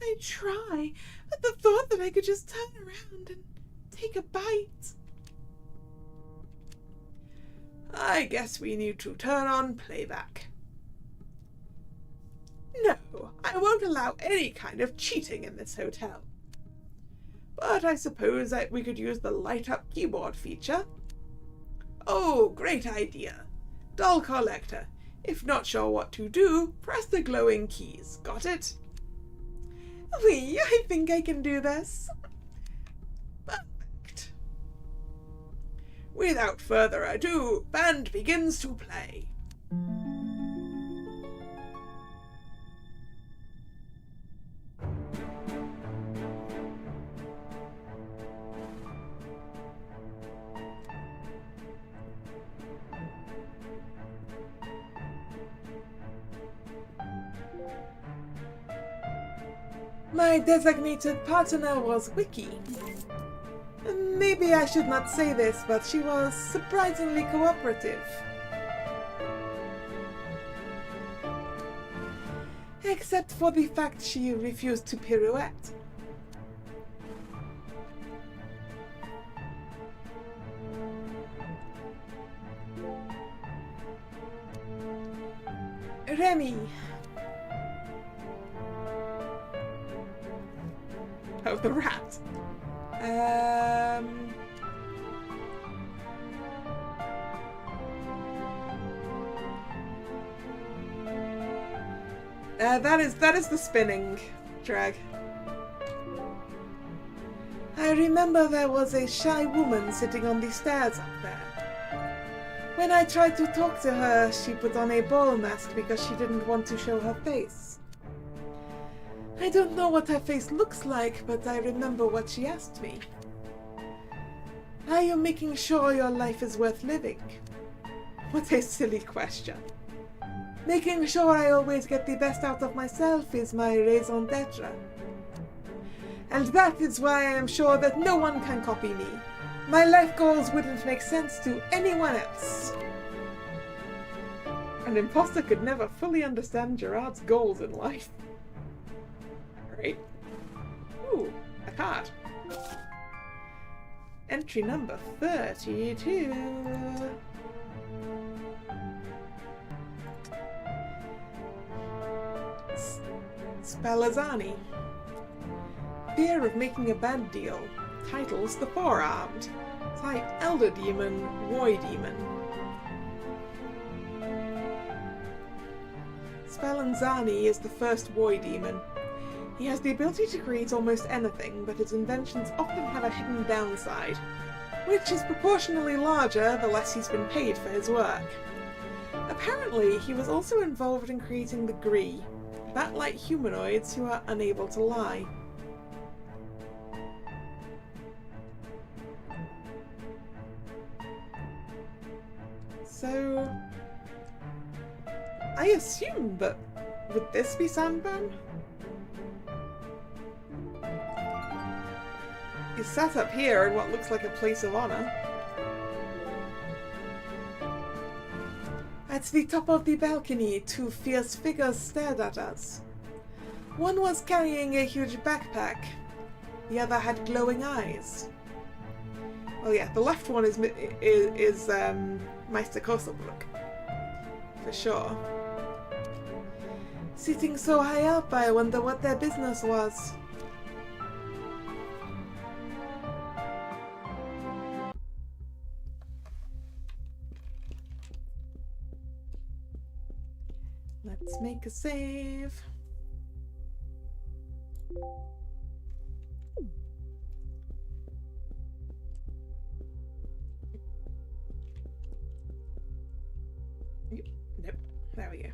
I try, but the thought that I could just turn around and take a bite. I guess we need to turn on playback. No, I won't allow any kind of cheating in this hotel. But I suppose that we could use the light-up keyboard feature. Oh, great idea. Doll Collector, if not sure what to do, press the glowing keys. Got it? Wee, I think I can do this. Perfect. Without further ado, band begins to play. My designated partner was Wiki. Maybe I should not say this, but she was surprisingly cooperative. Except for the fact she refused to pirouette. Remy. Oh, the rat. That is the spinning drag. I remember there was a shy woman sitting on the stairs up there. When I tried to talk to her, she put on a ball mask because she didn't want to show her face. I don't know what her face looks like, but I remember what she asked me. Are you making sure your life is worth living? What a silly question. Making sure I always get the best out of myself is my raison d'etre. And that is why I am sure that no one can copy me. My life goals wouldn't make sense to anyone else. An imposter could never fully understand Gerard's goals in life. Alright. Ooh, a card. Entry number 32. Spallanzani. Fear of making a bad deal. Titles The Four-Armed. Type Elder Demon, Void Demon. Spallanzani is the first Void Demon. He has the ability to create almost anything, but his inventions often have a hidden downside, which is proportionally larger the less he's been paid for his work. Apparently, he was also involved in creating the Gree, bat-like humanoids who are unable to lie. So, I assume that would this be Sandbone? He's sat up here in what looks like a place of honor. At the top of the balcony, two fierce figures stared at us. One was carrying a huge backpack. The other had glowing eyes. Oh yeah, the left one is Meister Koselbrook. For sure. Sitting so high up, I wonder what their business was. Let's make a save. Nope. There we go.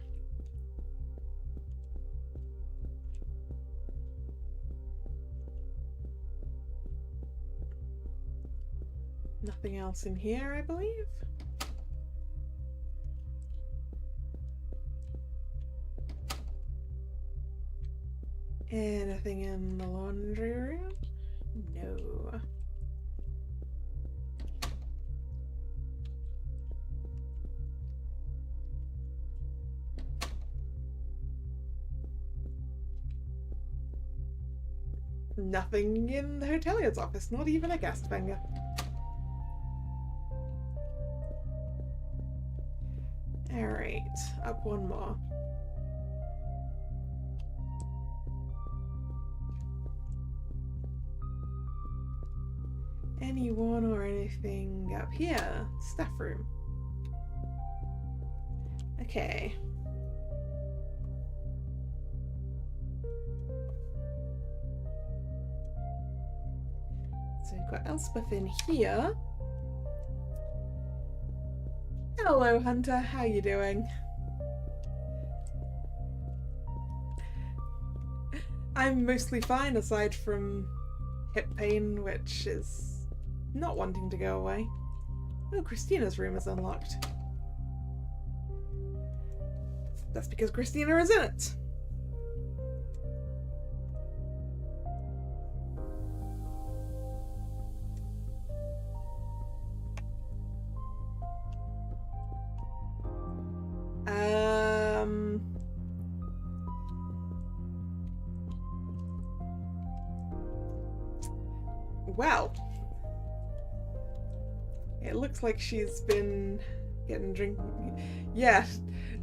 Nothing else in here, I believe. Anything in the laundry room? No. Nothing in the hotelier's office, not even a guest finger. Alright, up one more. Anyone or anything up here? Staff room. Okay. So we've got Elspeth in here. Hello, Hunter. How you doing? I'm mostly fine, aside from hip pain, which is not wanting to go away. Oh, Christina's room is unlocked. That's because Christina is in it. Well, it looks like she's been getting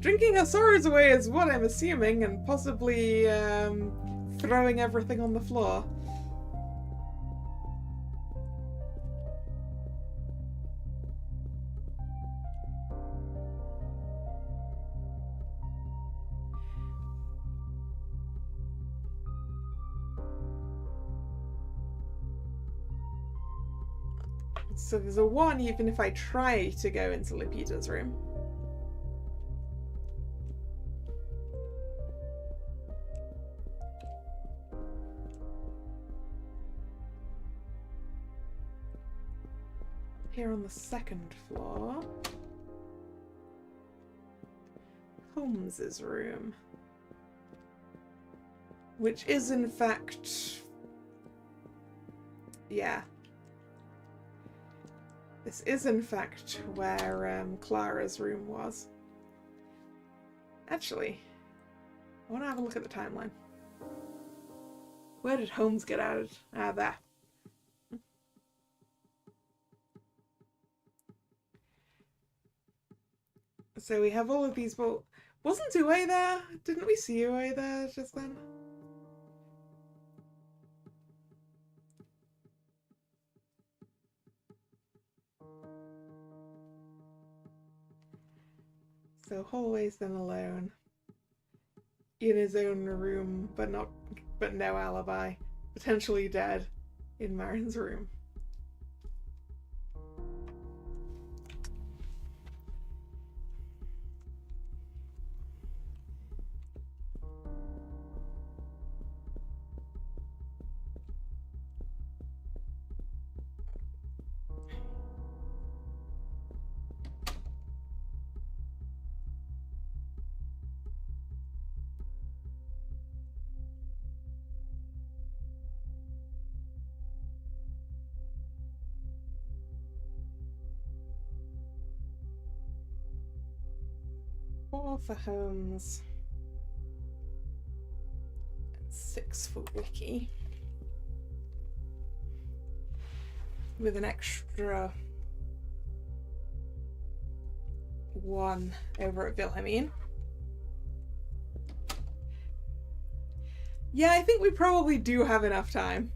drinking her sorrows away is what I'm assuming, and possibly throwing everything on the floor. So there's a 1 even if I try to go into Lupita's room. Here on the 2nd floor. Holmes's room. Which is in fact... yeah. This is in fact where Clara's room was. Actually, I want to have a look at the timeline. Where did Holmes get added? Ah, there. So we have all of these, well, wasn't Uwe there? Didn't we see Uwe there just then? So hallways then alone. In his own room, but no alibi. Potentially dead in Marin's room. 4 for Holmes. And 6 for Wiki. With an extra 1 over at Wilhelmine. Yeah, I think we probably do have enough time.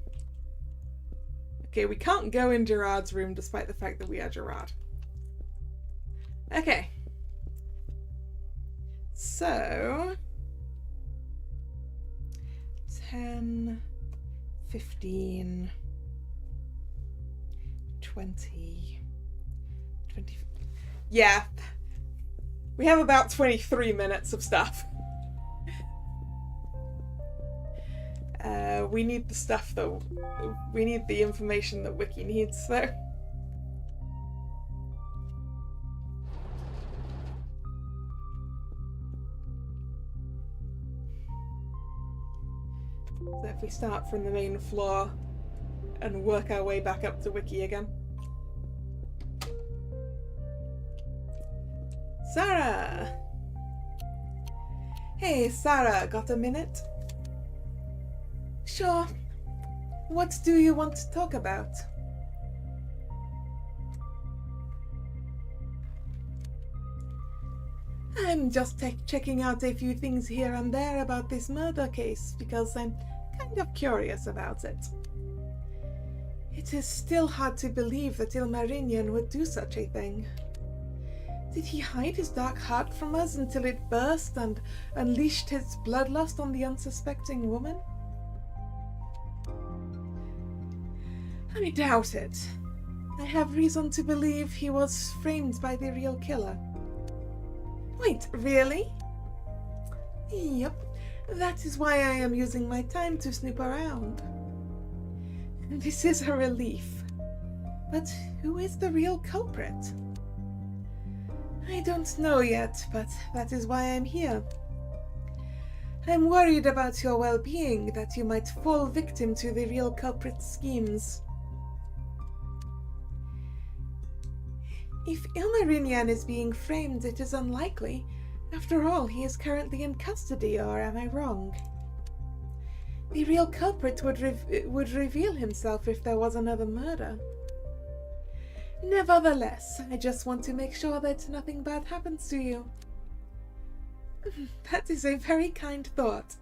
Okay, we can't go in Gerard's room despite the fact that we are Gerard. Okay. So... 10, 15, 20, 20... Yeah. We have about 23 minutes of stuff. We need the stuff that... We need the information that Wiki needs, so... So if we start from the main floor and work our way back up to Wiki again. Sarah! Hey, Sarah, got a minute? Sure. What do you want to talk about? I'm just checking out a few things here and there about this murder case because I'm kind of curious about it. It is still hard to believe that Ilmarinian would do such a thing. Did he hide his dark heart from us until it burst and unleashed his bloodlust on the unsuspecting woman? I doubt it. I have reason to believe he was framed by the real killer. Wait, really? Yep, that is why I am using my time to snoop around. This is a relief. But who is the real culprit? I don't know yet, but that is why I'm here. I'm worried about your well-being, that you might fall victim to the real culprit's schemes. If Ilmarinian is being framed, it is unlikely. After all, he is currently in custody, or am I wrong? The real culprit would reveal himself if there was another murder. Nevertheless, I just want to make sure that nothing bad happens to you. That is a very kind thought.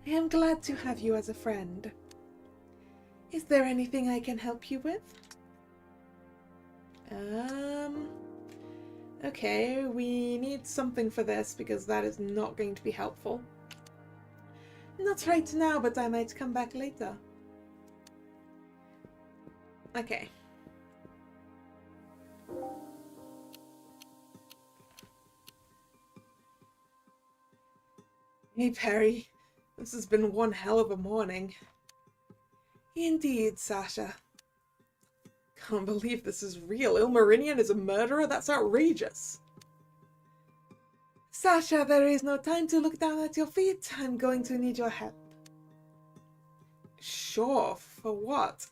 I am glad to have you as a friend. Is there anything I can help you with? Okay, we need something for this because that is not going to be helpful. Not right now, but I might come back later. Okay. Hey, Perry. This has been one hell of a morning. Indeed, Sasha. Can't believe this is real. Ilmarinian is a murderer? That's outrageous. Sasha, there is no time to look down at your feet. I'm going to need your help. Sure, for what?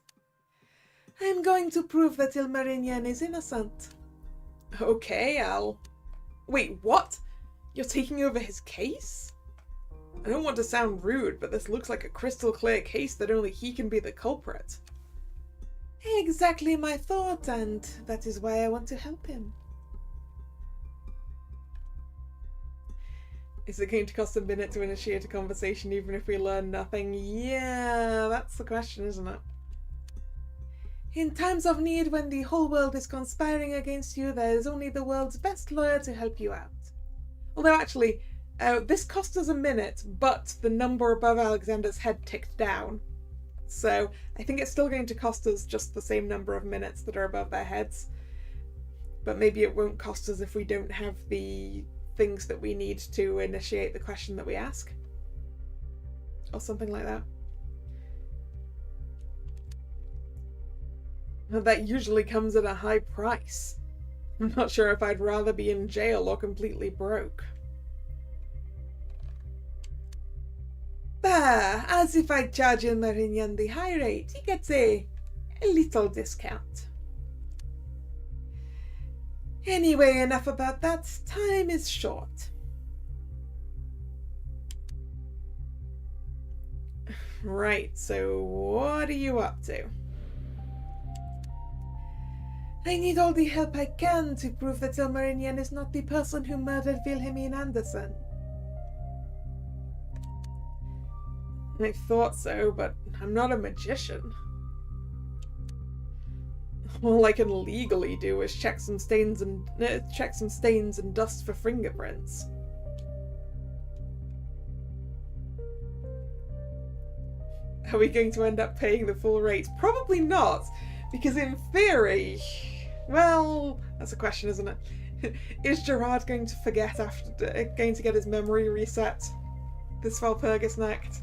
I'm going to prove that Ilmarinian is innocent. Okay, I'll... Wait, what? You're taking over his case? I don't want to sound rude, but this looks like a crystal clear case that only he can be the culprit. Exactly my thought, and that is why I want to help him. Is it going to cost a minute to initiate a conversation even if we learn nothing? Yeah, that's the question, isn't it? In times of need, when the whole world is conspiring against you, there is only the world's best lawyer to help you out. Although actually, this cost us a minute, but the number above Alexander's head ticked down. So I think it's still going to cost us just the same number of minutes that are above their heads. But maybe it won't cost us if we don't have the things that we need to initiate the question that we ask. Or something like that. That usually comes at a high price. I'm not sure if I'd rather be in jail or completely broke. Bah, as if I charge Ilmarinian the high rate, he gets a little discount. Anyway, enough about that. Time is short. Right, so what are you up to? I need all the help I can to prove that Ilmarinian is not the person who murdered Wilhelmine Anderson. I thought so, but I'm not a magician. All I can legally do is check some stains and dust for fingerprints. Are we going to end up paying the full rate? Probably not, because in theory, well, that's a question, isn't it? Is Gerard going to forget going to get his memory reset this Walpurgis Nacht?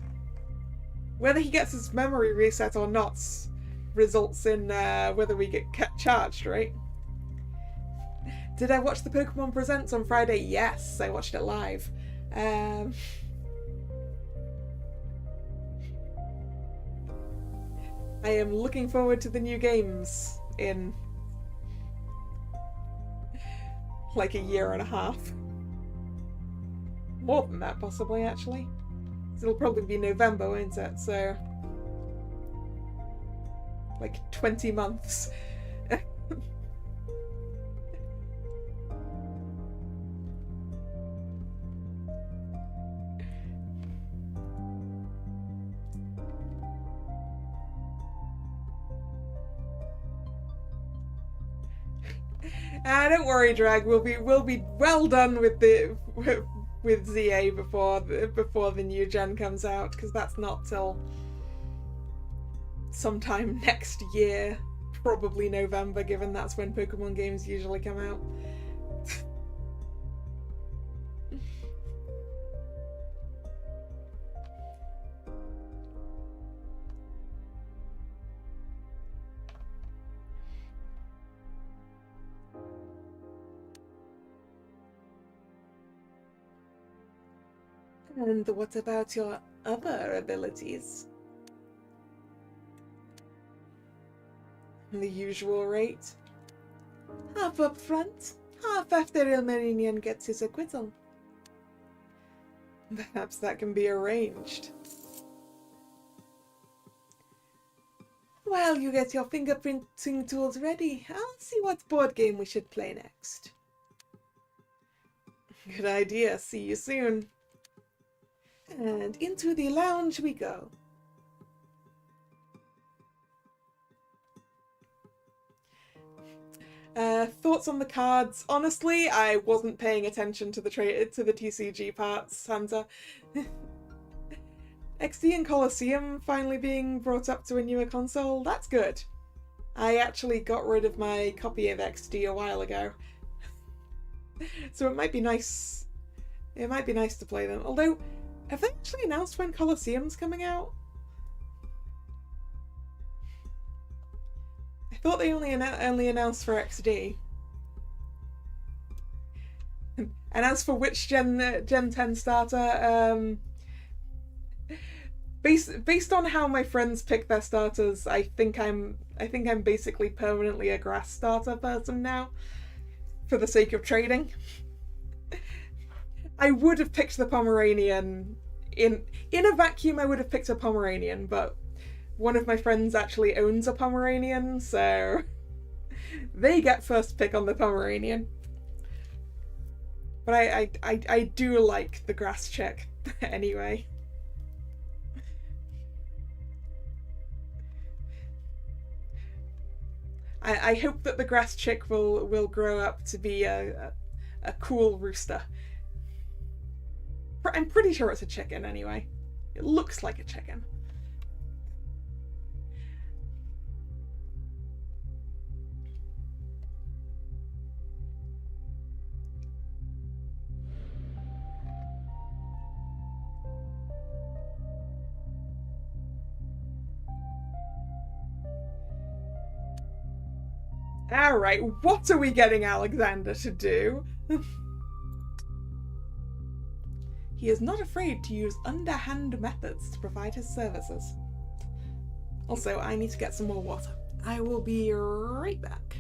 Whether he gets his memory reset or not results in whether we get charged, right? Did I watch the Pokemon Presents on Friday? Yes, I watched it live. I am looking forward to the new games in like a year and a half. More than that, possibly, actually. It'll probably be November, won't it? So, like 20 months. Don't worry, Drag. We'll be well done with ZA before the new gen comes out, because that's not till sometime next year, probably November, given that's when Pokemon games usually come out. And what about your other abilities? The usual rate? Half up front, half after Ilmarinian gets his acquittal. Perhaps that can be arranged. While you get your fingerprinting tools ready, I'll see what board game we should play next. Good idea. See you soon. And into the lounge we go. Thoughts on the cards? Honestly, I wasn't paying attention to the TCG parts, Hunter. XD and Colosseum finally being brought up to a newer console, that's good. I actually got rid of my copy of XD a while ago. So it might be nice. It might be nice to play them. Although, have they actually announced when Colosseum's coming out? I thought they only announced for XD. And as for which Gen 10 starter, based on how my friends pick their starters, I think I'm basically permanently a grass starter person now, for the sake of trading. I would have picked the Pomeranian in a vacuum. I would have picked a Pomeranian, but one of my friends actually owns a Pomeranian, so they get first pick on the Pomeranian. But I do like the grass chick anyway. I hope that the grass chick will grow up to be a cool rooster. I'm pretty sure it's a chicken anyway. It looks like a chicken. Alright, what are we getting Alexander to do? He is not afraid to use underhand methods to provide his services. Also, I need to get some more water. I will be right back.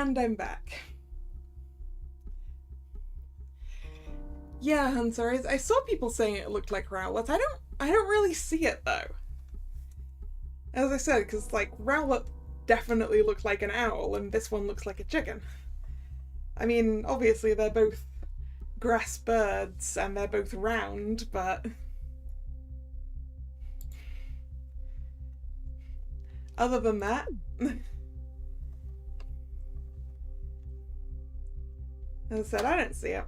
And I'm back. Yeah, Hunter, I saw people saying it looked like Rowlet. I don't really see it though. As I said, because like Rowlet definitely looked like an owl, and this one looks like a chicken. I mean, obviously they're both grass birds and they're both round, but other than that, as I said, I don't see it.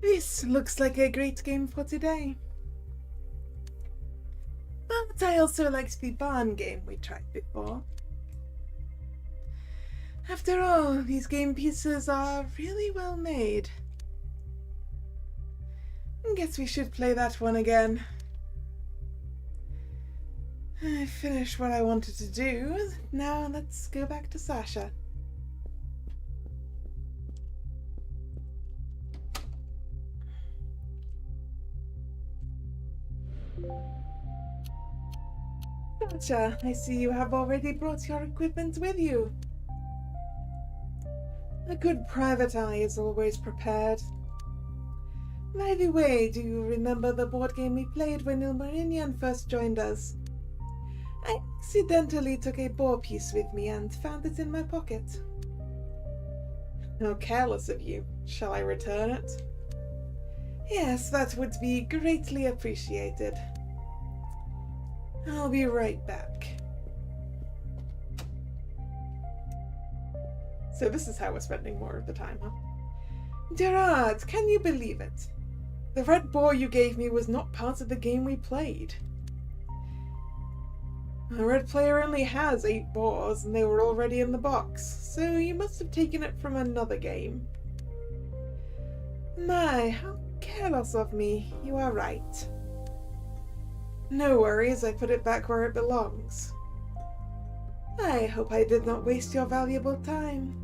This looks like a great game for today. But I also liked the barn game we tried before. After all, these game pieces are really well made. Guess we should play that one again. I finished what I wanted to do. Now let's go back to Sasha. Sasha, I see you have already brought your equipment with you. A good private eye is always prepared. By the way, do you remember the board game we played when Ilmarinian first joined us? I accidentally took a boar piece with me and found it in my pocket. How careless of you. Shall I return it? Yes, that would be greatly appreciated. I'll be right back. So this is how we're spending more of the time, huh? Gerard, can you believe it? The red boar you gave me was not part of the game we played. The red player only has 8 boars and they were already in the box, so you must have taken it from another game. My, how careless of me. You are right. No worries, I put it back where it belongs. I hope I did not waste your valuable time.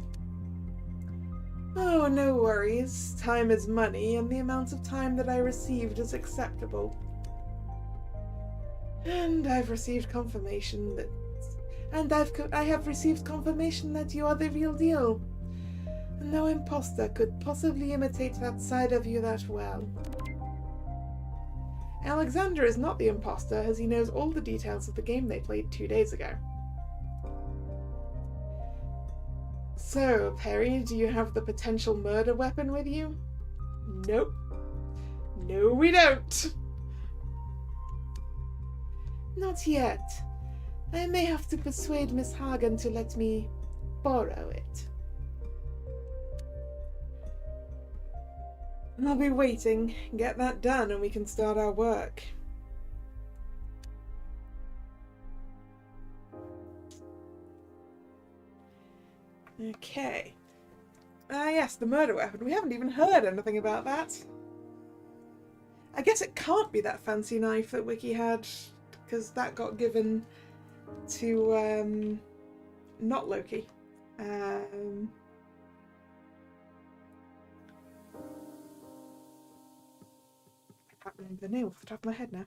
Oh, no worries. Time is money, and the amount of time that I received is acceptable. And I've received confirmation that... I have received confirmation that you are the real deal. No imposter could possibly imitate that side of you that well. Alexander is not the imposter, as he knows all the details of the game they played 2 days ago. So, Perry, do you have the potential murder weapon with you? Nope. No, we don't. Not yet. I may have to persuade Miss Hagen to let me borrow it. I'll be waiting. Get that done and we can start our work. Okay. Yes, the murder weapon. We haven't even heard anything about that. I guess it can't be that fancy knife that Wiki had, because that got given to, not Loki. I can't remember the name off the top of my head now.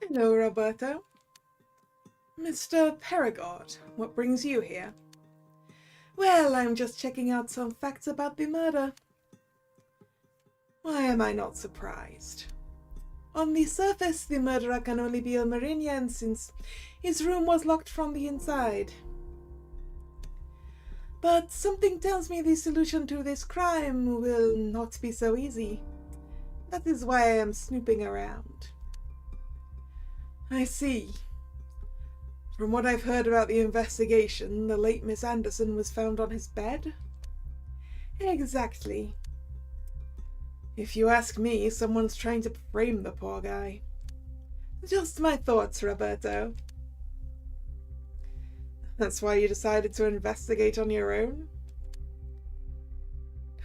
Hello, Roberto. Mr. Perigord, what brings you here? Well, I'm just checking out some facts about the murder. Why am I not surprised? On the surface, the murderer can only be Ilmarinian since his room was locked from the inside. But something tells me the solution to this crime will not be so easy. That is why I am snooping around. I see. From what I've heard about the investigation, the late Miss Anderson was found on his bed? Exactly. If you ask me, someone's trying to frame the poor guy. Just my thoughts, Roberto. That's why you decided to investigate on your own?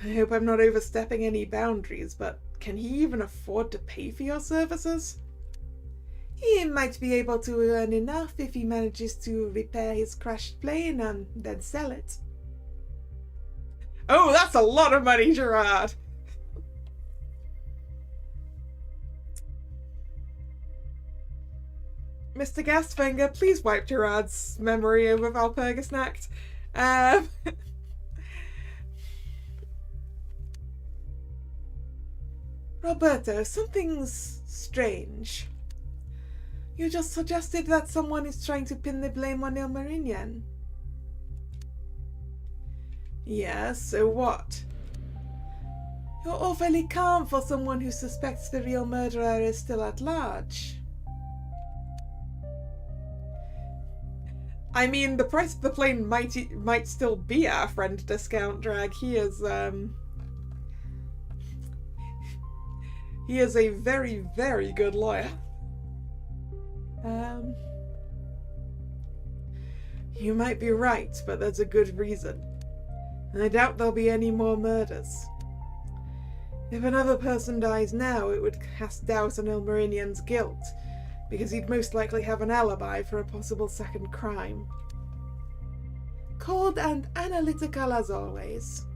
I hope I'm not overstepping any boundaries, but can he even afford to pay for your services? He might be able to earn enough if he manages to repair his crashed plane and then sell it. Oh, that's a lot of money, Gerard! Mr. Gasfinger, please wipe Gerard's memory over Valpurgisnacht. Roberto, something's strange. You just suggested that someone is trying to pin the blame on Ilmarinian. Yes, so what? You're awfully calm for someone who suspects the real murderer is still at large. I mean, the price of the plane might still be our friend Discount Drag. He is a very, very good lawyer. You might be right, but there's a good reason. I doubt there'll be any more murders. If another person dies now, it would cast doubt on Ilmarinian's guilt, because he'd most likely have an alibi for a possible second crime. Cold and analytical as always.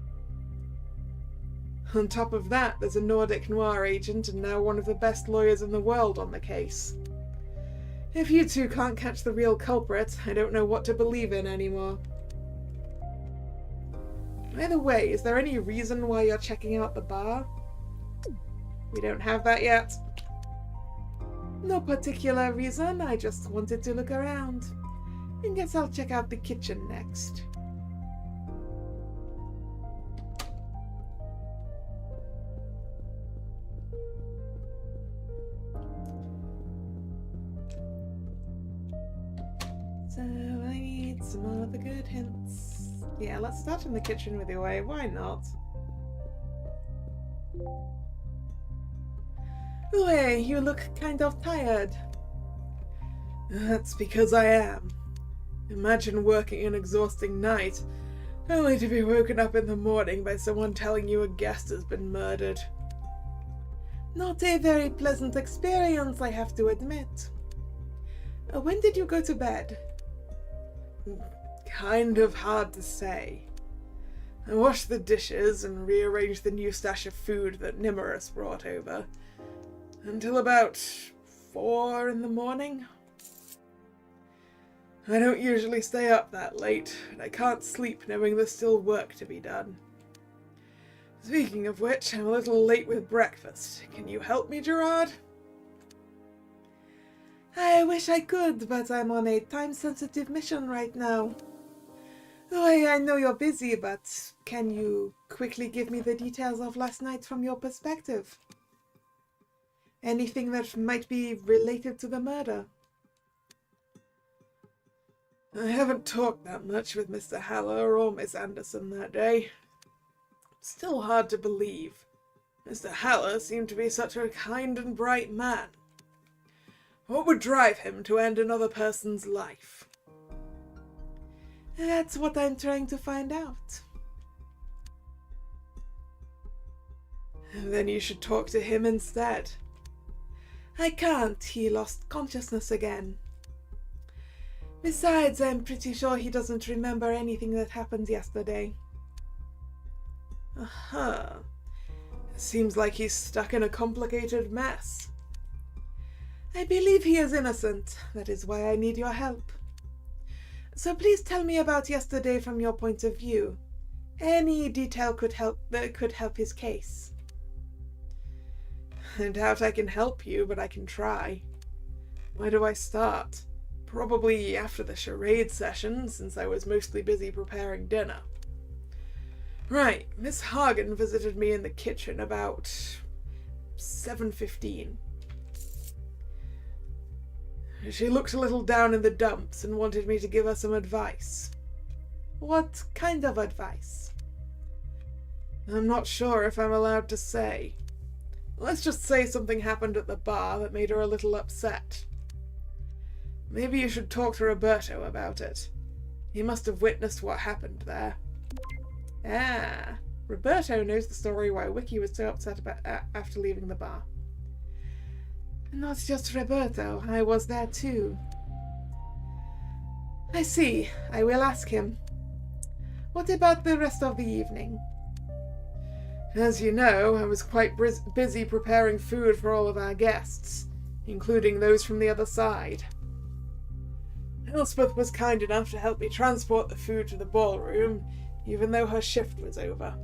On top of that, there's a Nordic noir agent and now one of the best lawyers in the world on the case. If you two can't catch the real culprit, I don't know what to believe in anymore. By the way, is there any reason why you're checking out the bar? We don't have that yet. No particular reason, I just wanted to look around. I guess I'll check out the kitchen next. So I need some other good hints. Yeah, let's start in the kitchen with your way. Why not? Uwe, you look kind of tired. That's because I am. Imagine working an exhausting night, only to be woken up in the morning by someone telling you a guest has been murdered. Not a very pleasant experience, I have to admit. When did you go to bed? Kind of hard to say. I washed the dishes and rearranged the new stash of food that Nimmerus brought over, until about 4 in the morning. I don't usually stay up that late, and I can't sleep knowing there's still work to be done. Speaking of which, I'm a little late with breakfast. Can you help me, Gerard? I wish I could, but I'm on a time-sensitive mission right now. I know you're busy, but can you quickly give me the details of last night from your perspective? Anything that might be related to the murder? I haven't talked that much with Mr. Haller or Miss Anderson that day. Still hard to believe. Mr. Haller seemed to be such a kind and bright man. What would drive him to end another person's life? That's what I'm trying to find out. Then you should talk to him instead. I can't. He lost consciousness again. Besides, I'm pretty sure he doesn't remember anything that happened yesterday. Seems like he's stuck in a complicated mess. I believe he is innocent. That is why I need your help. So please tell me about yesterday from your point of view. Any detail could help his case. I doubt I can help you, but I can try. Where do I start? Probably after the charade session, since I was mostly busy preparing dinner. Right, Miss Hagen visited me in the kitchen about 7:15. She looked a little down in the dumps and wanted me to give her some advice. What kind of advice? I'm not sure if I'm allowed to say. Let's just say something happened at the bar that made her a little upset. Maybe you should talk to Roberto about it. He must have witnessed what happened there. Ah, Roberto knows the story why Wiki was so upset about after leaving the bar. Not just Roberto, I was there too. I see. I will ask him. What about the rest of the evening? As you know, I was quite busy preparing food for all of our guests, including those from the other side. Elspeth was kind enough to help me transport the food to the ballroom, even though her shift was over.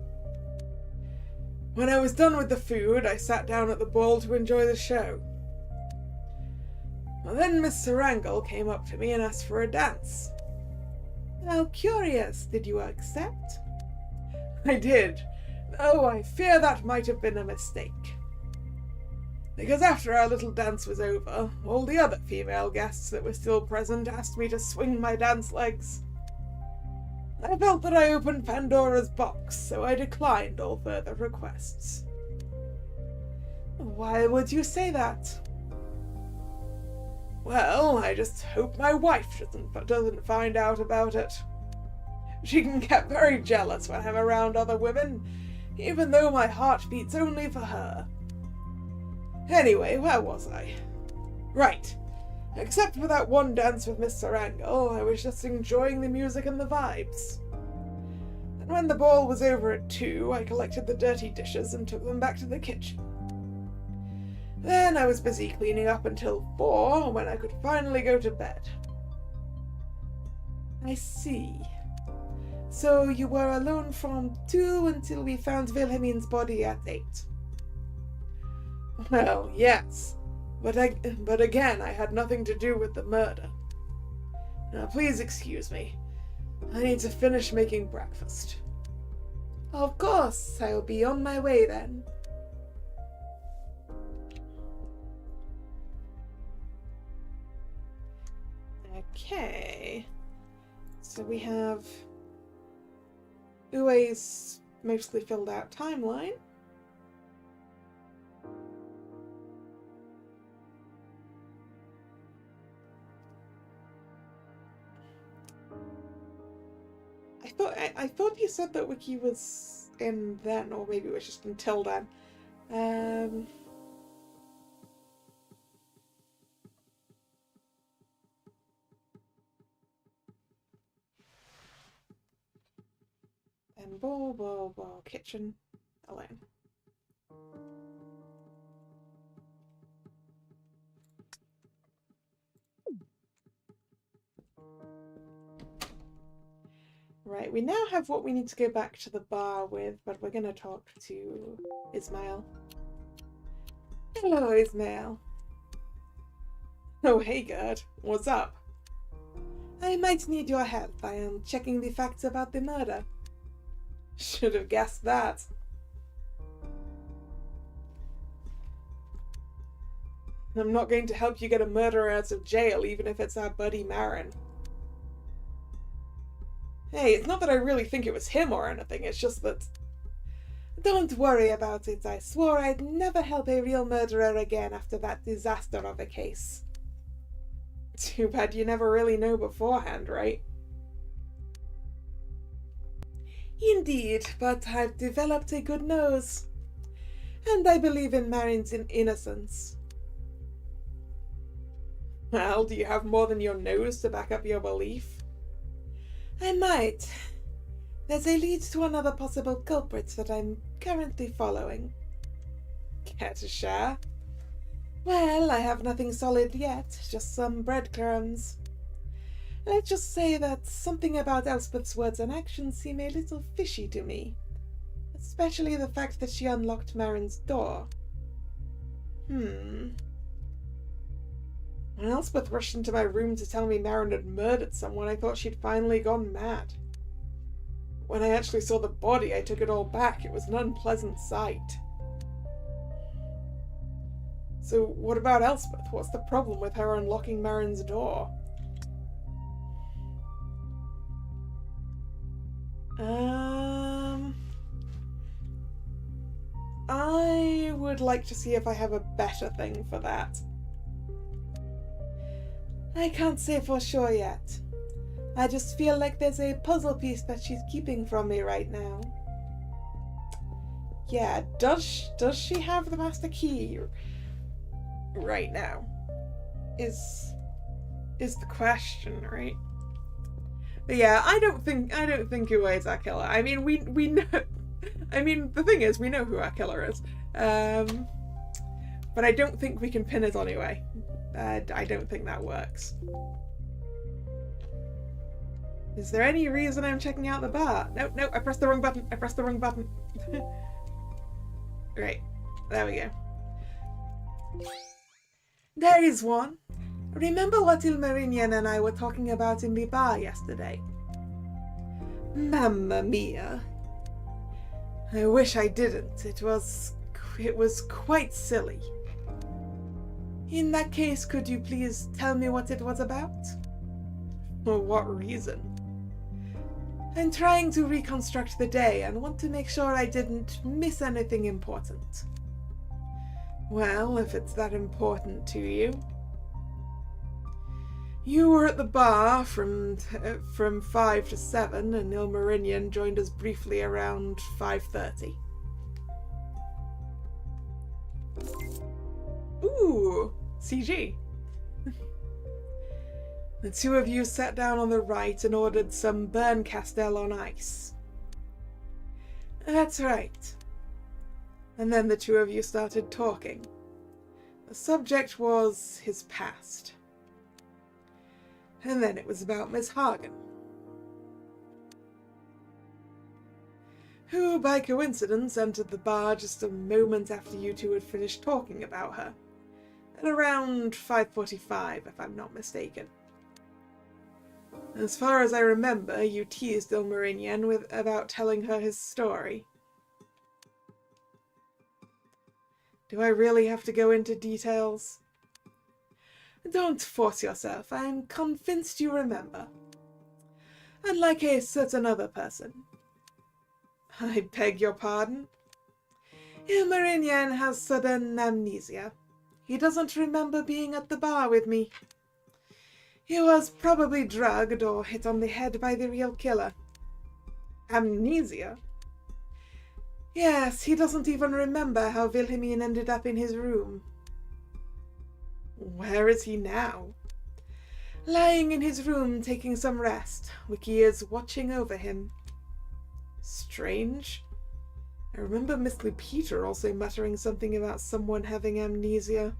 When I was done with the food, I sat down at the ball to enjoy the show. Well, then Miss Sarangle came up to me and asked for a dance. How curious, did you accept? I did, though I fear that might have been a mistake. Because after our little dance was over, all the other female guests that were still present asked me to swing my dance legs. I felt that I opened Pandora's box, so I declined all further requests. Why would you say that? Well, I just hope my wife doesn't find out about it. She can get very jealous when I'm around other women, even though my heart beats only for her. Anyway, where was I? Right. Except for that one dance with Miss Sarangle, I was just enjoying the music and the vibes. And when the ball was over at 2, I collected the dirty dishes and took them back to the kitchen. Then I was busy cleaning up until 4, when I could finally go to bed. I see. So you were alone from 2 until we found Wilhelmine's body at 8. Well, yes, but again, I had nothing to do with the murder. Now, please excuse me. I need to finish making breakfast. Of course, I'll be on my way then. Okay, so we have Ue's mostly filled out timeline. I thought you said that Wiki was in then, or maybe it was just until then. And ball, kitchen, alone. Right, we now have what we need to go back to the bar with, but we're going to talk to Ismail. Hello, Ismail. Oh, hey, Gerd. What's up? I might need your help. I am checking the facts about the murder. Should have guessed that. I'm not going to help you get a murderer out of jail, even if it's our buddy Marin. Hey, it's not that I really think it was him or anything, it's just that... Don't worry about it. I swore I'd never help a real murderer again after that disaster of a case. Too bad you never really know beforehand, right? Indeed, but I've developed a good nose. And I believe in Marin's innocence. Well, do you have more than your nose to back up your belief? I might. There's a lead to another possible culprit that I'm currently following. Care to share? Well, I have nothing solid yet, just some breadcrumbs. Let's just say that something about Elspeth's words and actions seem a little fishy to me. Especially the fact that she unlocked Marin's door. When Elspeth rushed into my room to tell me Marin had murdered someone, I thought she'd finally gone mad. When I actually saw the body, I took it all back. It was an unpleasant sight. So what about Elspeth? What's the problem with her unlocking Marin's door? I would like to see if I have a better thing for that. I can't say for sure yet. I just feel like there's a puzzle piece that she's keeping from me right now. Yeah, does she have the master key? right now is the question, right? But yeah, I don't think Uwe our killer. I mean, we know. I mean, the thing is, we know who our killer is. But I don't think we can pin it on Uwe. I don't think that works. Is there any reason I'm checking out the bar? No, I pressed the wrong button. Right, there we go. There is one. Remember what Ilmarinian and I were talking about in the bar yesterday? Mamma mia. I wish I didn't. It was quite silly. In that case, could you please tell me what it was about? For what reason? I'm trying to reconstruct the day and want to make sure I didn't miss anything important. Well, if it's that important to you. You were at the bar from 5 to 7, and Ilmarinian joined us briefly around 5:30. Ooh, CG. The two of you sat down on the right and ordered some burn castell on ice. That's right. And then the two of you started talking. The subject was his past. And then it was about Miss Hagen, who by coincidence entered the bar just a moment after you two had finished talking about her, at around 5:45 if I'm not mistaken. As far as I remember, you teased Ilmarinian about telling her his story. Do I really have to go into details? Don't force yourself. I'm convinced you remember. Unlike a certain other person. I beg your pardon? Ilmarinian has sudden amnesia. He doesn't remember being at the bar with me. He was probably drugged or hit on the head by the real killer. Amnesia? Yes, he doesn't even remember how Wilhelmine ended up in his room. Where is he now? Lying in his room taking some rest. Wiki is watching over him. Strange. I remember Miss Lupita also muttering something about someone having amnesia.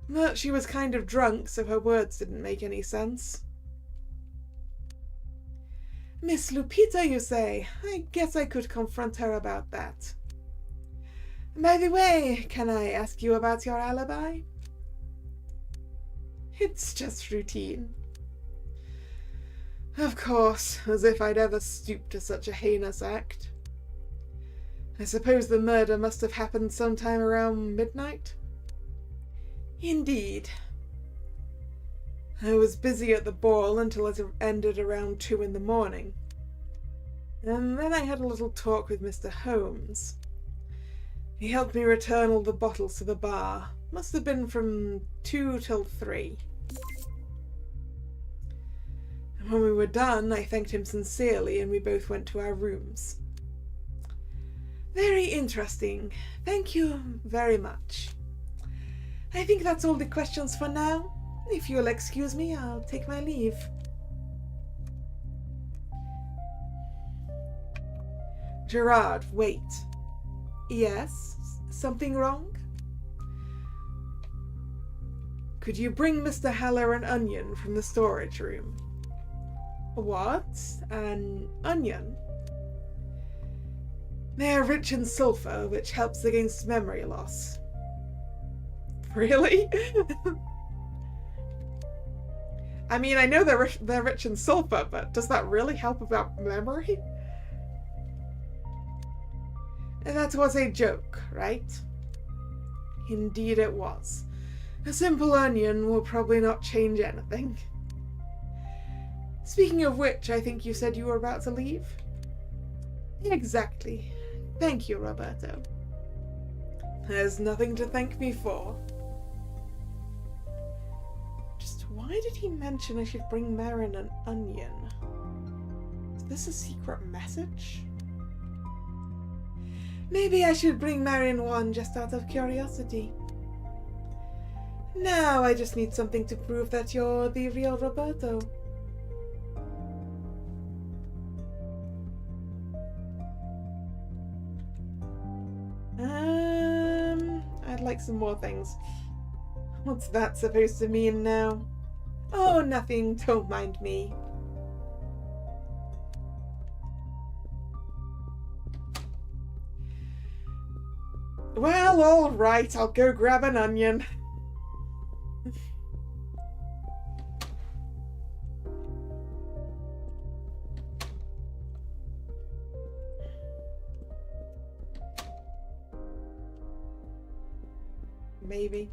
But she was kind of drunk, so her words didn't make any sense. Miss Lupita, you say? I guess I could confront her about that. By the way, can I ask you about your alibi? It's just routine. Of course, as if I'd ever stoop to such a heinous act. I suppose the murder must have happened sometime around midnight? Indeed. I was busy at the ball until it ended around 2 in the morning. And then I had a little talk with Mr. Holmes. He helped me return all the bottles to the bar. Must have been from 2 till 3. And when we were done, I thanked him sincerely and we both went to our rooms. Very interesting. Thank you very much. I think that's all the questions for now. If you'll excuse me, I'll take my leave. Gerard, wait. Yes? Something wrong? Could you bring Mr. Haller an onion from the storage room? What? An onion? They're rich in sulfur, which helps against memory loss. Really? I mean, I know they're rich in sulfur, but does that really help about memory? That was a joke, right? Indeed it was. A simple onion will probably not change anything. Speaking of which, I think you said you were about to leave? Exactly. Thank you, Roberto. There's nothing to thank me for. Just why did he mention I should bring Marin an onion? Is this a secret message? Maybe I should bring Marin one just out of curiosity. Now I just need something to prove that you're the real Roberto. I'd like some more things. What's that supposed to mean now? Oh, nothing. Don't mind me. Well, all right. I'll go grab an onion. Maybe.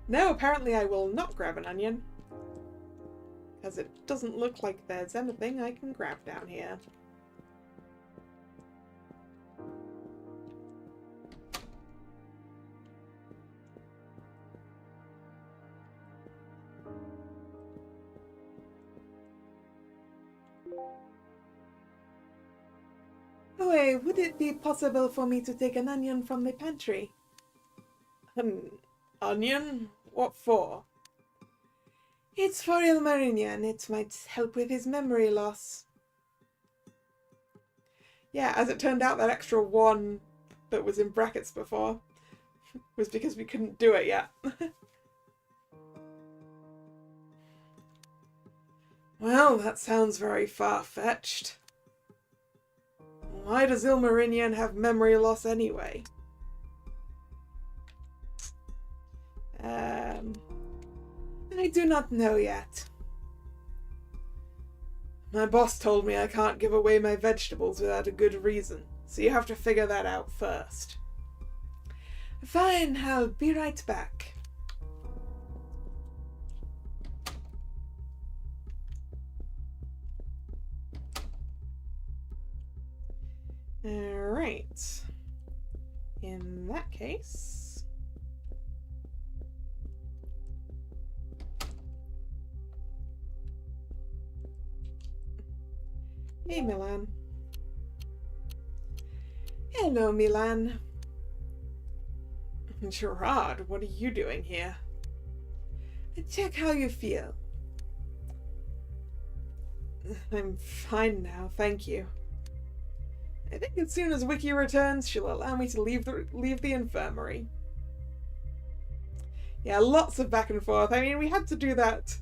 No, apparently I will not grab an onion. Because it doesn't look like there's anything I can grab down here. Oh, wait, would it be possible for me to take an onion from the pantry? An onion? What for? It's for Ilmarinian. It might help with his memory loss. Yeah, as it turned out, that extra one that was in brackets before was because we couldn't do it yet. Well, that sounds very far-fetched. Why does Ilmarinian have memory loss anyway? I do not know yet. My boss told me I can't give away my vegetables without a good reason, so you have to figure that out first. Fine, I'll be right back. Alright. In that case... Hey, Milan. Hello, Milan. Gerard, what are you doing here? Check how you feel. I'm fine now, thank you. I think as soon as Wiki returns, she'll allow me to leave the infirmary. Yeah, lots of back and forth. I mean, we had to do that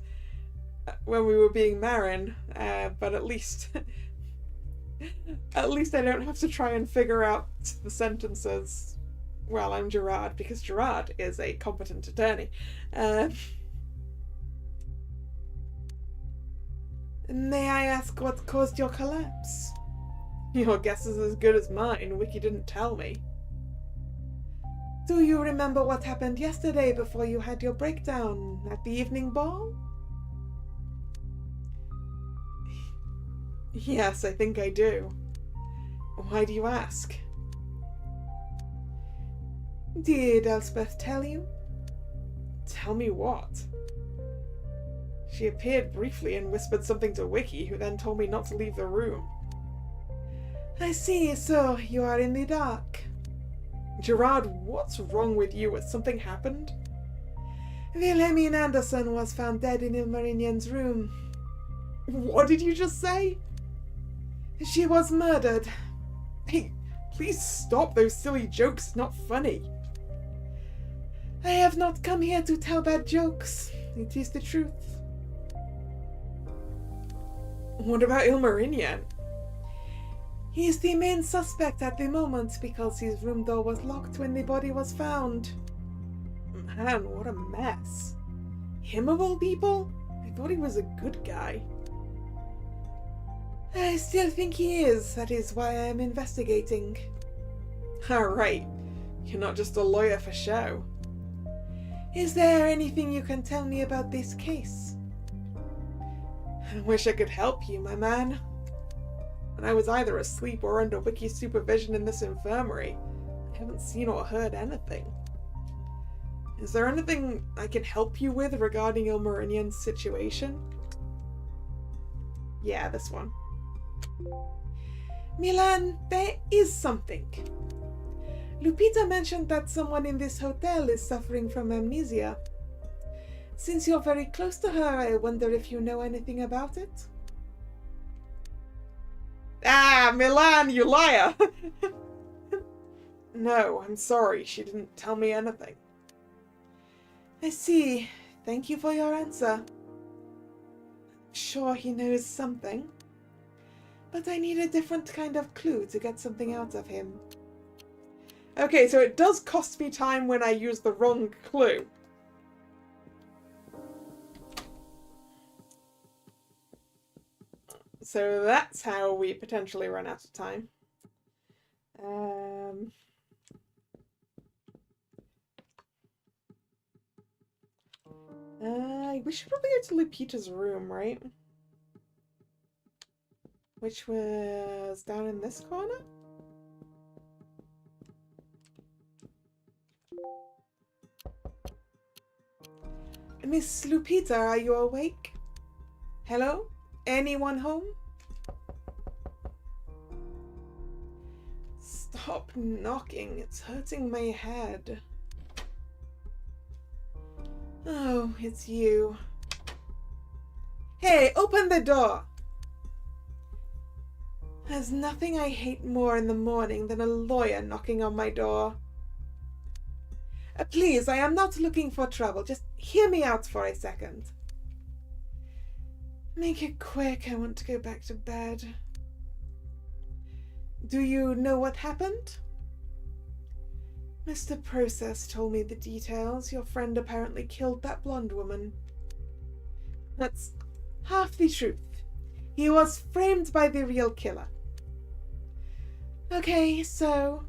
when we were being Marin, but at least... At least I don't have to try and figure out the sentences while I'm Gerard, because Gerard is a competent attorney. May I ask what caused your collapse? Your guess is as good as mine. Wiki didn't tell me. Do you remember what happened yesterday before you had your breakdown at the evening ball? Yes, I think I do. Why do you ask? Did Elspeth tell you? Tell me what? She appeared briefly and whispered something to Wiki, who then told me not to leave the room. I see, so you are in the dark. Gerard, what's wrong with you? Has something happened? Wilhelmine Anderson was found dead in Ilmarinian's room. What did you just say? She was murdered. Hey, please stop those silly jokes. It's not funny. I have not come here to tell bad jokes. It is the truth. What about Ilmarinian? He is the main suspect at the moment because his room door was locked when the body was found. Man, what a mess. Him of all people? I thought he was a good guy. I still think he is. That is why I am investigating. Alright. You're not just a lawyer for show. Is there anything you can tell me about this case? I wish I could help you, my man. When I was either asleep or under Wiki's supervision in this infirmary, I haven't seen or heard anything. Is there anything I can help you with regarding Ilmarinian's situation? Yeah, this one. Milan, there is something. Lupita mentioned that someone in this hotel is suffering from amnesia. Since you're very close to her, I wonder if you know anything about it? Ah, Milan, you liar! No, I'm sorry, she didn't tell me anything. I see. Thank you for your answer. I'm sure he knows something. But I need a different kind of clue to get something out of him. Okay, so it does cost me time when I use the wrong clue. So that's how we potentially run out of time. We should probably go to Lupita's room, right? Which was down in this corner? Miss Lupita, are you awake? Hello? Anyone home? Stop knocking, it's hurting my head. Oh, it's you. Hey, open the door! There's nothing I hate more in the morning than a lawyer knocking on my door. Please, I am not looking for trouble. Just hear me out for a second. Make it quick. I want to go back to bed. Do you know what happened? Mr. Process told me the details. Your friend apparently killed that blonde woman. That's half the truth. He was framed by the real killer. Okay, so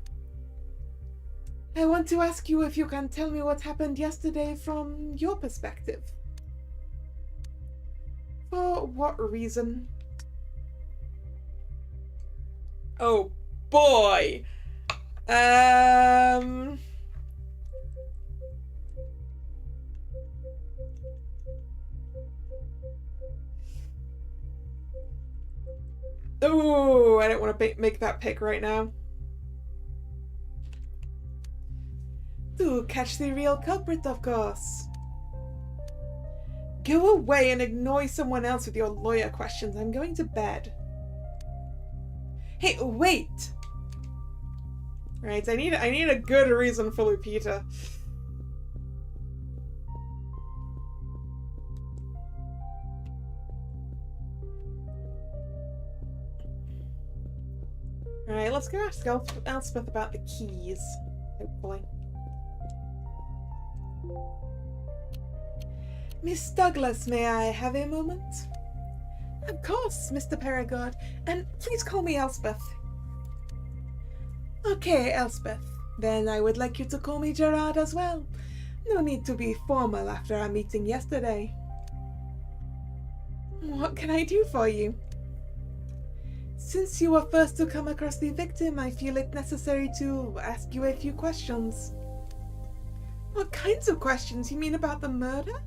I want to ask you if you can tell me what happened yesterday from your perspective. For what reason? Oh boy! Oh, I don't want to make that pick right now. To catch the real culprit, of course. Go away and annoy someone else with your lawyer questions. I'm going to bed. Hey, wait! Right, I need a good reason for Lupita. Alright, let's go ask Elspeth about the keys, hopefully. Miss Douglas, may I have a moment? Of course, Mr. Perigord, and please call me Elspeth. Okay, Elspeth. Then I would like you to call me Gerard as well. No need to be formal after our meeting yesterday. What can I do for you? Since you were first to come across the victim, I feel it necessary to ask you a few questions. What kinds of questions? You mean about the murder?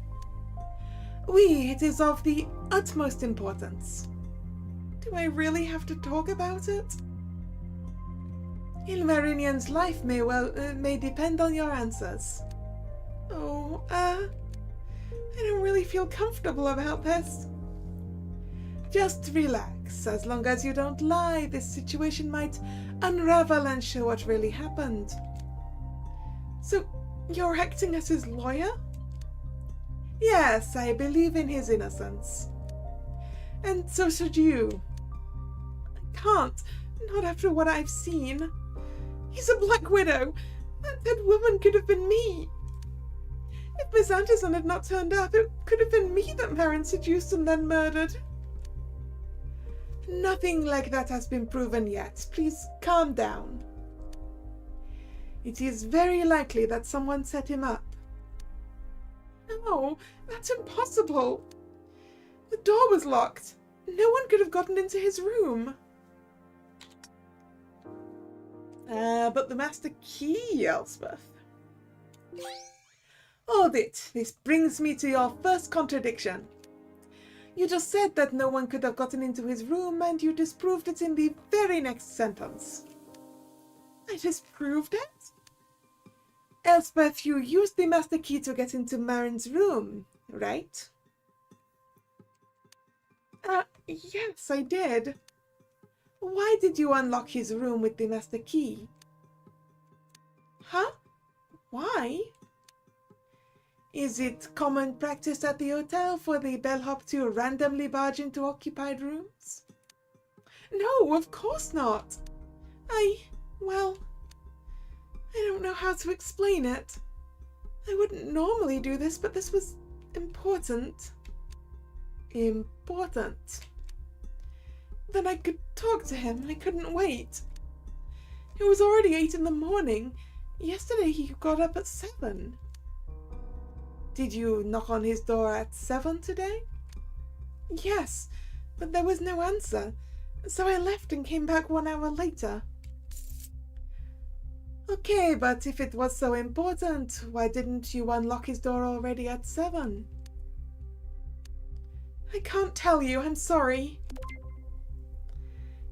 Oui, it is of the utmost importance. Do I really have to talk about it? Ilmarinian's life may depend on your answers. Oh, I don't really feel comfortable about this. Just relax. As long as you don't lie, this situation might unravel and show what really happened. So, you're acting as his lawyer? Yes, I believe in his innocence. And so should you. I can't, not after what I've seen. He's a Black Widow. That woman could have been me. If Miss Anderson had not turned up, it could have been me that Marin seduced and then murdered. Nothing like that has been proven yet. Please calm down. It is very likely that someone set him up. No, that's impossible. The door was locked. No one could have gotten into his room. But the master key, Elspeth. Hold it. This brings me to your first contradiction. You just said that no one could have gotten into his room, and you disproved it in the very next sentence. I just proved it. Elspeth, you used the master key to get into Marin's room, right? Yes, I did. Why did you unlock his room with the master key? Huh? Why? Is it common practice at the hotel for the bellhop to randomly barge into occupied rooms? No, of course not. Well, I don't know how to explain it. I wouldn't normally do this, but this was important. Important. Then I could talk to him. I couldn't wait. It was already 8 in the morning. Yesterday he got up at 7. Did you knock on his door at 7 today? Yes, but there was no answer, so I left and came back 1 hour later. Okay, but if it was so important, why didn't you unlock his door already at 7? I can't tell you, I'm sorry.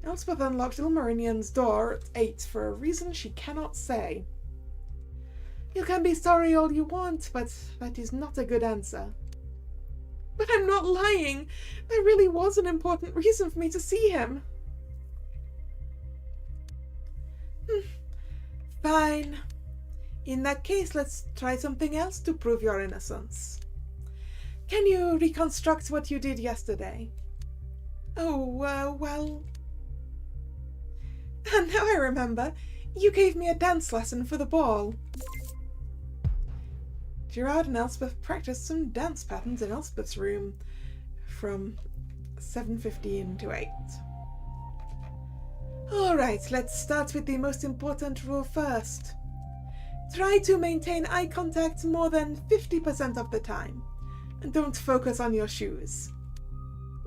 Elspeth unlocked Ilmarinian's door at 8 for a reason she cannot say. You can be sorry all you want, but that is not a good answer. But I'm not lying. There really was an important reason for me to see him. Fine. In that case, let's try something else to prove your innocence. Can you reconstruct what you did yesterday? Oh, well... Now I remember. You gave me a dance lesson for the ball. Gerard and Elspeth practiced some dance patterns in Elspeth's room from 7:15 to 8. Alright, let's start with the most important rule first. Try to maintain eye contact more than 50% of the time. And don't focus on your shoes.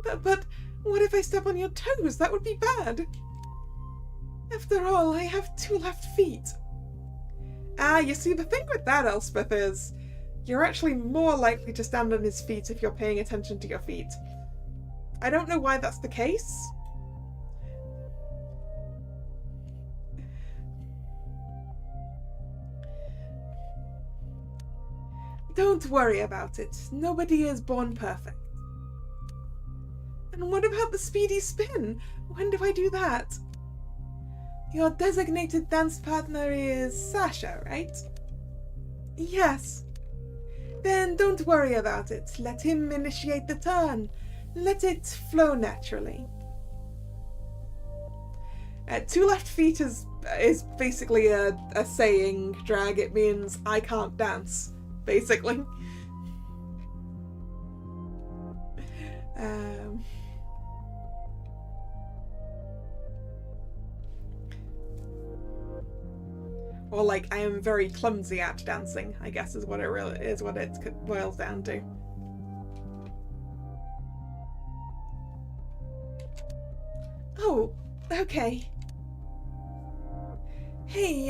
But what if I step on your toes? That would be bad. After all, I have 2 left feet. You see, the thing with that, Elspeth, is you're actually more likely to stand on his feet if you're paying attention to your feet. I don't know why that's the case. Don't worry about it. Nobody is born perfect. And what about the speedy spin? When do I do that? Your designated dance partner is Sasha, right? Yes. Then don't worry about it. Let him initiate the turn. Let it flow naturally. 2 left feet is basically a saying, Drag. It means I can't dance, basically. Or like, I am very clumsy at dancing, I guess is what it boils down to. Oh, okay. Hey,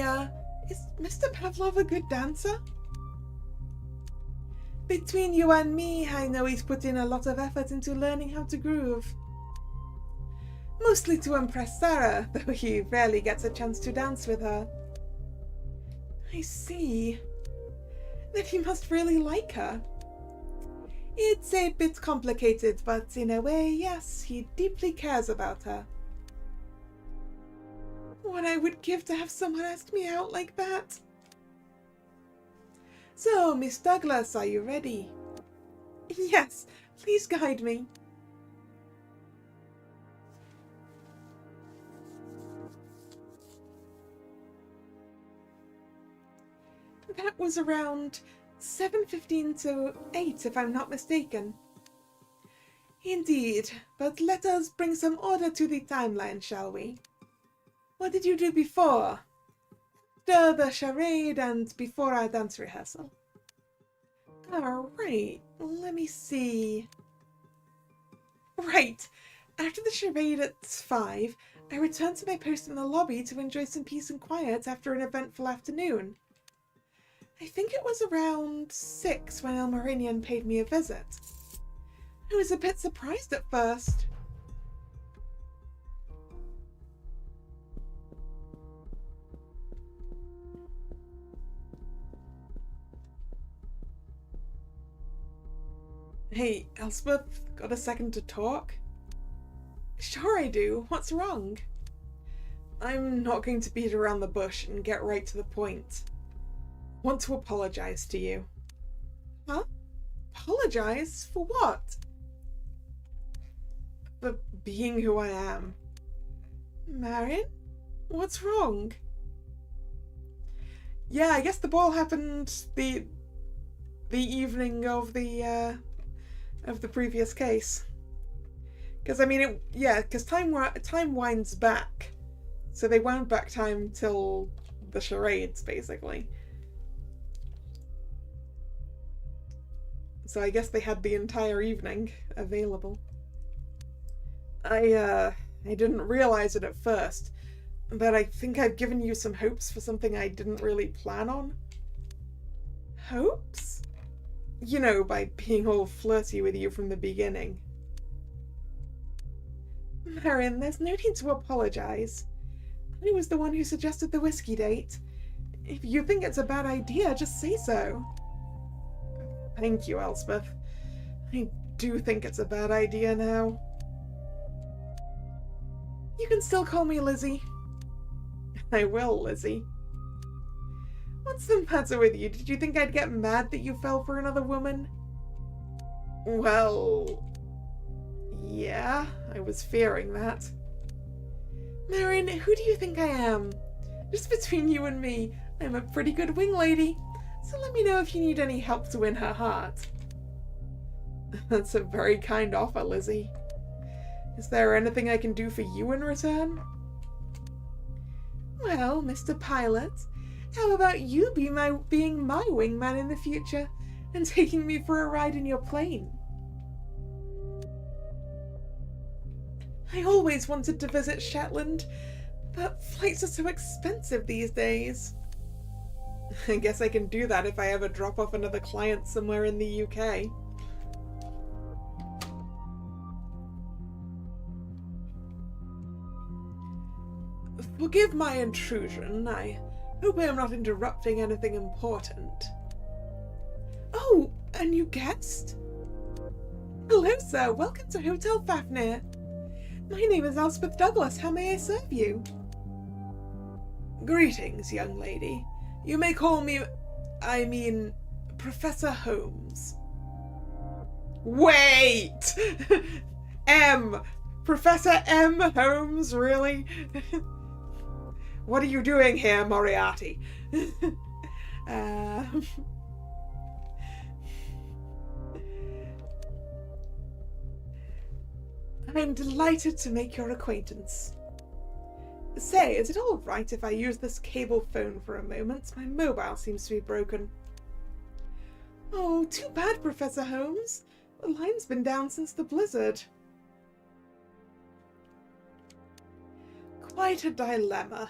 is Mr. Pavlov a good dancer? Between you and me, I know he's put in a lot of effort into learning how to groove. Mostly to impress Sarah, though he rarely gets a chance to dance with her. I see. Then he must really like her. It's a bit complicated, but in a way, yes, he deeply cares about her. What I would give to have someone ask me out like that. So, Miss Douglas, are you ready? Yes, please guide me. That was around 7:15 to 8, if I'm not mistaken. Indeed, but let us bring some order to the timeline, shall we? What did you do before? After the charade and before our dance rehearsal? Alright, let me see. Right, after the charade at 5, I returned to my post in the lobby to enjoy some peace and quiet after an eventful afternoon. I think it was around 6 when Ilmarinian paid me a visit. I was a bit surprised at first. Hey, Elspeth, got a second to talk? Sure I do. What's wrong? I'm not going to beat around the bush and get right to the point. I want to apologize to you. Huh? Apologize? For what? For being who I am. Marion? What's wrong? Yeah, I guess the ball happened the evening of the previous case. Because I mean, because time winds back, so they wound back time till the charades, basically. So I guess they had the entire evening available. I didn't realize it at first, but I think I've given you some hopes for something I didn't really plan on. Hopes? You know, by being all flirty with you from the beginning. Marion, there's no need to apologize. I was the one who suggested the whiskey date. If you think it's a bad idea, just say so. Thank you, Elspeth. I do think it's a bad idea now. You can still call me Lizzie. I will, Lizzie. What's the matter with you? Did you think I'd get mad that you fell for another woman? Well, yeah, I was fearing that. Marion, who do you think I am? Just between you and me, I'm a pretty good wing lady, so let me know if you need any help to win her heart. That's a very kind offer, Lizzie. Is there anything I can do for you in return? Well, Mr. Pilot, how about you being my wingman in the future and taking me for a ride in your plane? I always wanted to visit Shetland, but flights are so expensive these days. I guess I can do that if I ever drop off another client somewhere in the UK. Forgive my intrusion. I hope I am not interrupting anything important. Oh, a new guest? Hello, sir. Welcome to Hotel Fafnir. My name is Elspeth Douglas. How may I serve you? Greetings, young lady. You may call me, Professor Holmes. Wait! M! Professor M. Holmes, really? What are you doing here, Moriarty? I'm delighted to make your acquaintance. Say, is it all right if I use this cable phone for a moment? My mobile seems to be broken. Oh, too bad, Professor Holmes. The line's been down since the blizzard. Quite a dilemma.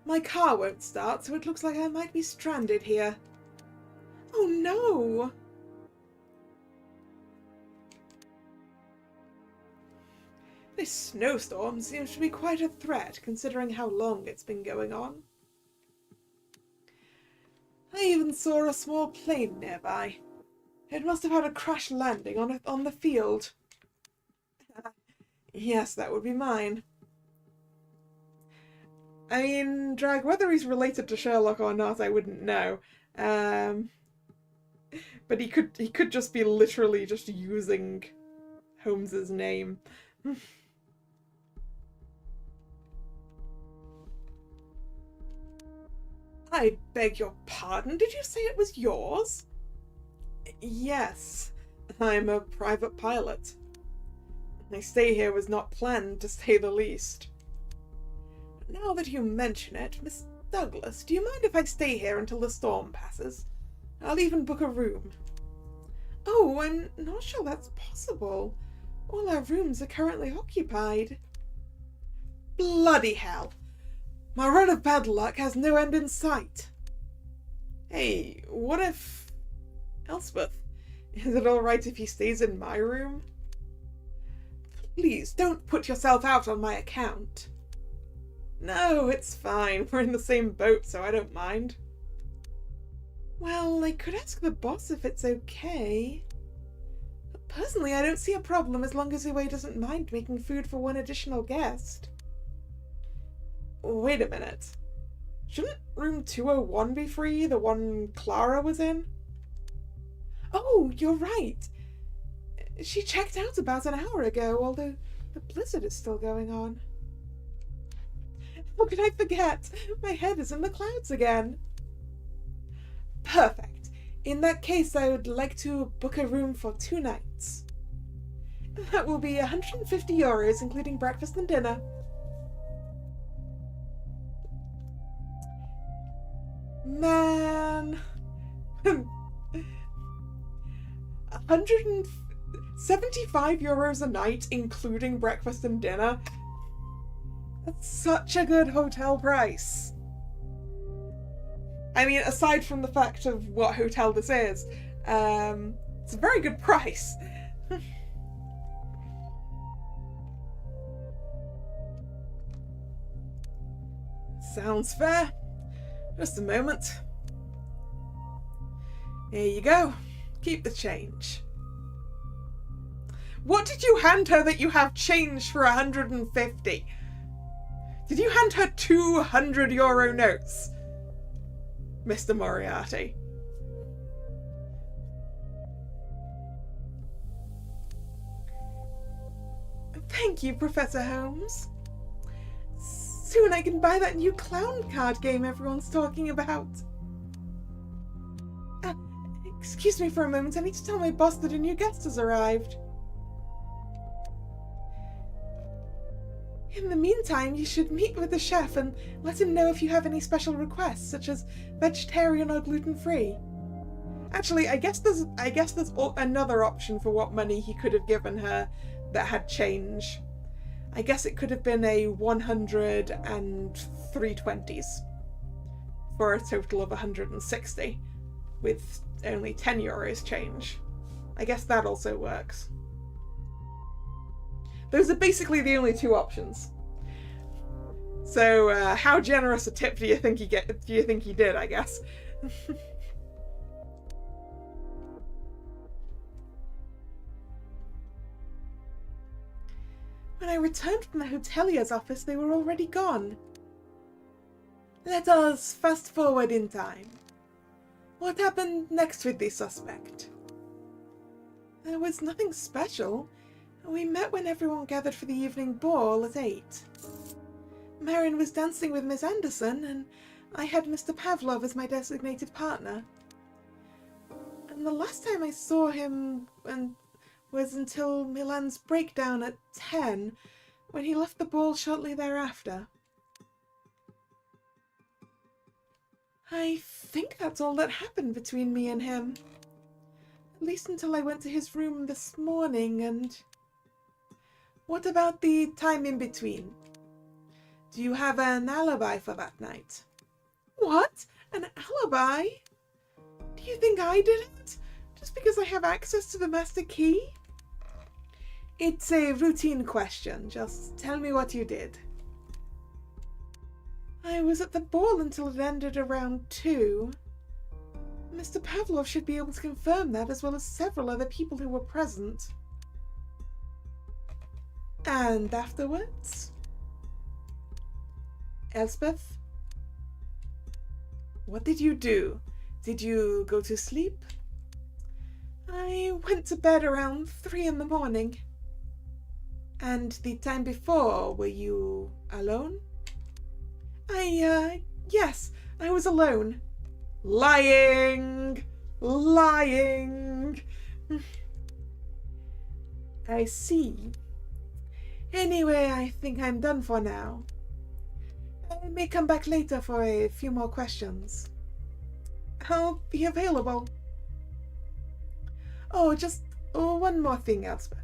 My car won't start, so it looks like I might be stranded here. Oh no! This snowstorm seems to be quite a threat, considering how long it's been going on. I even saw a small plane nearby. It must have had a crash landing on the field. Yes, that would be mine. I mean, Drag, whether he's related to Sherlock or not, I wouldn't know. But he could just be literally just using Holmes's name. I beg your pardon, did you say it was yours? Yes, I'm a private pilot. My stay here was not planned, to say the least. Now that you mention it, Miss Douglas, do you mind if I stay here until the storm passes? I'll even book a room. Oh, I'm not sure that's possible. All our rooms are currently occupied. Bloody hell! My run of bad luck has no end in sight. Hey, what if... Elspeth, is it alright if he stays in my room? Please, don't put yourself out on my account. No, it's fine. We're in the same boat, so I don't mind. Well, I could ask the boss if it's okay. Personally, I don't see a problem as long as Uwe doesn't mind making food for one additional guest. Wait a minute. Shouldn't room 201 be free, the one Clara was in? Oh, you're right. She checked out about an hour ago, although the blizzard is still going on. How could I forget? My head is in the clouds again. Perfect. In that case, I would like to book a room for 2 nights. That will be €150, including breakfast and dinner. Man. €175 a night, including breakfast and dinner. That's such a good hotel price. I mean, aside from the fact of what hotel this is, it's a very good price. Sounds fair. Just a moment. Here you go. Keep the change. What did you hand her that you have change for 150? Did you hand her €200 notes, Mr. Moriarty? Thank you, Professor Holmes. Soon I can buy that new clown card game everyone's talking about. Excuse me for a moment, I need to tell my boss that a new guest has arrived. In the meantime, you should meet with the chef and let him know if you have any special requests, such as vegetarian or gluten-free. Actually, I guess there's another option for what money he could have given her that had change. I guess it could have been a 100 and 320s for a total of 160 with only €10 change. I guess that also works. Those are basically the only 2 options. So, how generous a tip do you think he did, I guess? When I returned from the hotelier's office, they were already gone. Let us fast forward in time. What happened next with the suspect? There was nothing special. We met when everyone gathered for the evening ball at 8. Marin was dancing with Miss Anderson, and I had Mr. Pavlov as my designated partner. And the last time I saw him was until Milan's breakdown at 10, when he left the ball shortly thereafter. I think that's all that happened between me and him. At least until I went to his room this morning, and... What about the time in between? Do you have an alibi for that night? What? An alibi? Do you think I did it? Just because I have access to the master key? It's a routine question. Just tell me what you did. I was at the ball until it ended around 2. Mr. Pavlov should be able to confirm that, as well as several other people who were present. And afterwards? Elspeth? What did you do? Did you go to sleep? I went to bed around 3 in the morning. And the time before, were you alone? Yes, I was alone. Lying! Lying! I see. Anyway, I think I'm done for now. I may come back later for a few more questions. I'll be available. Oh, just one more thing, Elspeth.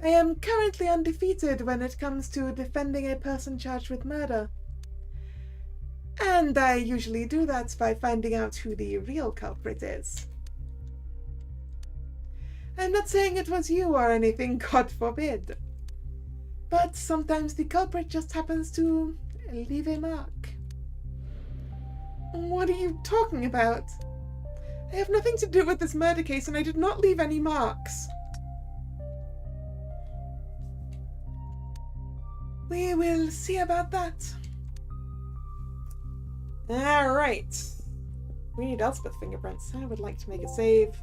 I am currently undefeated when it comes to defending a person charged with murder. And I usually do that by finding out who the real culprit is. I'm not saying it was you or anything, God forbid. But sometimes the culprit just happens to leave a mark. What are you talking about? I have nothing to do with this murder case, and I did not leave any marks. We will see about that. Alright. We need Elspeth fingerprints. I would like to make a save.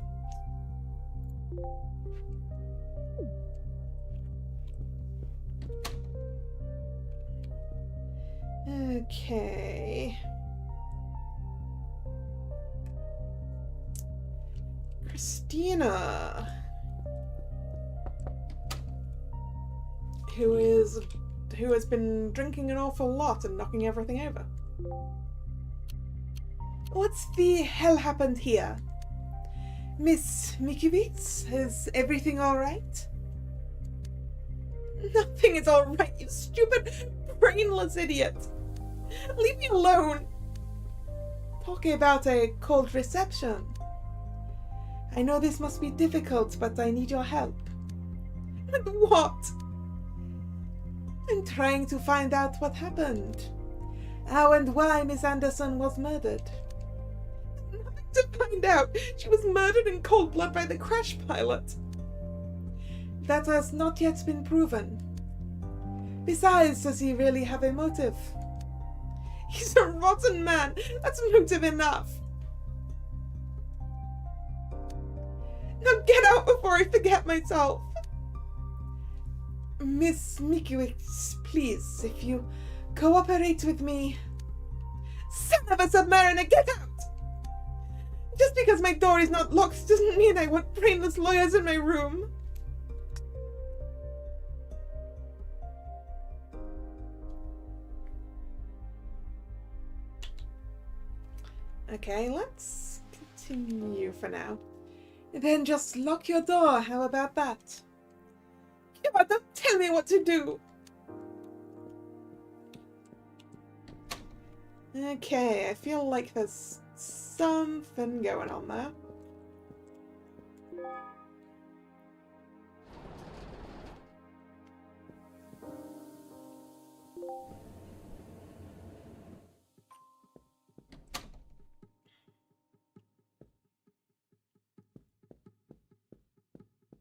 Okay. Christina, who has been drinking an awful lot and knocking everything over. What the hell happened here? Miss Mikiewicz, is everything alright? Nothing is alright, you stupid, brainless idiot. Leave me alone. Talking about a cold reception. I know this must be difficult, but I need your help. With what? I'm trying to find out what happened. How and why Miss Anderson was murdered. Nothing to find out. She was murdered in cold blood by the crash pilot. That has not yet been proven. Besides, does he really have a motive? He's a rotten man. That's motive enough. Now get out before I forget myself. Miss Mikiewicz, please, if you cooperate with me. Son of a submariner, get out! Just because my door is not locked doesn't mean I want brainless lawyers in my room. Okay, let's continue for now. Then just lock your door, how about that? Yeah, but don't tell me what to do! Okay, I feel like there's something going on there.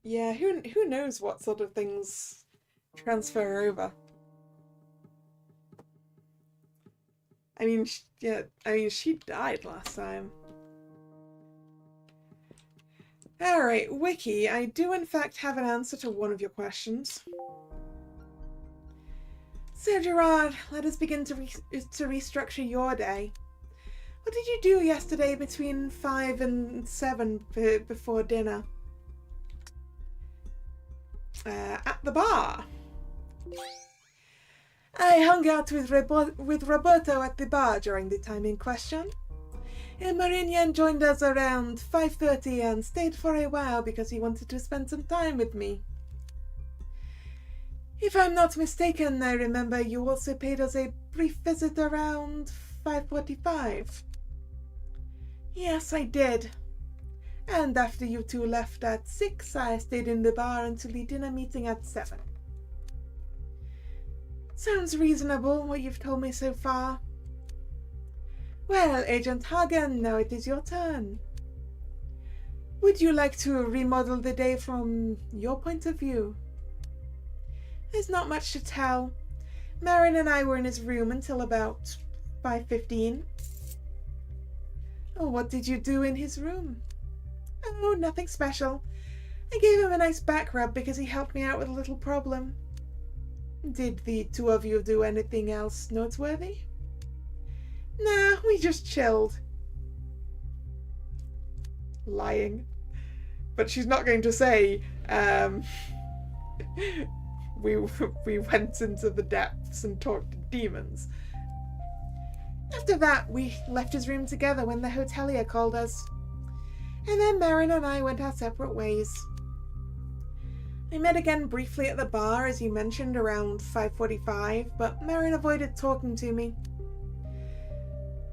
Yeah, who knows what sort of things transfer over. I mean, she died last time. Alright, Wiki, I do in fact have an answer to one of your questions. So Gerard, let us begin to restructure your day. What did you do yesterday between 5 and 7 before dinner? At the bar. I hung out with Roberto at the bar during the time in question. And Marinian joined us around 5:30 and stayed for a while because he wanted to spend some time with me. If I'm not mistaken, I remember you also paid us a brief visit around 5:45. Yes, I did. And after you two left at 6, I stayed in the bar until the dinner meeting at 7. Sounds reasonable, what you've told me so far. Well, Agent Hagen, now it is your turn. Would you like to remodel the day from your point of view? There's not much to tell. Marin and I were in his room until about 5:15. Oh, what did you do in his room? Oh, nothing special. I gave him a nice back rub because he helped me out with a little problem. Did the two of you do anything else noteworthy? Nah, we just chilled. Lying. But she's not going to say, we went into the depths and talked to demons. After that, we left his room together when the hotelier called us. And then Marin and I went our separate ways. We met again briefly at the bar, as you mentioned, around 5:45, but Marin avoided talking to me.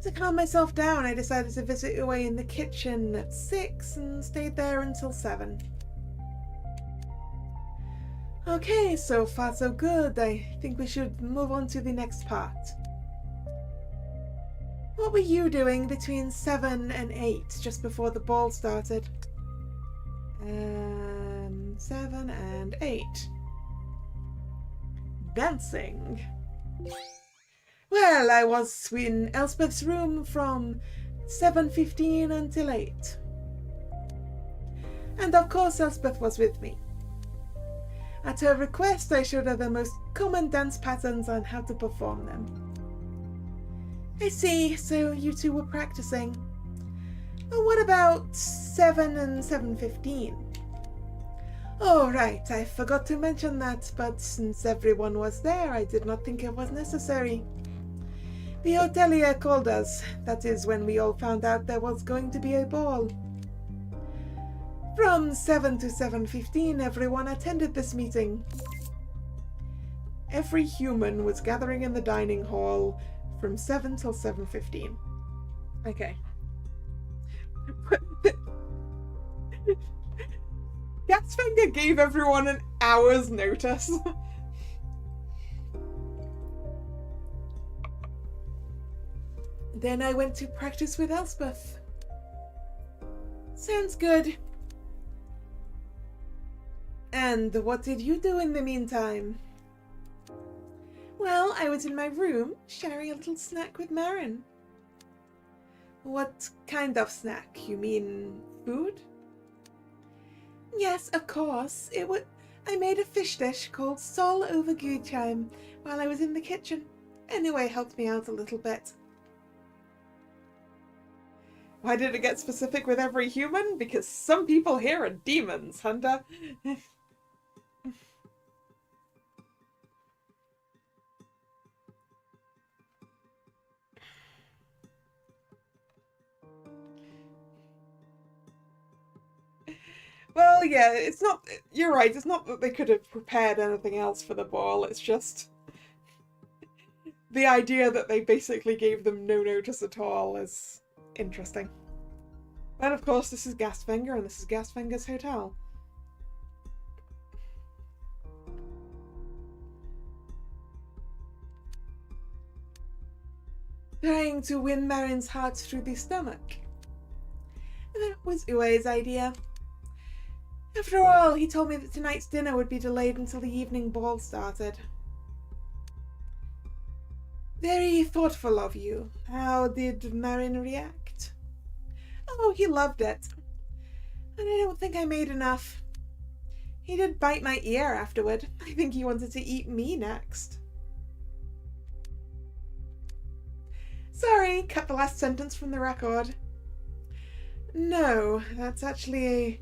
To calm myself down, I decided to visit away in the kitchen at 6 and stayed there until 7. Okay, so far so good. I think we should move on to the next part. What were you doing between 7 and 8, just before the ball started? 7 and 8. Dancing. Well, I was in Elspeth's room from 7:15 until 8. And of course Elspeth was with me. At her request, I showed her the most common dance patterns and how to perform them. I see, so you two were practicing. Well, what about 7 and 7:15? Oh, right, I forgot to mention that, but since everyone was there, I did not think it was necessary. The hotelier called us. That is when we all found out there was going to be a ball. From 7 to 7:15, everyone attended this meeting. Every human was gathering in the dining hall from 7 till 7:15. Okay. Gatsfinger gave everyone an hour's notice. Then I went to practice with Elspeth. Sounds good. And what did you do in the meantime? Well, I was in my room, sharing a little snack with Marin. What kind of snack? You mean food? Yes, of course. I made a fish dish called Sol over Gudheim while I was in the kitchen. Anyway, helped me out a little bit. Why did it get specific with every human? Because some people here are demons, Hunter. Well, yeah, it's not... You're right, it's not that they could have prepared anything else for the ball, it's just... The idea that they basically gave them no notice at all is interesting. But of course, this is Gastfinger, and this is Gastfinger's hotel. Trying to win Marin's heart through the stomach. That was Ue's idea. After all, he told me that tonight's dinner would be delayed until the evening ball started. Very thoughtful of you. How did Marin react? Oh, he loved it. And I don't think I made enough. He did bite my ear afterward. I think he wanted to eat me next. Sorry, cut the last sentence from the record. No, that's actually a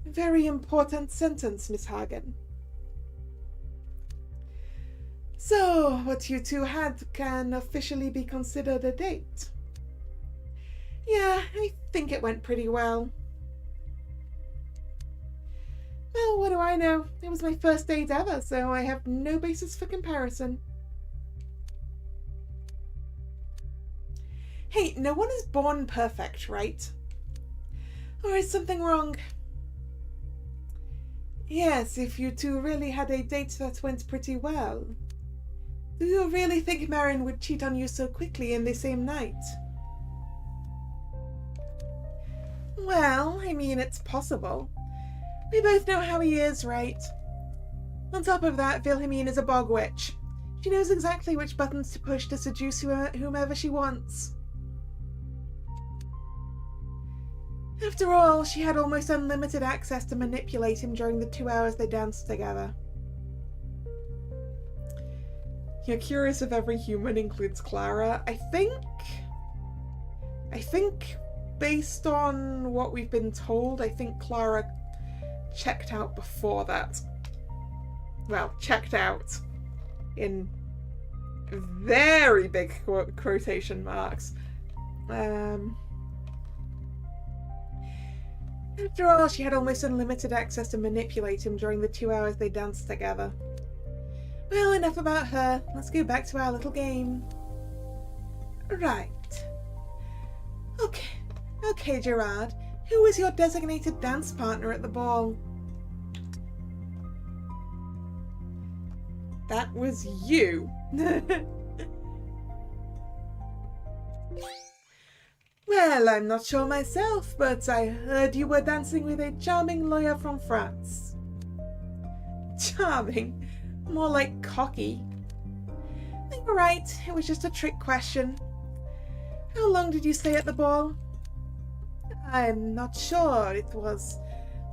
very important sentence, Miss Hagen. So, what you two had can officially be considered a date. Yeah, I think it went pretty well. Well, what do I know? It was my first date ever, so I have no basis for comparison. Hey, no one is born perfect, right? Or is something wrong? Yes, if you two really had a date that went pretty well. Do you really think Marin would cheat on you so quickly in the same night? Well, I mean, it's possible. We both know how he is, right? On top of that, Wilhelmine is a bog witch. She knows exactly which buttons to push to seduce whomever she wants. After all, she had almost unlimited access to manipulate him during the 2 hours they danced together. You're curious if every human includes Clara? I think based on what we've been told, I think Clara checked out before that. Well, checked out in very big quotation marks. After all, she had almost unlimited access to manipulate him during the 2 hours they danced together. Well, enough about her. Let's go back to our little game. Right. Okay, Gerard. Who was your designated dance partner at the ball? That was you. Well, I'm not sure myself, but I heard you were dancing with a charming lawyer from France. Charming? More like cocky. You're right, it was just a trick question. How long did you stay at the ball? I'm not sure. It was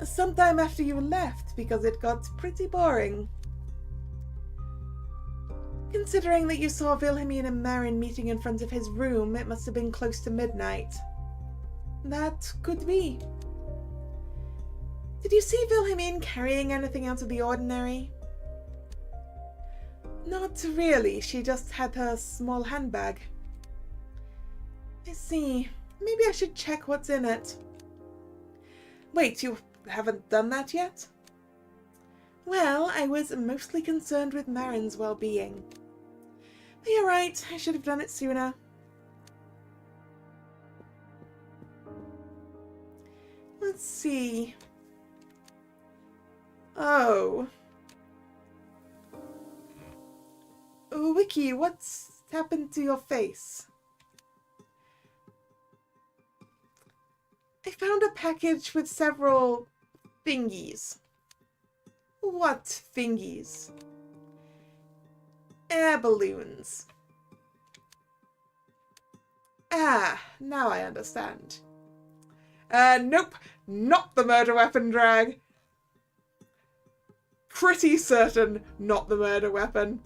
sometime after you left, because it got pretty boring. Considering that you saw Wilhelmine and Marin meeting in front of his room, it must have been close to midnight. That could be. Did you see Wilhelmine carrying anything out of the ordinary? Not really. She just had her small handbag. I see. Maybe I should check what's in it. Wait, you haven't done that yet? Well, I was mostly concerned with Marin's well-being. But you're right, I should have done it sooner. Let's see. Oh. Wiki, what's happened to your face? I found a package with several thingies. What thingies? Air balloons. Ah, now I understand. Nope, not the murder weapon drag. Pretty certain not the murder weapon.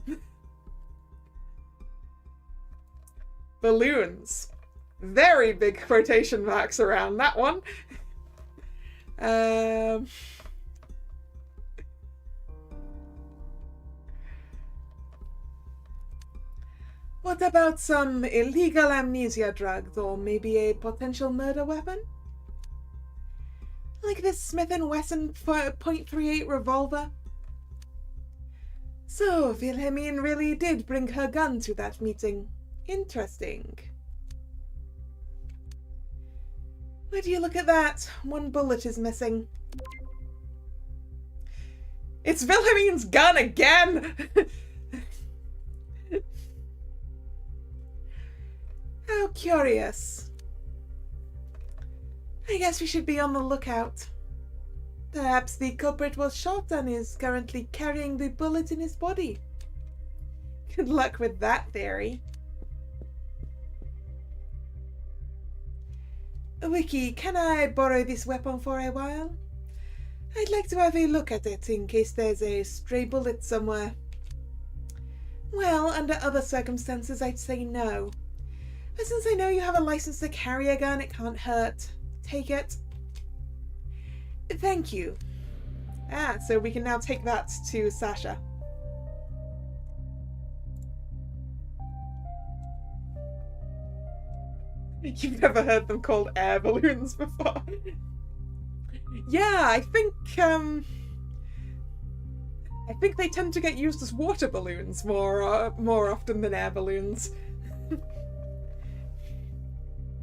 Balloons. Very big quotation marks around that one. What about some illegal amnesia drugs, or maybe a potential murder weapon? Like this Smith & Wesson .38 revolver? So, Wilhelmine really did bring her gun to that meeting. Interesting. Where do you look at that? One bullet is missing. It's Wilhelmine's gun again! How curious. I guess we should be on the lookout. Perhaps the culprit was shot and is currently carrying the bullet in his body. Good luck with that theory. Wiki, can I borrow this weapon for a while? I'd like to have a look at it in case there's a stray bullet somewhere. Well, under other circumstances I'd say no. But since I know you have a license to carry a gun, it can't hurt. Take it. Thank you. Ah, so we can now take that to Sasha. You've never heard them called air balloons before. Yeah, I think they tend to get used as water balloons more often than air balloons.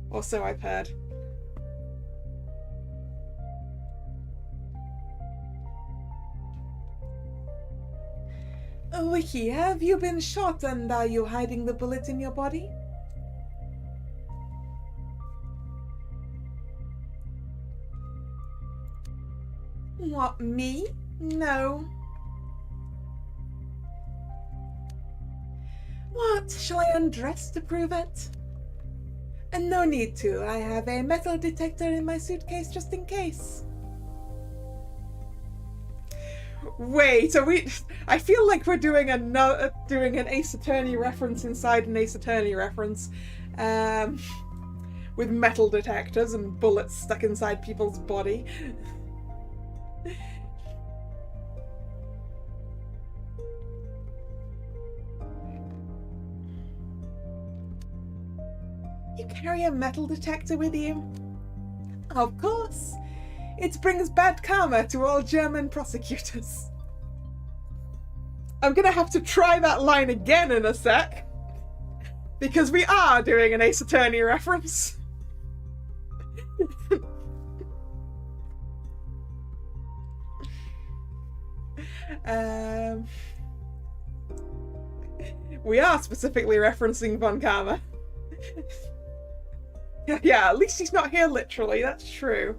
Or so I've heard. Wiki, have you been shot and are you hiding the bullet in your body? What, me? No. What? Shall I undress to prove it? And no need to. I have a metal detector in my suitcase just in case. Wait, are we? I feel like we're doing an Ace Attorney reference inside an Ace Attorney reference, with metal detectors and bullets stuck inside people's body. You carry a metal detector with you? Of course. It brings bad karma to all German prosecutors. I'm gonna have to try that line again in a sec, because we are doing an Ace Attorney reference. We are specifically referencing Von Karma. Yeah, at least he's not here literally, that's true.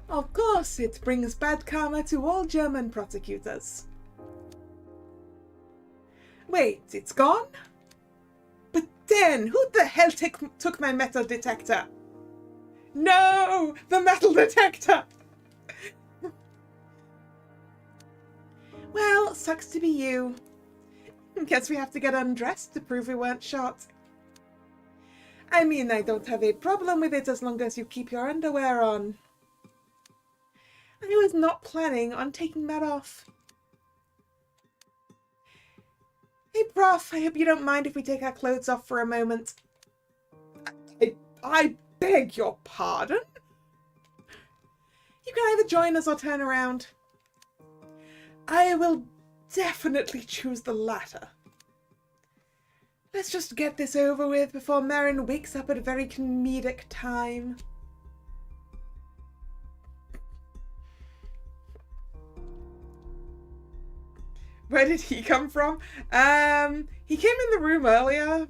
Of course, it brings bad karma to all German prosecutors. Wait, it's gone? But then, who the hell took my metal detector? No! The metal detector! Well, sucks to be you. Guess we have to get undressed to prove we weren't shot. I mean, I don't have a problem with it as long as you keep your underwear on. I was not planning on taking that off. Hey, Prof, I hope you don't mind if we take our clothes off for a moment. I beg your pardon? You can either join us or turn around. I will definitely choose the latter. Let's just get this over with before Marin wakes up at a very comedic time. Where did he come from? He came in the room earlier.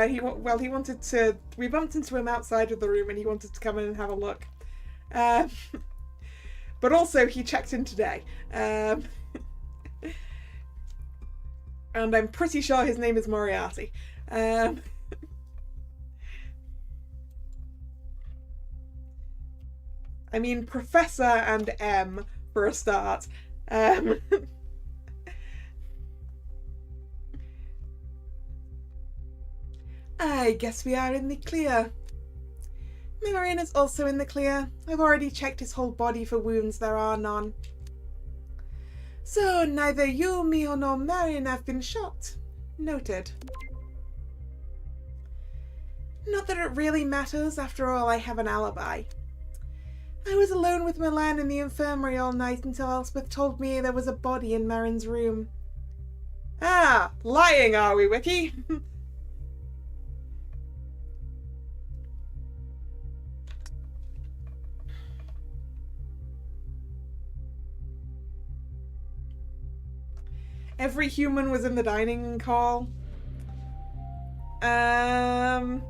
He wanted to... We bumped into him outside of the room and he wanted to come in and have a look. But also he checked in today. And I'm pretty sure his name is Moriarty. I mean, Professor and M for a start. I guess we are in the clear. Marin is also in the clear. I've already checked his whole body for wounds. There are none. So neither you, me, nor Marin have been shot. Noted. Not that it really matters. After all, I have an alibi. I was alone with Milan in the infirmary all night until Elspeth told me there was a body in Marin's room. Ah, lying are we, Wiki? Every human was in the dining hall. That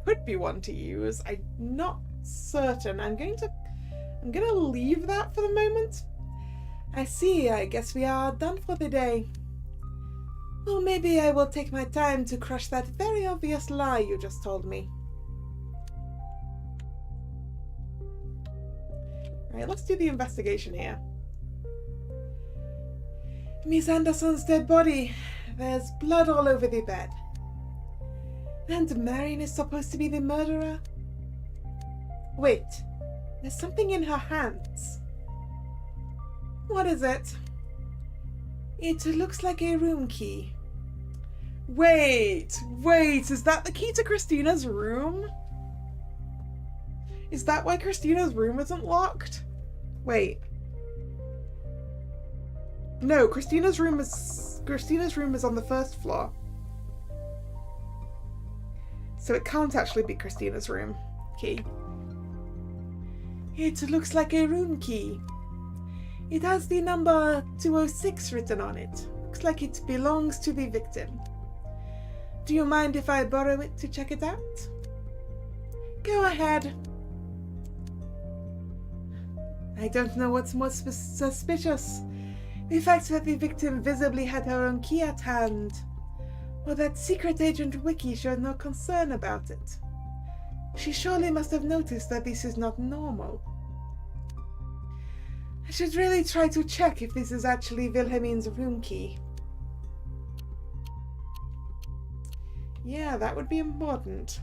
could be one to use. I'm not certain. I'm gonna leave that for the moment. I see. I guess we are done for the day. Well, maybe I will take my time to crush that very obvious lie you just told me. Alright, let's do the investigation here. Miss Anderson's dead body. There's blood all over the bed. And Marin is supposed to be the murderer? Wait, there's something in her hands. What is it? It looks like a room key. Wait, is that the key to Christina's room? Is that why Christina's room isn't locked? Wait. No, Christina's room is on the first floor. So it can't actually be Christina's room key. It looks like a room key. It has the number 206 written on it. Looks like it belongs to the victim. Do you mind if I borrow it to check it out? Go ahead. I don't know what's more suspicious. The fact that the victim visibly had her own key at hand, or that secret agent Wiki showed no concern about it. She surely must have noticed that this is not normal. I should really try to check if this is actually Wilhelmine's room key. Yeah, that would be important.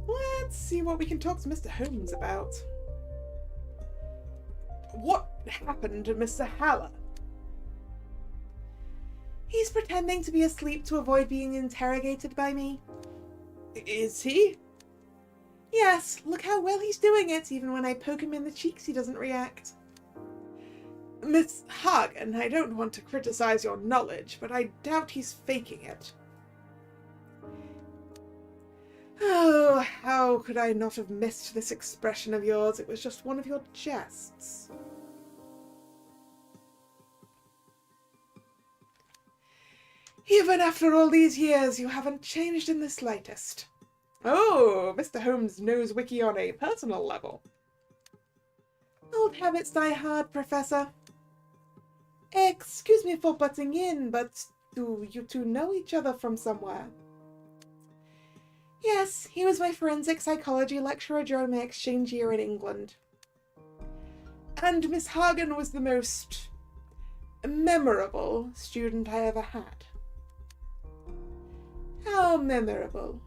Let's see what we can talk to Mr. Holmes about. What happened to Mr. Haller? He's pretending to be asleep to avoid being interrogated by me. Is he? Yes, look how well he's doing it. Even when I poke him in the cheeks, he doesn't react. Miss Hagen, I don't want to criticize your knowledge, but I doubt he's faking it. Oh, how could I not have missed this expression of yours? It was just one of your jests. Even after all these years, you haven't changed in the slightest. Oh, Mr. Holmes knows Wiki on a personal level. Old habits die hard, Professor. Excuse me for butting in, but do you two know each other from somewhere? Yes, he was my forensic psychology lecturer during my exchange year in England. And Miss Hagen was the most memorable student I ever had. How memorable?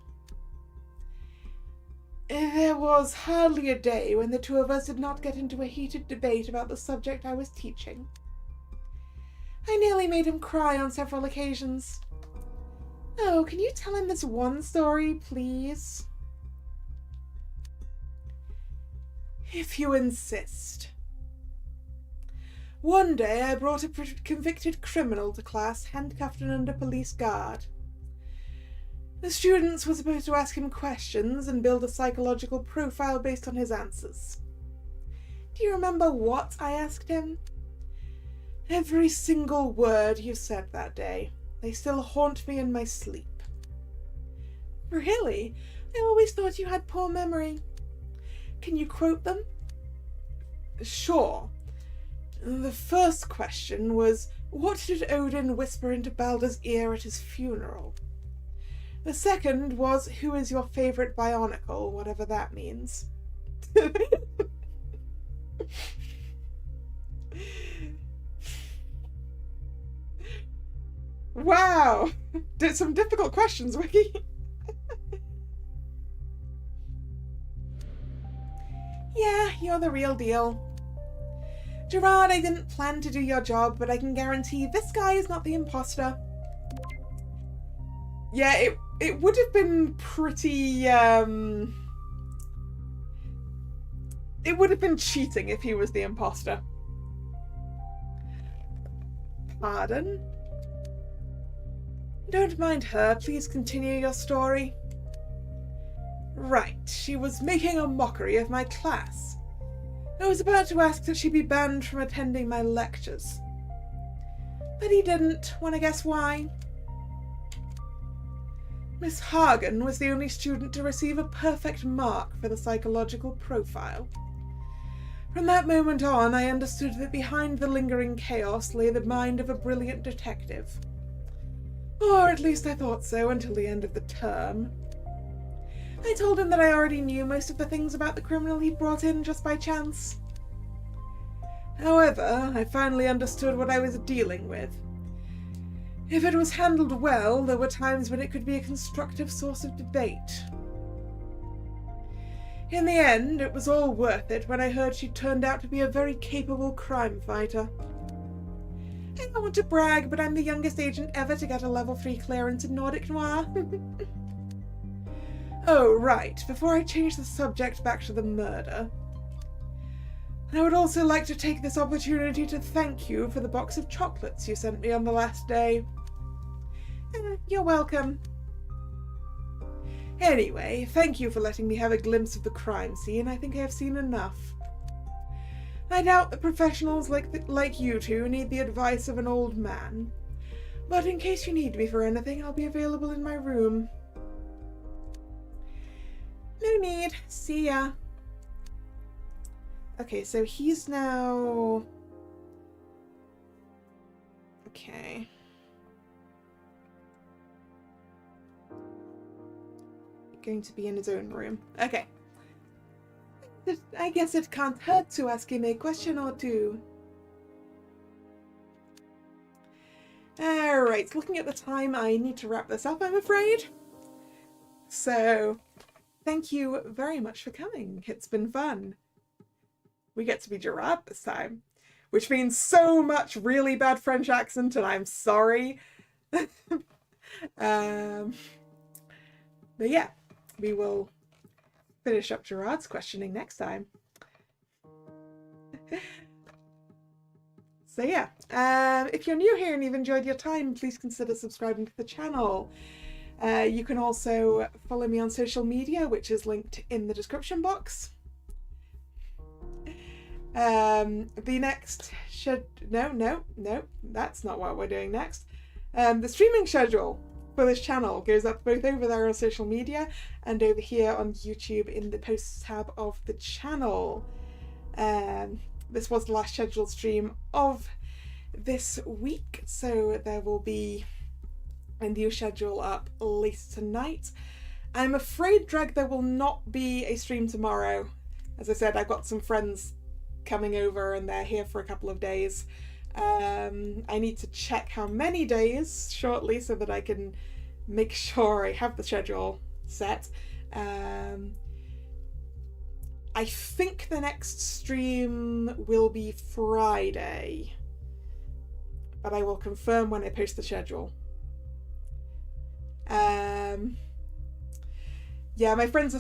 There was hardly a day when the two of us did not get into a heated debate about the subject I was teaching. I nearly made him cry on several occasions. Oh, can you tell him this one story, please? If you insist. One day I brought a convicted criminal to class, handcuffed and under police guard. The students were supposed to ask him questions and build a psychological profile based on his answers. Do you remember what I asked him? Every single word you said that day. They still haunt me in my sleep. Really? I always thought you had poor memory. Can you quote them? Sure. The first question was, what did Odin whisper into Balder's ear at his funeral? The second was, who is your favourite Bionicle, whatever that means. Wow! Did some difficult questions, Wiki. Yeah, you're the real deal. Gerard, I didn't plan to do your job, but I can guarantee this guy is not the imposter. Yeah, it would have been pretty, it would have been cheating if he was the imposter. Pardon? Don't mind her, please continue your story. Right, she was making a mockery of my class. I was about to ask that she be banned from attending my lectures. But he didn't. Wanna guess why? Miss Hagen was the only student to receive a perfect mark for the psychological profile. From that moment on, I understood that behind the lingering chaos lay the mind of a brilliant detective. Or at least I thought so until the end of the term. I told him that I already knew most of the things about the criminal he'd brought in just by chance. However, I finally understood what I was dealing with. If it was handled well, there were times when it could be a constructive source of debate. In the end, it was all worth it when I heard she turned out to be a very capable crime fighter. I don't want to brag, but I'm the youngest agent ever to get a level 3 clearance in Nordic Noir. Oh, right, before I change the subject back to the murder, I would also like to take this opportunity to thank you for the box of chocolates you sent me on the last day. You're welcome. Anyway, thank you for letting me have a glimpse of the crime scene. I think I have seen enough. I doubt that professionals like you two need the advice of an old man. But in case you need me for anything, I'll be available in my room. No need. See ya. Okay, so he's now... Okay. Going to be in his own room. Okay. I guess it can't hurt to ask him a question or two. Alright, looking at the time, I need to wrap this up, I'm afraid. So, thank you very much for coming. It's been fun. We get to be Gerard this time, which means so much really bad French accent, and I'm sorry. But yeah, we will finish up Gerard's questioning next time. So yeah, if you're new here and you've enjoyed your time, please consider subscribing to the channel. You can also follow me on social media, which is linked in the description box. The next no, that's not what we're doing next. The streaming schedule for this channel goes up both over there on social media and over here on YouTube in the posts tab of the channel. This was the last scheduled stream of this week, so there will be a new schedule up later tonight. I'm afraid, Dreg, there will not be a stream tomorrow. As I said, I've got some friends coming over and they're here for a couple of days. I need to check how many days shortly so that I can make sure I have the schedule set. I think the next stream will be Friday, but I will confirm when I post the schedule. Yeah, my friends are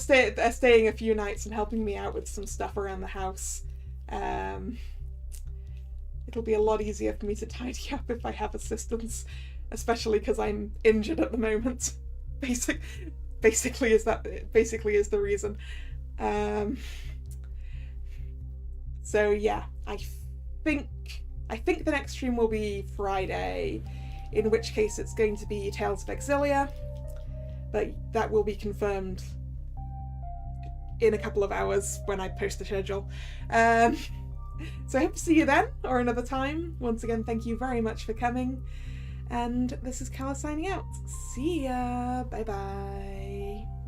staying a few nights and helping me out with some stuff around the house. It'll be a lot easier for me to tidy up if I have assistance, especially because I'm injured at the moment. Basically is the reason. So yeah, I think the next stream will be Friday, in which case it's going to be Tales of Exilia, but that will be confirmed in a couple of hours when I post the schedule. So I hope to see you then, or another time. Once again, thank you very much for coming, and this is Kalla signing out. See ya, bye bye.